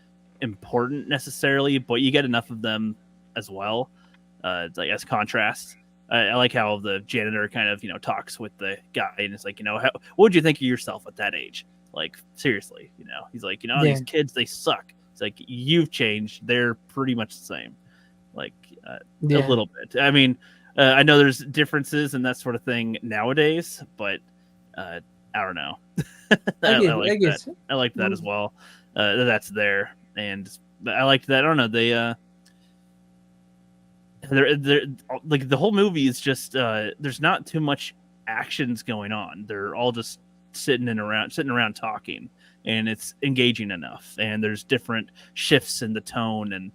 important necessarily, but you get enough of them as well, like as contrast. I like how the janitor kind of talks with the guy, and it's like what would you think of yourself at that age? Like seriously, he's like these kids, they suck. It's like you've changed; they're pretty much the same, like a little bit. I mean, I know there's differences and that sort of thing nowadays, but I don't know. I like that as well. That's there, and I liked that. I don't know. They're like the whole movie is just there's not too much actions going on. They're all just sitting around talking, and it's engaging enough. And there's different shifts in the tone and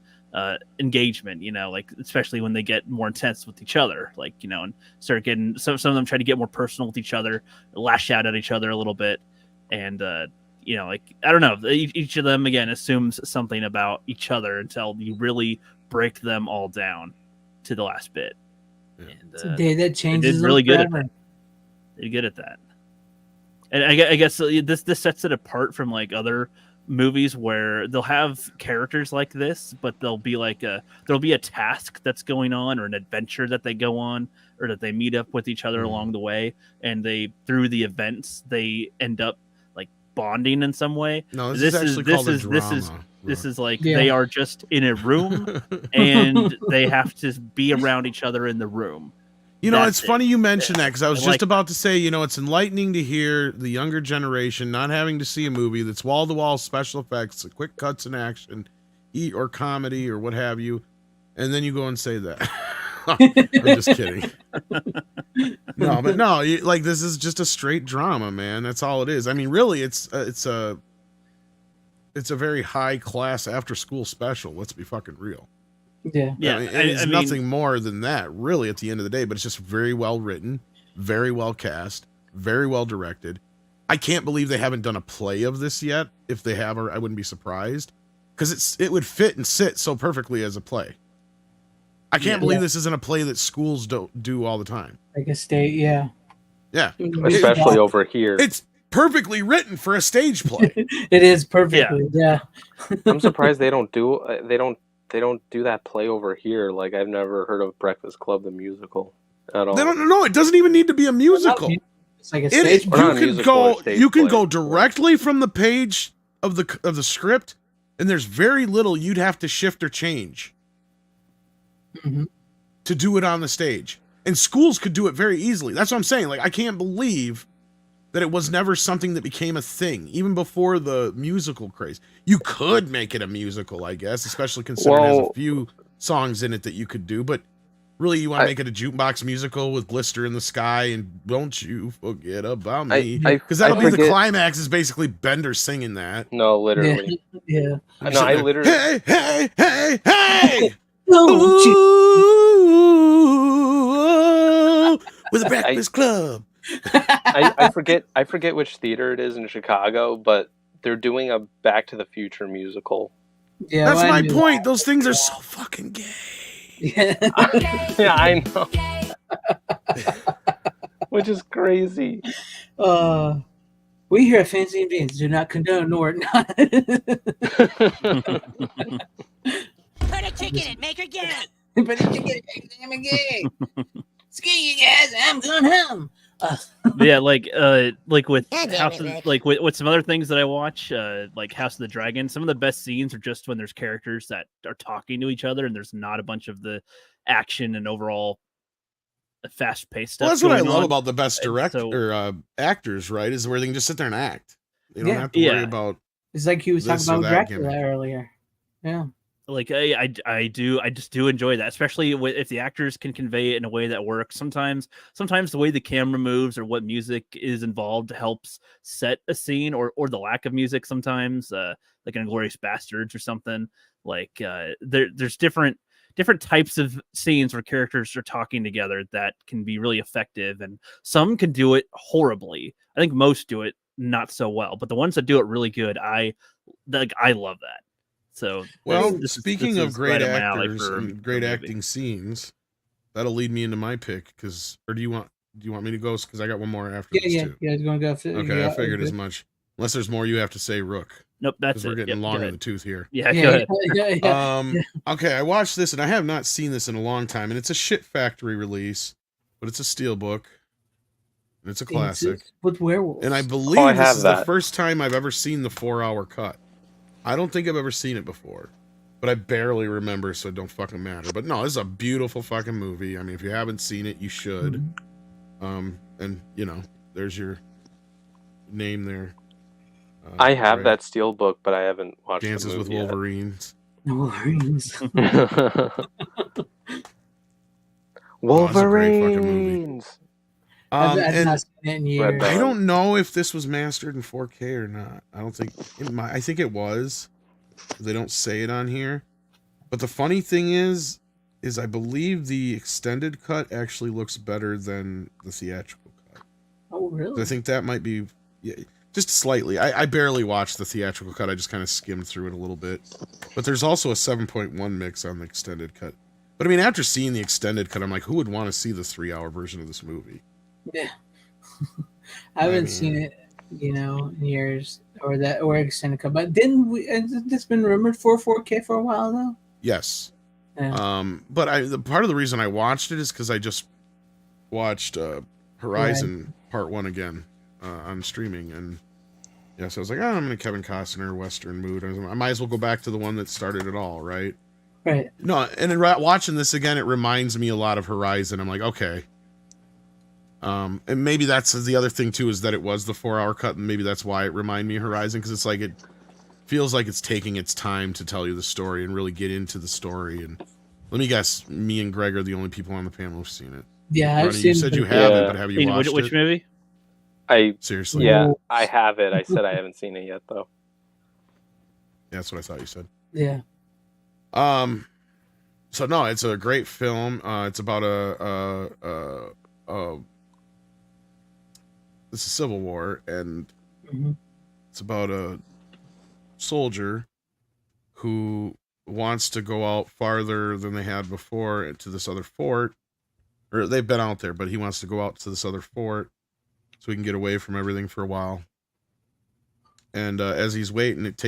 engagement, like especially when they get more intense with each other, like and start getting some of them try to get more personal with each other, lash out at each other a little bit, and like I don't know, each of them again assumes something about each other until you really break them all down to the last bit. And it's a day that changes. They did really good at that. They're good at that, and I guess this sets it apart from like other movies where they'll have characters like this, but there'll be a task that's going on or an adventure that they go on or that they meet up with each other along the way, and through the events they end up like bonding in some way. No, this is like they are just in a room and they have to be around each other in the room. It's funny you mentioned that because I was just about to say, it's enlightening to hear the younger generation not having to see a movie that's wall-to-wall special effects, quick cuts in action, or comedy or what have you, and then you go and say that. I'm just kidding. No, but no, this is just a straight drama, man. That's all it is. I mean, really, it's a very high-class after-school special. Let's be fucking real. Yeah. I mean, it's nothing more than that, really, at the end of the day, but it's just very well written, very well cast, very well directed. I can't believe they haven't done a play of this yet. If they have, I wouldn't be surprised, because it would fit and sit so perfectly as a play. I can't believe this isn't a play that schools don't do all the time. Like a state, yeah. Especially over here. It's perfectly written for a stage play. It is perfectly, yeah. I'm surprised they don't do that play over here. Like I've never heard of Breakfast Club the musical at all. They don't know. It doesn't even need to be a musical. It's like a stage. You can go directly from the page of the script, and there's very little you'd have to shift or change to do it on the stage. And schools could do it very easily. That's what I'm saying. Like I can't believe that it was never something that became a thing, even before the musical craze. You could make it a musical, I guess, especially considering it has a few songs in it that you could do. But really, you want to make it a jukebox musical with Blister in the Sky and Don't You Forget About Me? Because that'll be the climax, is basically Bender singing that. No, literally. Yeah. No, I literally. Hey, hey, hey, hey! Don't you? With a Breakfast Club. I forget which theater it is in Chicago, but they're doing a Back to the Future musical. Yeah, that's my point. Those things are so fucking gay. Yeah, yeah, I know. Which is crazy. We here at FanZcene Beans do not condone nor not. Put a ticket in, make her gay. Put a ticket in, make her gay. Screw you guys, I'm going home. Yeah, like with with some other things that I watch, like House of the Dragon. Some of the best scenes are just when there's characters that are talking to each other, and there's not a bunch of the action and overall fast-paced stuff. Well, that's what I love on. about the best actors, right? Is where they can just sit there and act. They don't have to worry about. It's like he was talking about Dracula earlier. Yeah. Like I just do enjoy that, especially if the actors can convey it in a way that works. Sometimes the way the camera moves or what music is involved helps set a scene, or the lack of music sometimes, like in Inglourious Bastards or something. Like there's different types of scenes where characters are talking together that can be really effective, and some can do it horribly. I think most do it not so well, but the ones that do it really good, I love that. So, Well, speaking of great right up my alley actors and great acting scenes, that'll lead me into my pick. Or do you want me to go? Because I got one more after this too. Yeah. I was going to go. Okay, I figured as much. Unless there's more you have to say, Rook. Nope, that's it. We're getting long in the tooth here. Yeah, go ahead. Okay, I watched this and I have not seen this in a long time, and it's a shit factory release, but it's a steelbook. And it's a classic. With werewolves. And I believe this is the first time I've ever seen the 4-hour cut. I don't think I've ever seen it before, but I barely remember, so it don't fucking matter. But no, this is a beautiful fucking movie. I mean, if you haven't seen it, you should. And you know, there's your name there. I have that steel book, but I haven't watched Dances the with movie Wolverines. Wolverines. Wolverines. I've not seen it in years. I don't know if this was mastered in 4K or not. I don't think I think it was. They don't say it on here. But the funny thing is I believe the extended cut actually looks better than the theatrical cut. Oh, really? I think that might be just slightly. I barely watched the theatrical cut. I just kind of skimmed through it a little bit. But there's also a 7.1 mix on the extended cut. But I mean, after seeing the extended cut, I'm like, who would want to see the 3-hour version of this movie? Yeah. I haven't seen it, in years, or extended cut. But didn't we? It's been rumored for 4K for a while though. Yes. Yeah. But the part of the reason I watched it is because I just watched Horizon Part 1 again on streaming, and so I was like, I'm in a Kevin Costner Western mood. I might as well go back to the one that started it all, right? Right. No, and then watching this again, it reminds me a lot of Horizon. I'm like, okay. And maybe that's the other thing too, is that it was the 4-hour cut, and maybe that's why it reminded me of Horizon, because it's like it feels like it's taking its time to tell you the story and really get into the story. And let me guess, me and Greg are the only people on the panel who've seen it. Yeah, Ronnie, you said you haven't, but have you watched which it? movie? Seriously? Yeah, I have it. I said I haven't seen it yet, though. Yeah, that's what I thought you said. Yeah. So no, it's a great film. It's about it's a Civil War, and it's about a soldier who wants to go out farther than they had before into this other fort, or they've been out there, but he wants to go out to this other fort so he can get away from everything for a while. And as he's waiting, it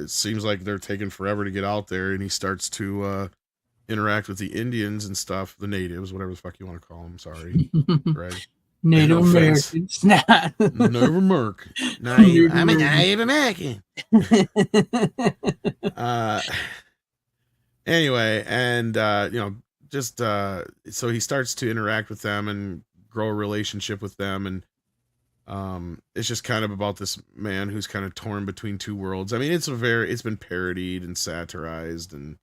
seems like they're taking forever to get out there, and he starts to interact with the Indians and stuff, the natives, whatever the fuck you want to call them. Sorry, Greg. Native Americans. Native American. I'm a Native American. Anyway, and so he starts to interact with them and grow a relationship with them, and it's just kind of about this man who's kind of torn between two worlds. I mean, it's been parodied and satirized, and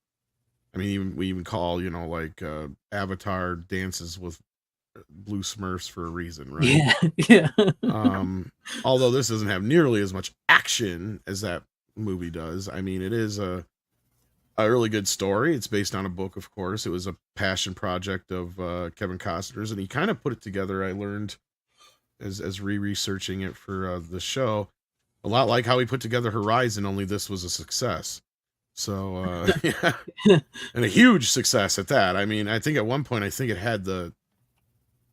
I mean, we even call Avatar dances with blue Smurfs for a reason, right? Yeah. Although this doesn't have nearly as much action as that movie does. I mean, it is a really good story. It's based on a book, of course. It was a passion project of Kevin Costner's, and he kind of put it together. I learned as researching it for the show, a lot like how he put together Horizon, only this was a success. So yeah, and a huge success at that. I mean, I think at one point, it had I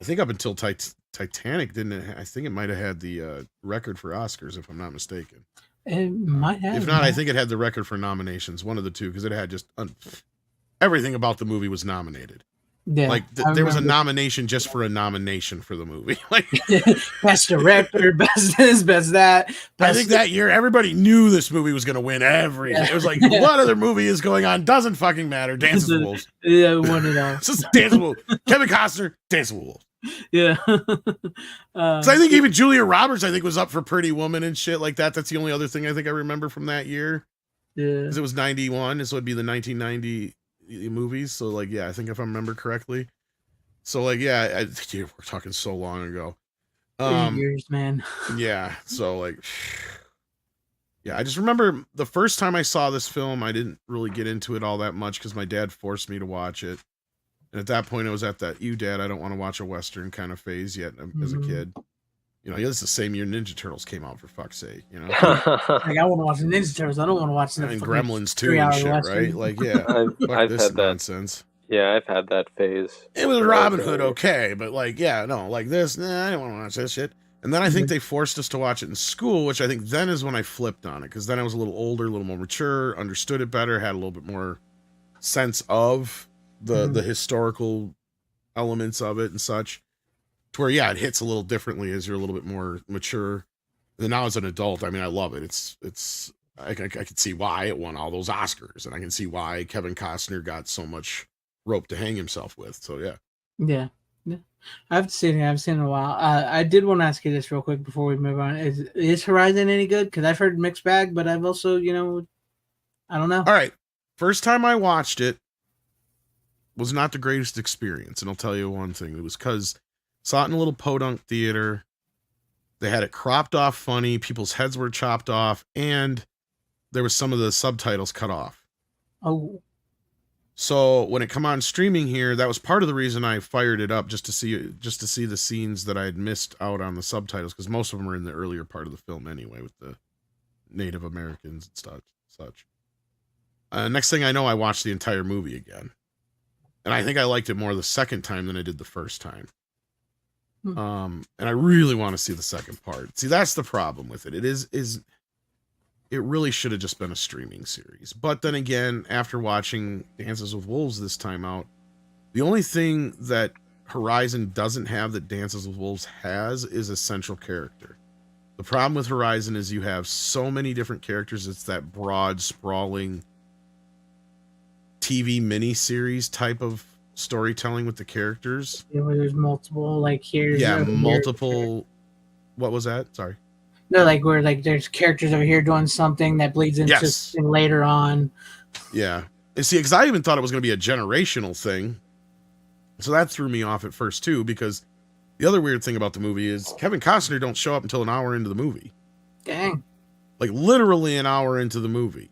think up until Titanic, didn't it? I think it might have had the record for Oscars, if I'm not mistaken. It might have. If not, I think it had the record for nominations, one of the two, because it had just everything about the movie was nominated. Yeah, like there was a nomination just for a nomination for the movie. Like best director, best this, best that. I think that year everybody knew this movie was going to win everything. Yeah. It was like, what other movie is going on? Doesn't fucking matter. Dances with Wolves. Yeah, one of those. Just Dances with Wolves. Kevin Costner, Dances with Wolves. Yeah. So I think even Julia Roberts, was up for Pretty Woman and shit like that. That's the only other thing I think I remember from that year. Yeah. Because it was 91. This would be the 1990 movies. So, like, yeah, I think if I remember correctly. So, like, yeah, we're talking so long ago. Years, man. Yeah. So, like, yeah, I just remember the first time I saw this film, I didn't really get into it all that much because my dad forced me to watch it. And at that point, I was at that, Dad, I don't want to watch a Western kind of phase yet as a kid. You know, this is the same year Ninja Turtles came out, for fuck's sake, you know? Like, I want to watch the Ninja Turtles. I don't want to watch the Gremlins 2 and shit, Western. Right? Like, yeah, I've this had that. nonsense. Yeah, I've had that phase. It was Robin Hood, okay, but like, yeah, no, like this, I don't want to watch this shit. And then I think they forced us to watch it in school, which I think then is when I flipped on it, because then I was a little older, a little more mature, understood it better, had a little bit more sense of the historical elements of it and such. To where, yeah, it hits a little differently as you're a little bit more mature. And now as an adult, I mean, I love it. I can see why it won all those Oscars, and I can see why Kevin Costner got so much rope to hang himself with. So yeah. Yeah. I've seen it. I've seen it in a while. I did want to ask you this real quick before we move on. Is Horizon any good? Because I've heard mixed bag, but I've also, I don't know. All right. First time I watched it was not the greatest experience. And I'll tell you one thing. It was because saw it in a little podunk theater. They had it cropped off funny. People's heads were chopped off. And there was some of the subtitles cut off. Oh. So when it come on streaming here, that was part of the reason I fired it up, just to see the scenes that I had missed out on the subtitles, because most of them are in the earlier part of the film anyway, with the Native Americans and such. Next thing I know, I watched the entire movie again, and I think I liked it more the second time than I did the first time. And I really want to see the second part. See, that's the problem with it. It really should have just been a streaming series. But then again, after watching Dances with Wolves this time out, the only thing that Horizon doesn't have that Dances with Wolves has is a central character. The problem with Horizon is you have so many different characters. It's that broad, sprawling TV miniseries type of storytelling with the characters. Yeah, where there's multiple, like here's multiple. What was that? Sorry. No, like where like there's characters over here doing something that bleeds into something later on. Yeah. And see, because I even thought it was going to be a generational thing. So that threw me off at first too, because the other weird thing about the movie is Kevin Costner don't show up until an hour into the movie. Dang. Like literally an hour into the movie.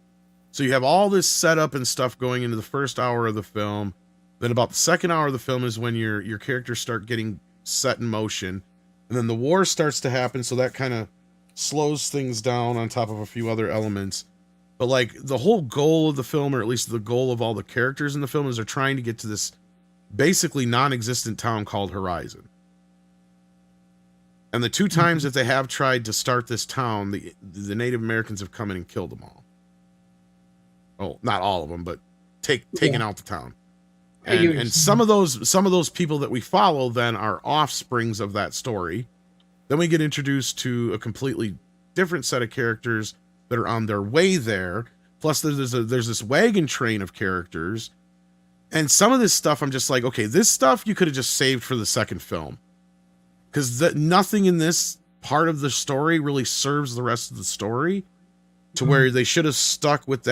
So you have all this setup and stuff going into the first hour of the film. Then about the second hour of the film is when your characters start getting set in motion. And then the war starts to happen, so that kind of slows things down on top of a few other elements. But like the whole goal of the film, or at least the goal of all the characters in the film, is they're trying to get to this basically non-existent town called Horizon. And the two times that they have tried to start this town, the Native Americans have come in and killed them all. Oh, not all of them, but taken out the town. And some of those people that we follow then are offsprings of that story. Then we get introduced to a completely different set of characters that are on their way there. Plus, there's this wagon train of characters. And some of this stuff, I'm just like, okay, this stuff you could have just saved for the second film. Because nothing in this part of the story really serves the rest of the story, to where they should have stuck with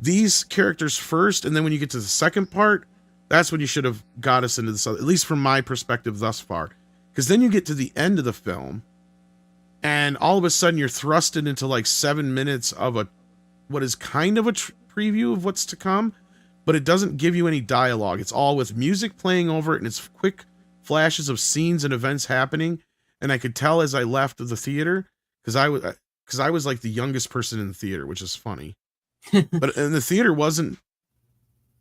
these characters first. And then when you get to the second part, that's when you should have got us into this, at least from my perspective thus far. Because then you get to the end of the film, and all of a sudden you're thrusted into like 7 minutes of what is kind of a preview of what's to come, but it doesn't give you any dialogue. It's all with music playing over it, and it's quick flashes of scenes and events happening. And I could tell as I left the theater, because I was like the youngest person in the theater, which is funny. And the theater wasn't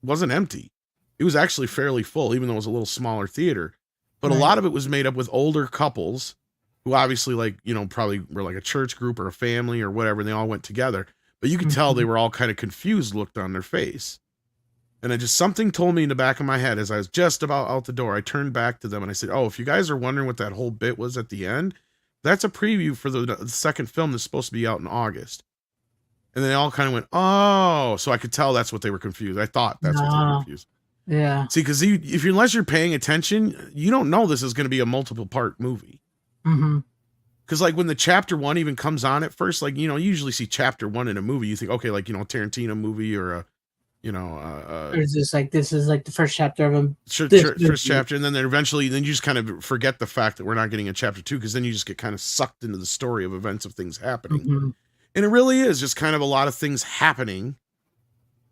empty. It was actually fairly full, even though it was a little smaller theater. But a lot of it was made up with older couples who obviously, like, probably were like a church group or a family or whatever. And they all went together. But you could tell they were all kind of confused looked on their face. And something told me in the back of my head as I was just about out the door. I turned back to them and I said, oh, if you guys are wondering what that whole bit was at the end, that's a preview for the second film that's supposed to be out in August. And they all kind of went, oh. So I could tell that's what they were confused. I thought that's what they were confused. Yeah. See, because unless you're paying attention, you don't know this is going to be a multiple part movie. Mm-hmm. Because like when the chapter 1 even comes on at first, like, you know, you usually see chapter 1 in a movie. You think, okay, like, you know, a Tarantino movie or a, you know, Or is this is like the first chapter of him? first chapter, and then eventually, then you just kind of forget the fact that we're not getting a chapter 2, because then you just get kind of sucked into the story of events of things happening, and it really is just kind of a lot of things happening.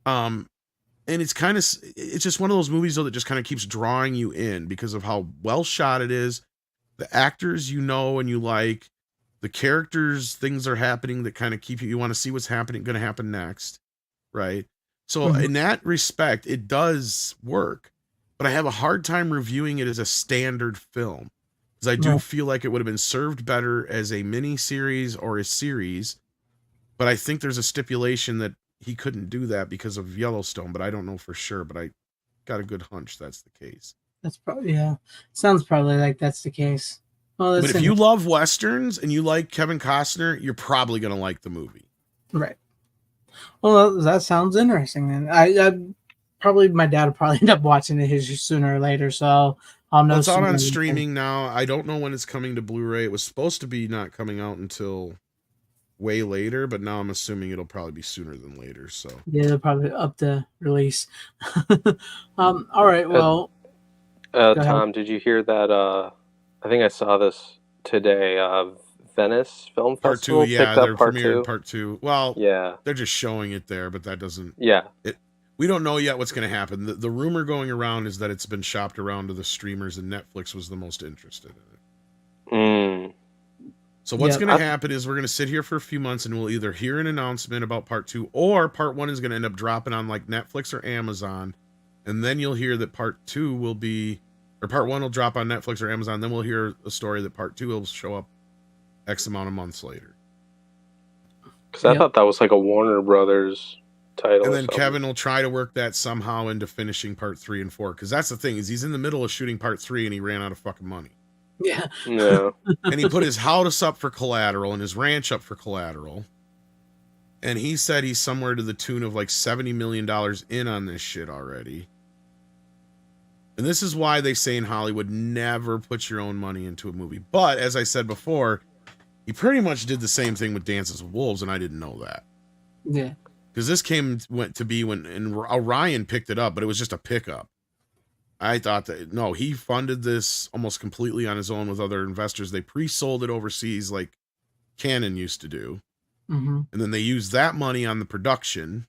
And it's just one of those movies though that just kind of keeps drawing you in because of how well shot it is, the actors you know and you like, the characters, things are happening that kind of keep you want to see what's going to happen next, right? So in that respect, it does work, but I have a hard time reviewing it as a standard film, because I do feel like it would have been served better as a mini series or a series. But I think there's a stipulation that he couldn't do that because of Yellowstone, but I don't know for sure. But I got a good hunch that's the case. That's probably Sounds probably like that's the case. Well, but if you love westerns and you like Kevin Costner, you're probably gonna like the movie. Right. Well, that sounds interesting. Then I probably my dad will probably end up watching it sooner or later, so I'll know. Well, it's out on streaming now. I don't know when it's coming to Blu-ray. It was supposed to be not coming out until way later, but now I'm assuming it'll probably be sooner than later. So yeah, they'll probably up the release. All right. Well, Tom, did you hear that? I think I saw this today. Venice Film Part Festival 2, yeah, picked they're up part premiering 2. Part 2. Well, yeah, they're just showing it there, but that doesn't. Yeah, we don't know yet what's going to happen. The rumor going around is that it's been shopped around to the streamers, and Netflix was the most interested in it. So what's going to happen is we're going to sit here for a few months, and we'll either hear an announcement about Part 2, or Part 1 is going to end up dropping on like Netflix or Amazon, and then you'll hear that Part 2 will be, or Part 1 will drop on Netflix or Amazon. Then we'll hear a story that Part 2 will show up X amount of months later. Because I thought that was like a Warner Brothers title. And then Kevin will try to work that somehow into finishing Part 3 and 4. Because that's the thing, is he's in the middle of shooting Part 3 and he ran out of fucking money. Yeah. And he put his house up for collateral and his ranch up for collateral. And he said he's somewhere to the tune of like $70 million in on this shit already. And this is why they say in Hollywood, never put your own money into a movie. But as I said before, he pretty much did the same thing with Dances with Wolves, and I didn't know that. Yeah. Because this went to be when Orion picked it up, but it was just a pickup. I thought that, no, he funded this almost completely on his own with other investors. They pre-sold it overseas like Canon used to do. Mm-hmm. And then they used that money on the production,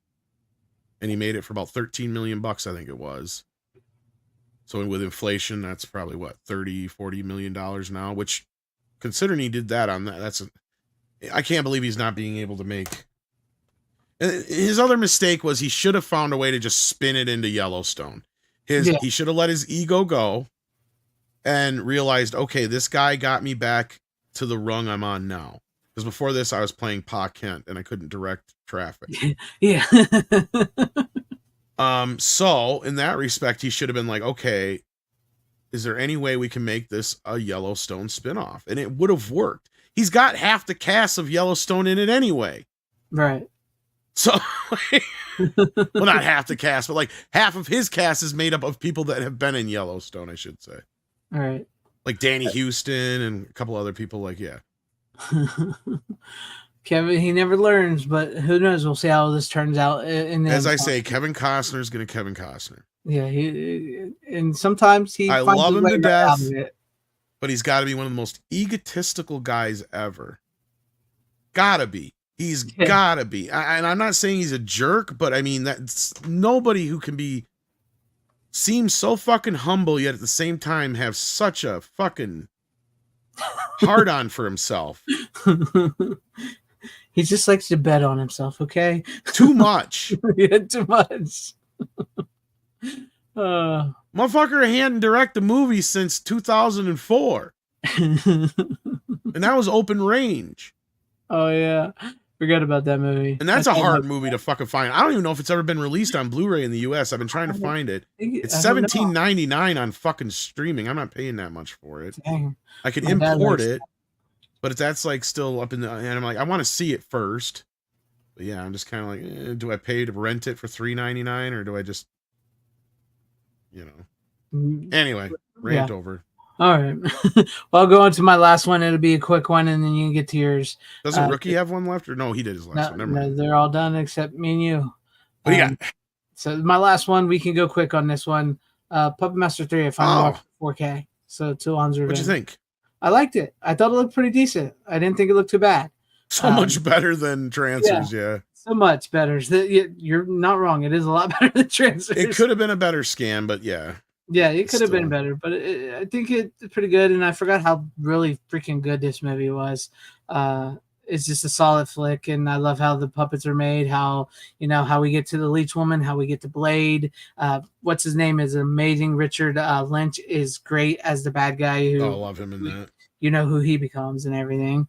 and he made it for about $13 million, I think it was. So with inflation, that's probably what, $30-40 million now, which, considering he did that on that, I can't believe he's not being able to make. His other mistake was he should have found a way to just spin it into Yellowstone. He should have let his ego go and realized, okay, this guy got me back to the rung I'm on now. Because before this, I was playing Pa Kent and I couldn't direct traffic. Yeah. So in that respect, he should have been like, okay, is there any way we can make this a Yellowstone spinoff? And it would have worked. He's got half the cast of Yellowstone in it anyway. Right. So, well, not half the cast, but like half of his cast is made up of people that have been in Yellowstone, I should say. All right. Like Danny Houston and a couple other people, like, yeah. Kevin, he never learns, but who knows? We'll see how this turns out. As I say, Kevin Costner is going to Kevin Costner. Yeah, and sometimes I love him to death, but he's got to be one of the most egotistical guys ever. Gotta be. He's gotta be. And I'm not saying he's a jerk, but I mean, that's nobody who can seem so fucking humble, yet at the same time have such a fucking hard on for himself. He just likes to bet on himself, okay? Too much. Yeah, too much. Motherfucker hadn't directed a movie since 2004. And that was Open Range. Oh, yeah. Forget about that movie. And that's a hard movie to fucking find. I don't even know if it's ever been released on Blu-ray in the US. I've been trying to find it. It's $17.99 on fucking streaming. I'm not paying that much for it. Dang. I could import it, but that's like still up in the, and I'm like, I want to see it first. But yeah, I'm just kind of like, do I pay to rent it for $3.99 or do I just, you know? Anyway, rant over. All right. Well, I'll go on to my last one. It'll be a quick one, and then you can get to yours. Doesn't Rookie have one left? Or no, he did his last one. Never mind. They're all done except me and you. What do you got? So my last one, we can go quick on this one. Puppet Master 3, I finally watched 4K. So Toulon's Revenge. What'd you think? I liked it. I thought it looked pretty decent. I didn't think it looked too bad. So much better than Trancers, yeah. So much better. You're not wrong. It is a lot better than Trancers. It could have been a better scan, but yeah. Yeah, it could have been better, but I think it's pretty good. And I forgot how really freaking good this movie was. It's just a solid flick, and I love how the puppets are made. How how we get to the Leech Woman, how we get to Blade. What's his name is amazing. Richard Lynch is great as the bad guy. Who I love him in that. You know who he becomes and everything.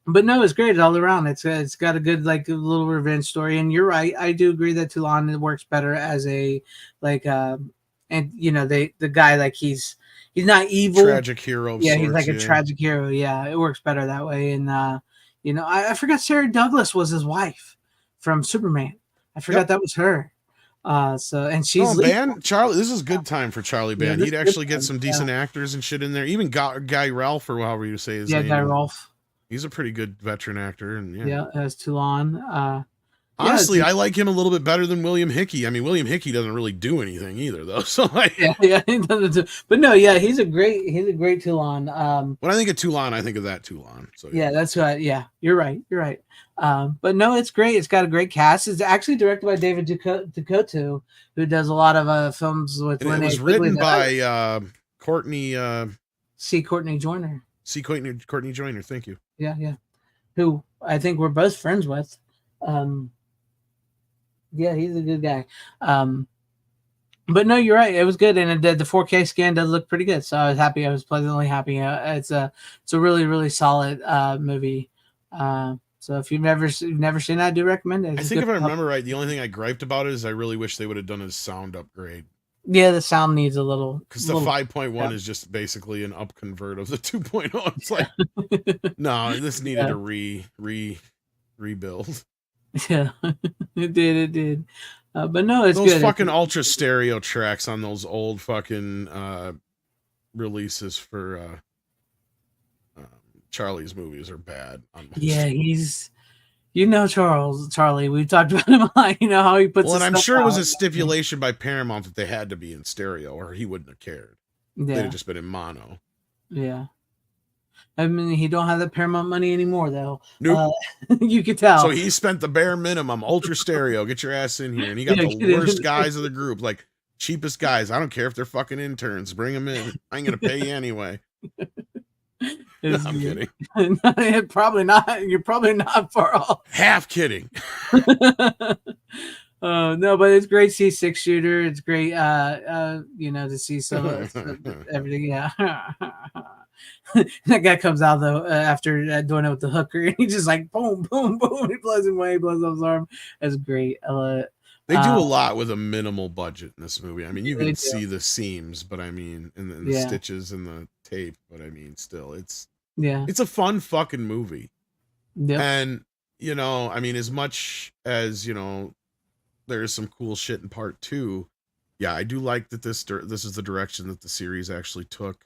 But no, it's great all around. It's got a good little revenge story, and you're right. I do agree that Toulon works better as a and the guy he's not evil, tragic hero. Yeah, he's like a tragic hero. Yeah, it works better that way. And I forgot Sarah Douglas was his wife from Superman. I forgot that was her. And she's Charlie. This is good time for Charlie Band. He'd actually get some decent actors and shit in there. Even Guy Ralph, or however you say his name. Yeah, Guy Ralph. He's a pretty good veteran actor, and as Toulon. Honestly, I like him a little bit better than William Hickey. I mean, William Hickey doesn't really do anything either, though. So he doesn't. But no, he's a great Toulon. When I think of Toulon, I think of that Toulon. So that's what. Yeah, you're right. But no, it's great. It's got a great cast. It's actually directed by David Duchovny, who does a lot of films with. And it was written by Courtney. Courtney Joyner. Courtney Joyner. Thank you. Yeah. Who I think we're both friends with. He's a good guy. But no, you're right. It was good, and the 4K scan does look pretty good. So I was happy. I was pleasantly happy. It's a really, really solid movie. So if you've never seen it, I do recommend it. I think if I remember right, the only thing I griped about it is I really wish they would have done a sound upgrade. Yeah, the sound needs a little, because the 5.1 is just basically an up convert of the 2.0. It's like no, this needed a rebuild. Yeah, it did. But no, it's those good. Fucking ultra stereo tracks on those old fucking releases for Charlie's movies are bad. Yeah, he's Charlie. We've talked about him a lot. You know how he puts. Well, and I'm sure it was a stipulation by Paramount that they had to be in stereo, or he wouldn't have cared. Yeah. They'd have just been in mono. Yeah. I mean, he don't have the Paramount money anymore, though. Nope. You could tell. So he spent the bare minimum, ultra stereo. Get your ass in here, and he got the worst guys of the group, like cheapest guys. I don't care if they're fucking interns. Bring them in. I ain't gonna pay you anyway. No, I'm kidding. Probably not. You're probably not far off. Half kidding. No, but it's great to see 6-shooter. It's great, to see some everything. Yeah. That guy comes out though after doing it with the hooker, and he just like boom, boom, boom. He blows him away, he blows up his arm. That's great. I love it. They do a lot with a minimal budget in this movie. I mean, you can see the seams, but I mean, and the stitches and the tape, but I mean, still, it's a fun fucking movie. Yep. And I mean, as much as there's some cool shit in part 2. Yeah, I do like that this is the direction that the series actually took.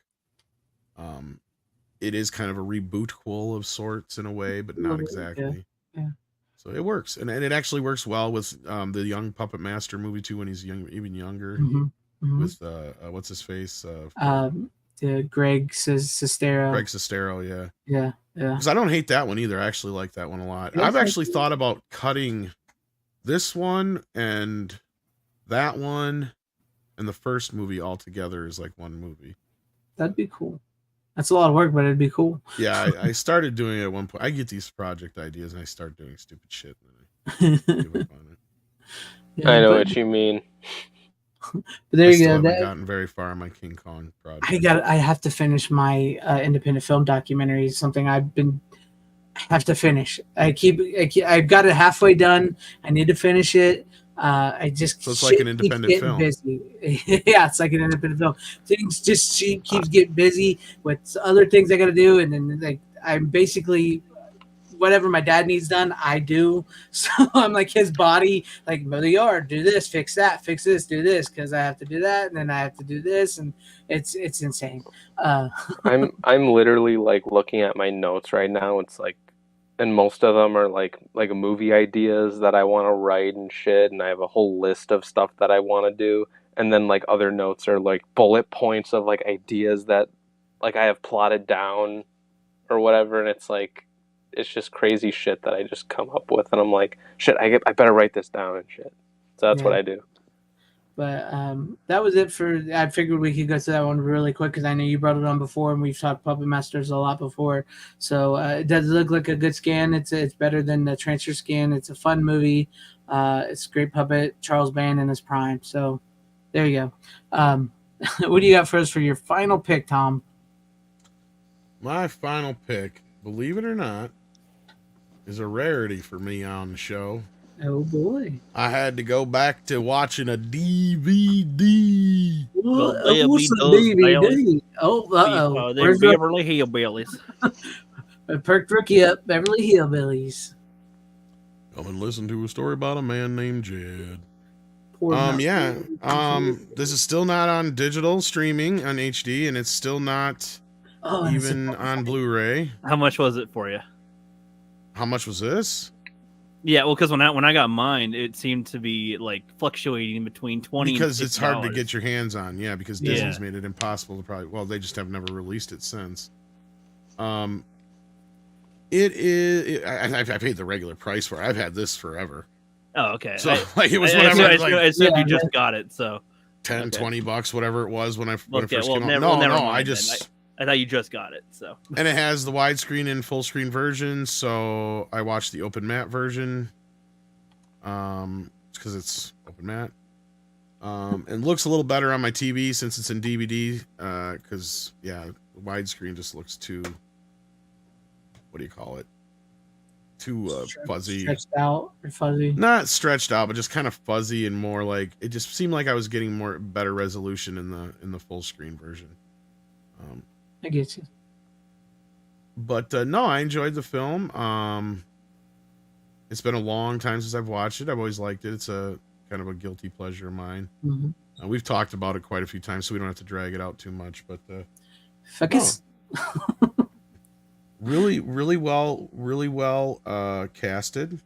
It is kind of a reboot-quel of sorts in a way, but not exactly. Yeah. So it works, and it actually works well with the Young Puppet Master movie too, when he's even younger. Mm-hmm. With what's his face? Greg Sestero. Greg Sestero, yeah. Because I don't hate that one either. I actually like that one a lot. Yes, I've actually thought about cutting this one and that one and the first movie all together as like one movie. That'd be cool. That's a lot of work, but it'd be cool. Yeah, I started doing it at one point. I get these project ideas and I start doing stupid shit. And I give up on it. Yeah, I know what you mean. But there you go. I haven't gotten very far on my King Kong project. I have to finish my independent film documentary. Something I have to finish. I've got it halfway done. I need to finish it. So it's like an independent film. Busy. Yeah, it's like an independent film. Things just keeps getting busy with other things I got to do, and then I'm basically whatever my dad needs done, I do. So I'm like his body, like mow the yard, do this, fix that, fix this, do this, because I have to do that, and then I have to do this, and it's insane. I'm literally like looking at my notes right now. It's like, and most of them are like movie ideas that I want to write and shit, and I have a whole list of stuff that I want to do, and then like other notes are like bullet points of like ideas that like I have plotted down or whatever, and it's like it's just crazy shit that I just come up with, and I'm like, shit, I better write this down and shit. So that's what I do. But that was it for. I figured we could go to that one really quick because I know you brought it on before, and we've talked Puppet Masters a lot before. So it does look like a good scan. It's better than the Transfer Scan. It's a fun movie. It's a great puppet. Charles Band in his prime. So there you go. What do you got for us for your final pick, Tom? My final pick, believe it or not, is a rarity for me on the show. Oh boy! I had to go back to watching a DVD. What's a DVD? Oh, they're Beverly Hillbillies. Perked Rookie up, Beverly Hillbillies. Come and listen to a story about a man named Jed. Yeah. This is still not on digital streaming on HD, and it's still not even on Blu-ray. How much was it for you? How much was this? Yeah, well, because when I got mine, it seemed to be like fluctuating between 20 because and $6. It's hard to get your hands on. Yeah, because Disney's made it impossible to probably. Well, they just have never released it since. It is. I paid the regular price for it. I've had this forever. Oh, okay. So it was whatever. I said you just got it, so $10, $20, whatever it was when it first came out. No, I thought you just got it. So and it has the widescreen and full screen version. So I watched the open matte version. Because it's open matte. And looks a little better on my TV since it's in DVD. Because the widescreen just looks too. What do you call it? Too fuzzy. Stretched out or fuzzy? Not stretched out, but just kind of fuzzy and more like it just seemed like I was getting better resolution in the full screen version. I get you. But no, I enjoyed the film. It's been a long time since I've watched it. I've always liked it. It's a kind of a guilty pleasure of mine. Mm-hmm. We've talked about it quite a few times, so we don't have to drag it out too much. But really well casted.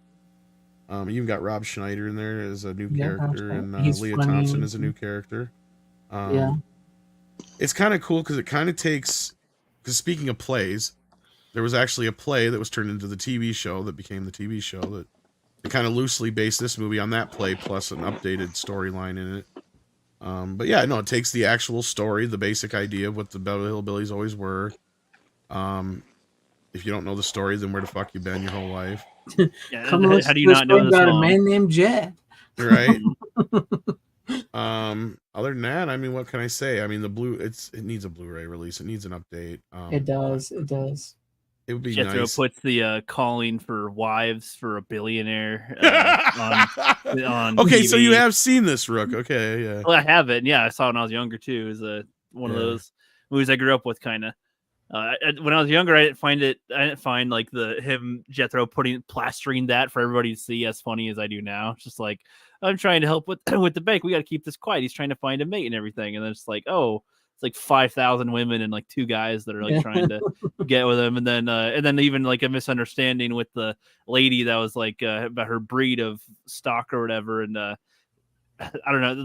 You even got Rob Schneider in there as a new character, and Leah Thompson as a new character. It's kind of cool because it kind of takes. Because speaking of plays, there was actually a play that was turned into the TV show that became the TV show that they kind of loosely based this movie on that play plus an updated storyline in it. But yeah, no, it takes the actual story, the basic idea of what the Beverly Hillbillies always were. If you don't know the story, then where the fuck you been your whole life? How do you not know this about a man named Jed? Right. Other than that, I mean, what can I say? I mean, it needs a Blu-ray release. It needs an update. It does. It would be Jethro nice. puts the calling for wives for a billionaire on okay, TV. so you have seen this, Rook. Okay, yeah. Well, I have it. Yeah, I saw it when I was younger too. It was one of those movies I grew up with, kind of. When I was younger, I didn't find like Jethro plastering that for everybody to see as funny as I do now. It's just like, I'm trying to help with the bank. We got to keep this quiet. He's trying to find a mate and everything. And then it's like, oh, it's like 5,000 women and like 2 guys that are like trying to get with him. And then even like a misunderstanding with the lady that was like about her breed of stock or whatever. And I don't know.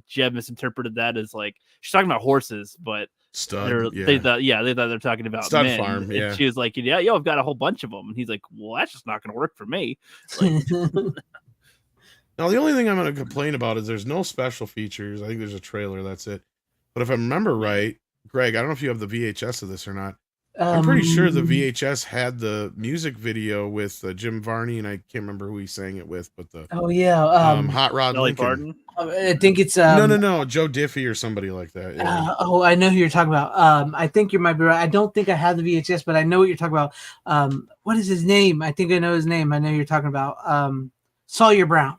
Jeb misinterpreted that as like she's talking about horses, but Stud, they thought they're talking about Stud men. farm. Yeah. And she was like, I've got a whole bunch of them. And he's like, well, that's just not going to work for me. Like, now, the only thing I'm going to complain about is there's no special features. I think there's a trailer. That's it. But if I remember right, Greg, I don't know if you have the VHS of this or not. I'm pretty sure the VHS had the music video with Jim Varney, and I can't remember who he sang it with, but Hot Rod Lincoln. I think it's no, Joe Diffie or somebody like that. Yeah. I know who you're talking about. I think you might be right. I don't think I have the VHS, but I know what you're talking about. What is his name? I think I know his name. I know you're talking about Sawyer Brown.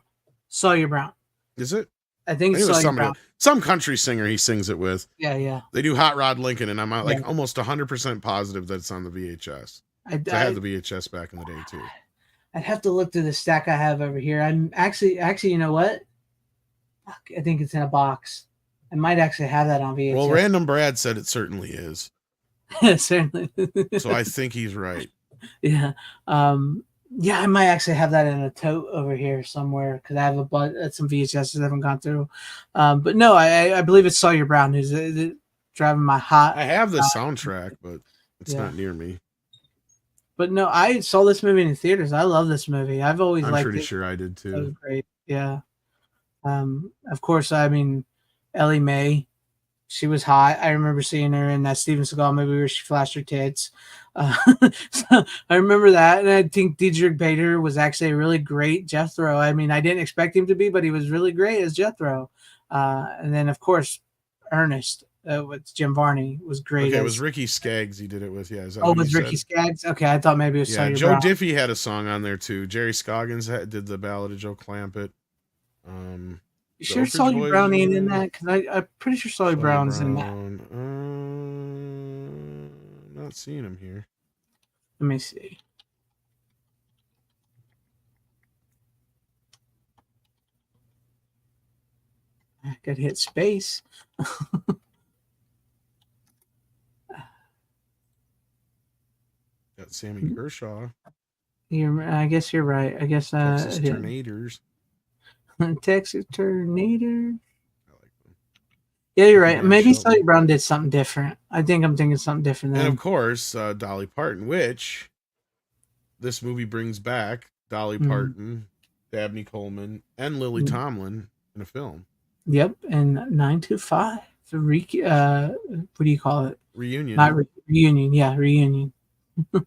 Is it? I think it's Sawyer Brown. Some country singer he sings it with. Yeah. They do Hot Rod Lincoln, and I'm like almost 100% positive that it's on the VHS. I had the VHS back in the day too. I'd have to look through the stack I have over here. I'm actually, you know what? I think it's in a box. I might actually have that on VHS. Well, Random Brad said it certainly is. Certainly. So I think he's right. Yeah. Yeah, I might actually have that in a tote over here somewhere because I have some VHSs I haven't gone through. But no, I believe it's Sawyer Brown who's driving my hot. I have the soundtrack, but it's not near me. But no, I saw this movie in theaters. I love this movie. I've always liked it. I'm pretty sure I did too. That was great. Yeah. Of course, I mean, Ellie Mae, she was hot. I remember seeing her in that Steven Seagal movie where she flashed her tits. So I remember that. And I think Diedrich Bader was actually a really great Jethro. I mean, I didn't expect him to be, but he was really great as Jethro. And then, of course, Ernest with Jim Varney was great. Okay, it was Ricky Skaggs he did it with. Yeah. Oh, it was Ricky Skaggs? Okay, I thought maybe it was Sawyer Joe Brown. Diffie had a song on there too. Jerry Scoggins did the Ballad of Joe Clampett. You sure Sawyer Brown ain't in that? Because I'm pretty sure Sawyer Brown's in that. Not seeing him here. Let me see. I could hit space. Got Sammy Kershaw. I guess you're right. I guess Texas Tornadoes. Texas Tornadoes. I like them. Yeah, you're right. Maybe Sawyer Brown did something different. I think I'm thinking something different. And of course, Dolly Parton, which this movie brings back Dolly Parton, Dabney Coleman, and Lily Tomlin in a film. Yep, and 925. What do you call it? Reunion. Not reunion. Yeah, reunion. But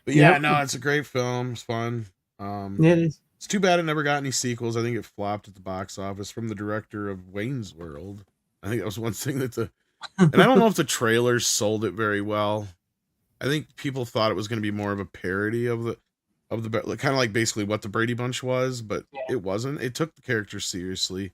yeah, no, it's a great film. It's fun. It is. It's too bad it never got any sequels. I think it flopped at the box office from the director of Wayne's World. I think that was one thing and I don't know if the trailers sold it very well. I think people thought it was going to be more of a parody of the kind of like basically what the Brady Bunch was, but it wasn't. It took the characters seriously.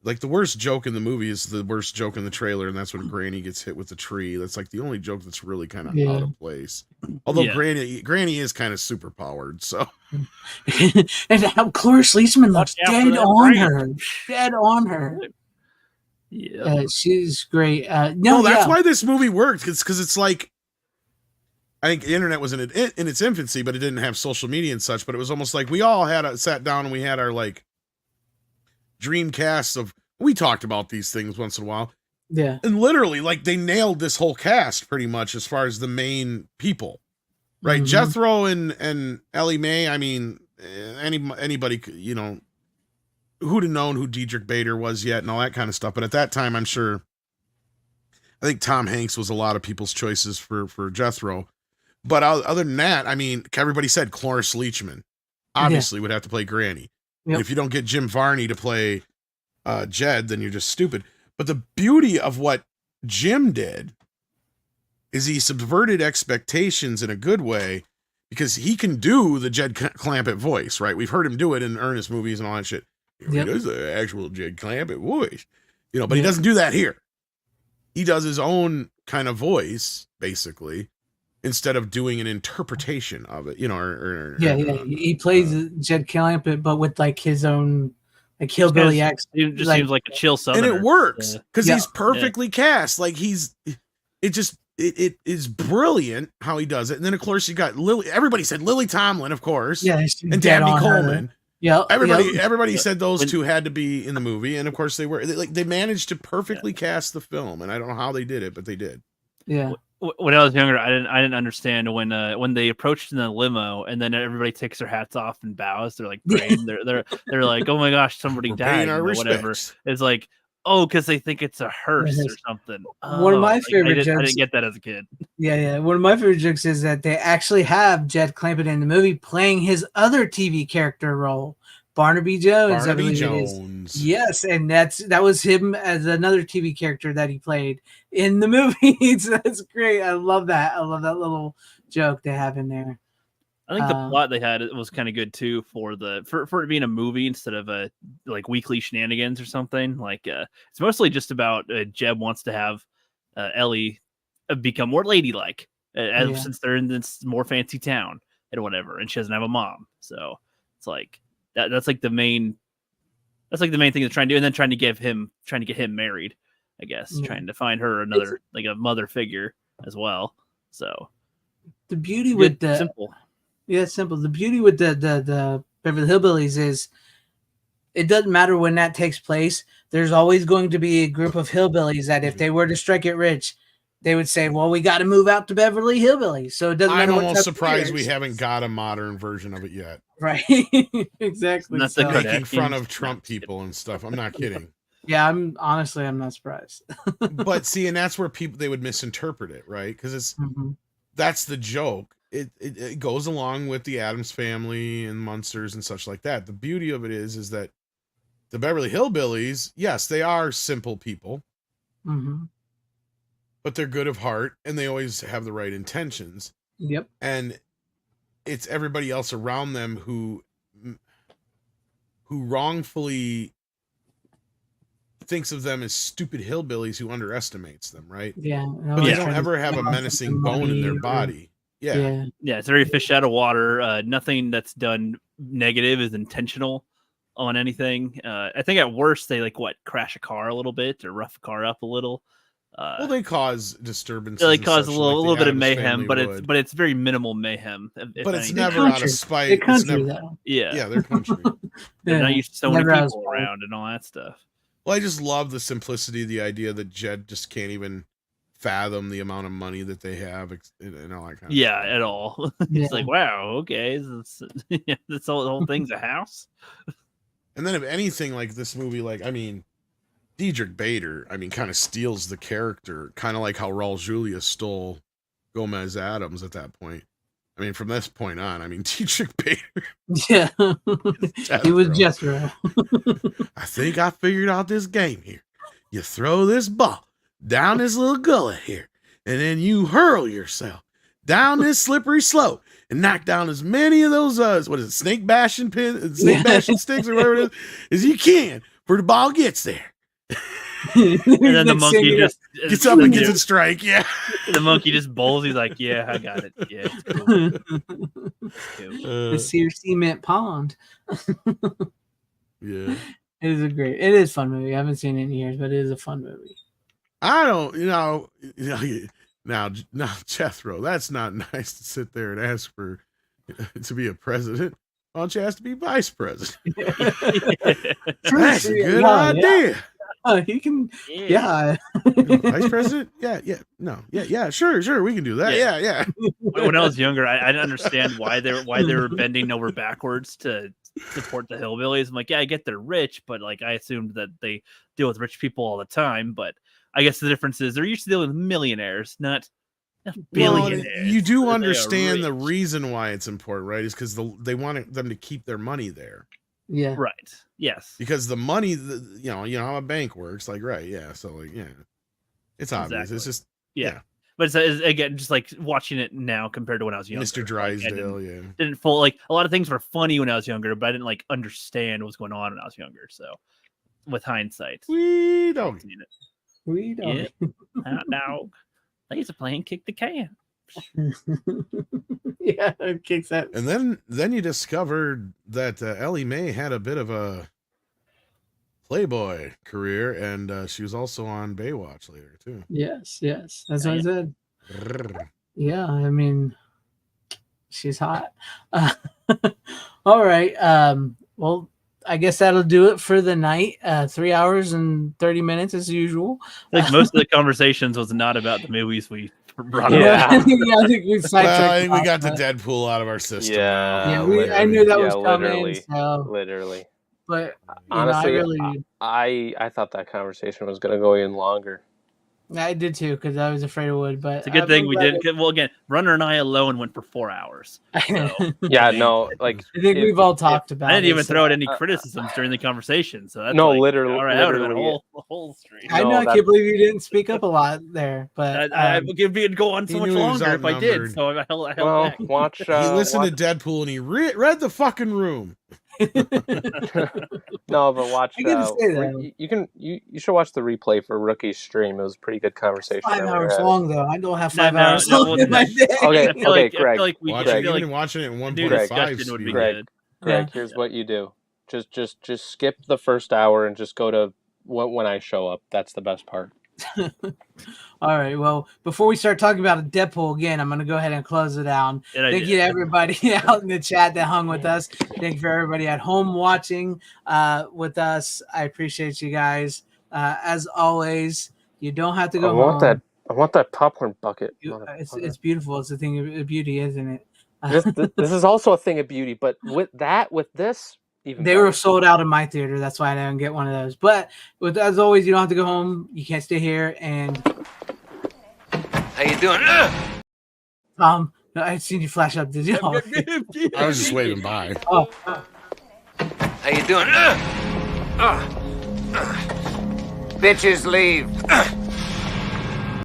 Like the worst joke in the movie is the worst joke in the trailer, and that's when Granny gets hit with the tree. That's like the only joke that's really kind of out of place. Although Granny is kind of super powered, so. And how Cloris Leachman looks dead on her. Yeah, she's great. That's why this movie worked. It's because it's like, I think the internet was in its infancy, but it didn't have social media and such. But it was almost like we all sat down and we had our like dream casts of. We talked about these things once in a while. Yeah, and literally, like they nailed this whole cast pretty much as far as the main people, right? Mm-hmm. Jethro and Ellie Mae. I mean, anybody, you know, who'd have known who Diedrich Bader was yet and all that kind of stuff. But at that time, I'm sure. I think Tom Hanks was a lot of people's choices for Jethro. But other than that, I mean, everybody said Cloris Leachman obviously would have to play Granny. Yep. And if you don't get Jim Varney to play Jed, then you're just stupid. But the beauty of what Jim did is he subverted expectations in a good way because he can do the Jed Clampett voice, right? We've heard him do it in Ernest movies and all that shit. He does the actual Jed Clampett voice, you know, but he doesn't do that here. He does his own kind of voice, basically, instead of doing an interpretation of it, you know. He plays Jed Clampett, but with like his own like hillbilly accent. It just seems like a chill southerner, and it works because he's perfectly cast. Like it is brilliant how he does it. And then of course you got Lily. Everybody said Lily Tomlin, of course, and Dabney Coleman. Yeah, everybody said those two had to be in the movie, and of course they were. They managed to perfectly cast the film, and I don't know how they did it, but they did. Yeah. When I was younger, I didn't understand when they approached in the limo, and then everybody takes their hats off and bows. They're like praying. they're like, oh my gosh, somebody died, or whatever. It's like, oh, because they think it's a hearse or something. One of my favorite jokes. I didn't get that as a kid. Yeah. One of my favorite jokes is that they actually have Jed Clampett in the movie playing his other TV character role, Barnaby Jones. Barnaby Jones. Yes, and that was him as another TV character that he played in the movie. So that's great. I love that. I love that little joke they have in there. I think the plot they had was kind of good too for it being a movie instead of a like weekly shenanigans or something. Like it's mostly just about Jeb wants to have Ellie become more ladylike, since they're in this more fancy town and whatever, and she doesn't have a mom. So it's like that's like the main thing they're trying to do, and then trying to get him married, I guess, trying to find her another like a mother figure as well. So the beauty with the simple. Yeah, it's simple. The beauty with the Beverly Hillbillies is it doesn't matter when that takes place. There's always going to be a group of hillbillies that if they were to strike it rich, they would say, well, we got to move out to Beverly Hillbillies. So it doesn't matter. I'm almost surprised we haven't got a modern version of it yet. Right. Exactly. Making fun of Trump people and stuff. I'm not kidding. Yeah, I'm not surprised. But see, and that's where they would misinterpret it, right? Because that's the joke. It goes along with the Addams Family and Munsters and such like that. The beauty of it is that the Beverly Hillbillies, yes, they are simple people, but they're good of heart and they always have the right intentions. Yep. And it's everybody else around them who wrongfully thinks of them as stupid hillbillies who underestimates them, right? Yeah. But they don't ever have a menacing bone in their body. Yeah. It's very fish out of water. Nothing that's done negative is intentional on anything. I think at worst they crash a car a little bit or rough a car up a little. Well, they cause disturbances. They cause a little bit of mayhem, but it's very minimal mayhem. But it's never out of spite. It's never, yeah, they're country. They're not used to so many people around and all that stuff. Well, I just love the simplicity, the idea that Jed just can't even fathom the amount of money that they have and all that kind of stuff. At all. It's like, wow, okay, this whole thing's a house. And then if anything, like this movie, Diedrich Bader, kind of steals the character, kind of like how Raul Julia stole Gomez Adams at that point. From this point on, Diedrich Bader. Yeah. He was Jethro. I think I figured out this game here. You throw this ball down this little gullet here, and then you hurl yourself down this slippery slope and knock down as many of those, snake bashing sticks or whatever it is, as you can before the ball gets there. And then the monkey just gets up and gets a strike. Yeah. The monkey just bowls. He's like, yeah, I got it. Yeah. It's cool. The Sear Cement Pond. Yeah. It is a fun movie. I haven't seen it in years, but it is a fun movie. I don't, now Jethro, that's not nice to sit there and ask for to be a president. Why don't you ask to be vice president? That's a good idea. He can, vice president? Yeah, sure, we can do that. Yeah. When I was younger, I didn't understand why they were bending over backwards to support the hillbillies. I'm like, yeah, I get they're rich, but I assumed that they deal with rich people all the time. But I guess the difference is they're used to dealing with millionaires, not billionaires. Well, you do understand the reason why it's important, right? Is because they want them to keep their money there. Yeah. Right. Yes. Because the money, you know how a bank works. Right. Yeah. So it's obvious. Exactly. It's just But it's again, just watching it now compared to when I was younger. Mr. Drysdale, didn't full a lot of things were funny when I was younger, but I didn't understand what's going on when I was younger. So, with hindsight, we don't. Yeah. Hot dog. I used to play and kick the can. Yeah, it kicks that. And then you discovered that Ellie Mae had a bit of a Playboy career, and she was also on Baywatch later too. Yes, that's what I said. Yeah, she's hot. All right. Well, I guess that'll do it for the night. 3 hours and 30 minutes as usual. Most of the conversations was not about the movies we brought up. I think we sidetracked. I think we got the Deadpool out of our system. I knew that was coming. Literally. But honestly, I thought that conversation was going to go even longer. I did too, because I was afraid it would. But it's a good thing we didn't. Well, again, Runner and I alone went for 4 hours. So. Yeah, no, I think we've all talked about. I didn't even throw out any criticisms during the conversation. So that's literally, all right, literally the whole stream. I know. I can't believe you didn't speak up a lot there, but I would go on so much longer if I did. So I held back. Watch. He listened to Deadpool and he read the fucking room. No, but watch. I get to say that. You should watch the replay for Rookie's stream. It was a pretty good conversation. 5 that we were hours having. long though. I don't have No, 5 no, hours no, long in my day. Okay, I feel like, Greg. I feel like we Watch I it, feel even like watching it in do 1.5 discussion would be Greg. good. Greg, here's what you do. Just skip the first hour and just go to when I show up. That's the best part. All right. Well, before we start talking about Deadpool again, I'm going to go ahead and close it down. Thank you to everybody out in the chat that hung with us. Thank you for everybody at home watching with us. I appreciate you guys. As always, you don't have to go home. I want that popcorn bucket. It's beautiful. It's a thing of beauty, isn't it? This is also a thing of beauty, but with this, even they better. were sold out in my theater. That's why I didn't get one of those. But as always, you don't have to go home. You can't stay here. And how you doing? I seen you flash up. Did you? I was just waving by. Oh. How you doing? Bitches leave.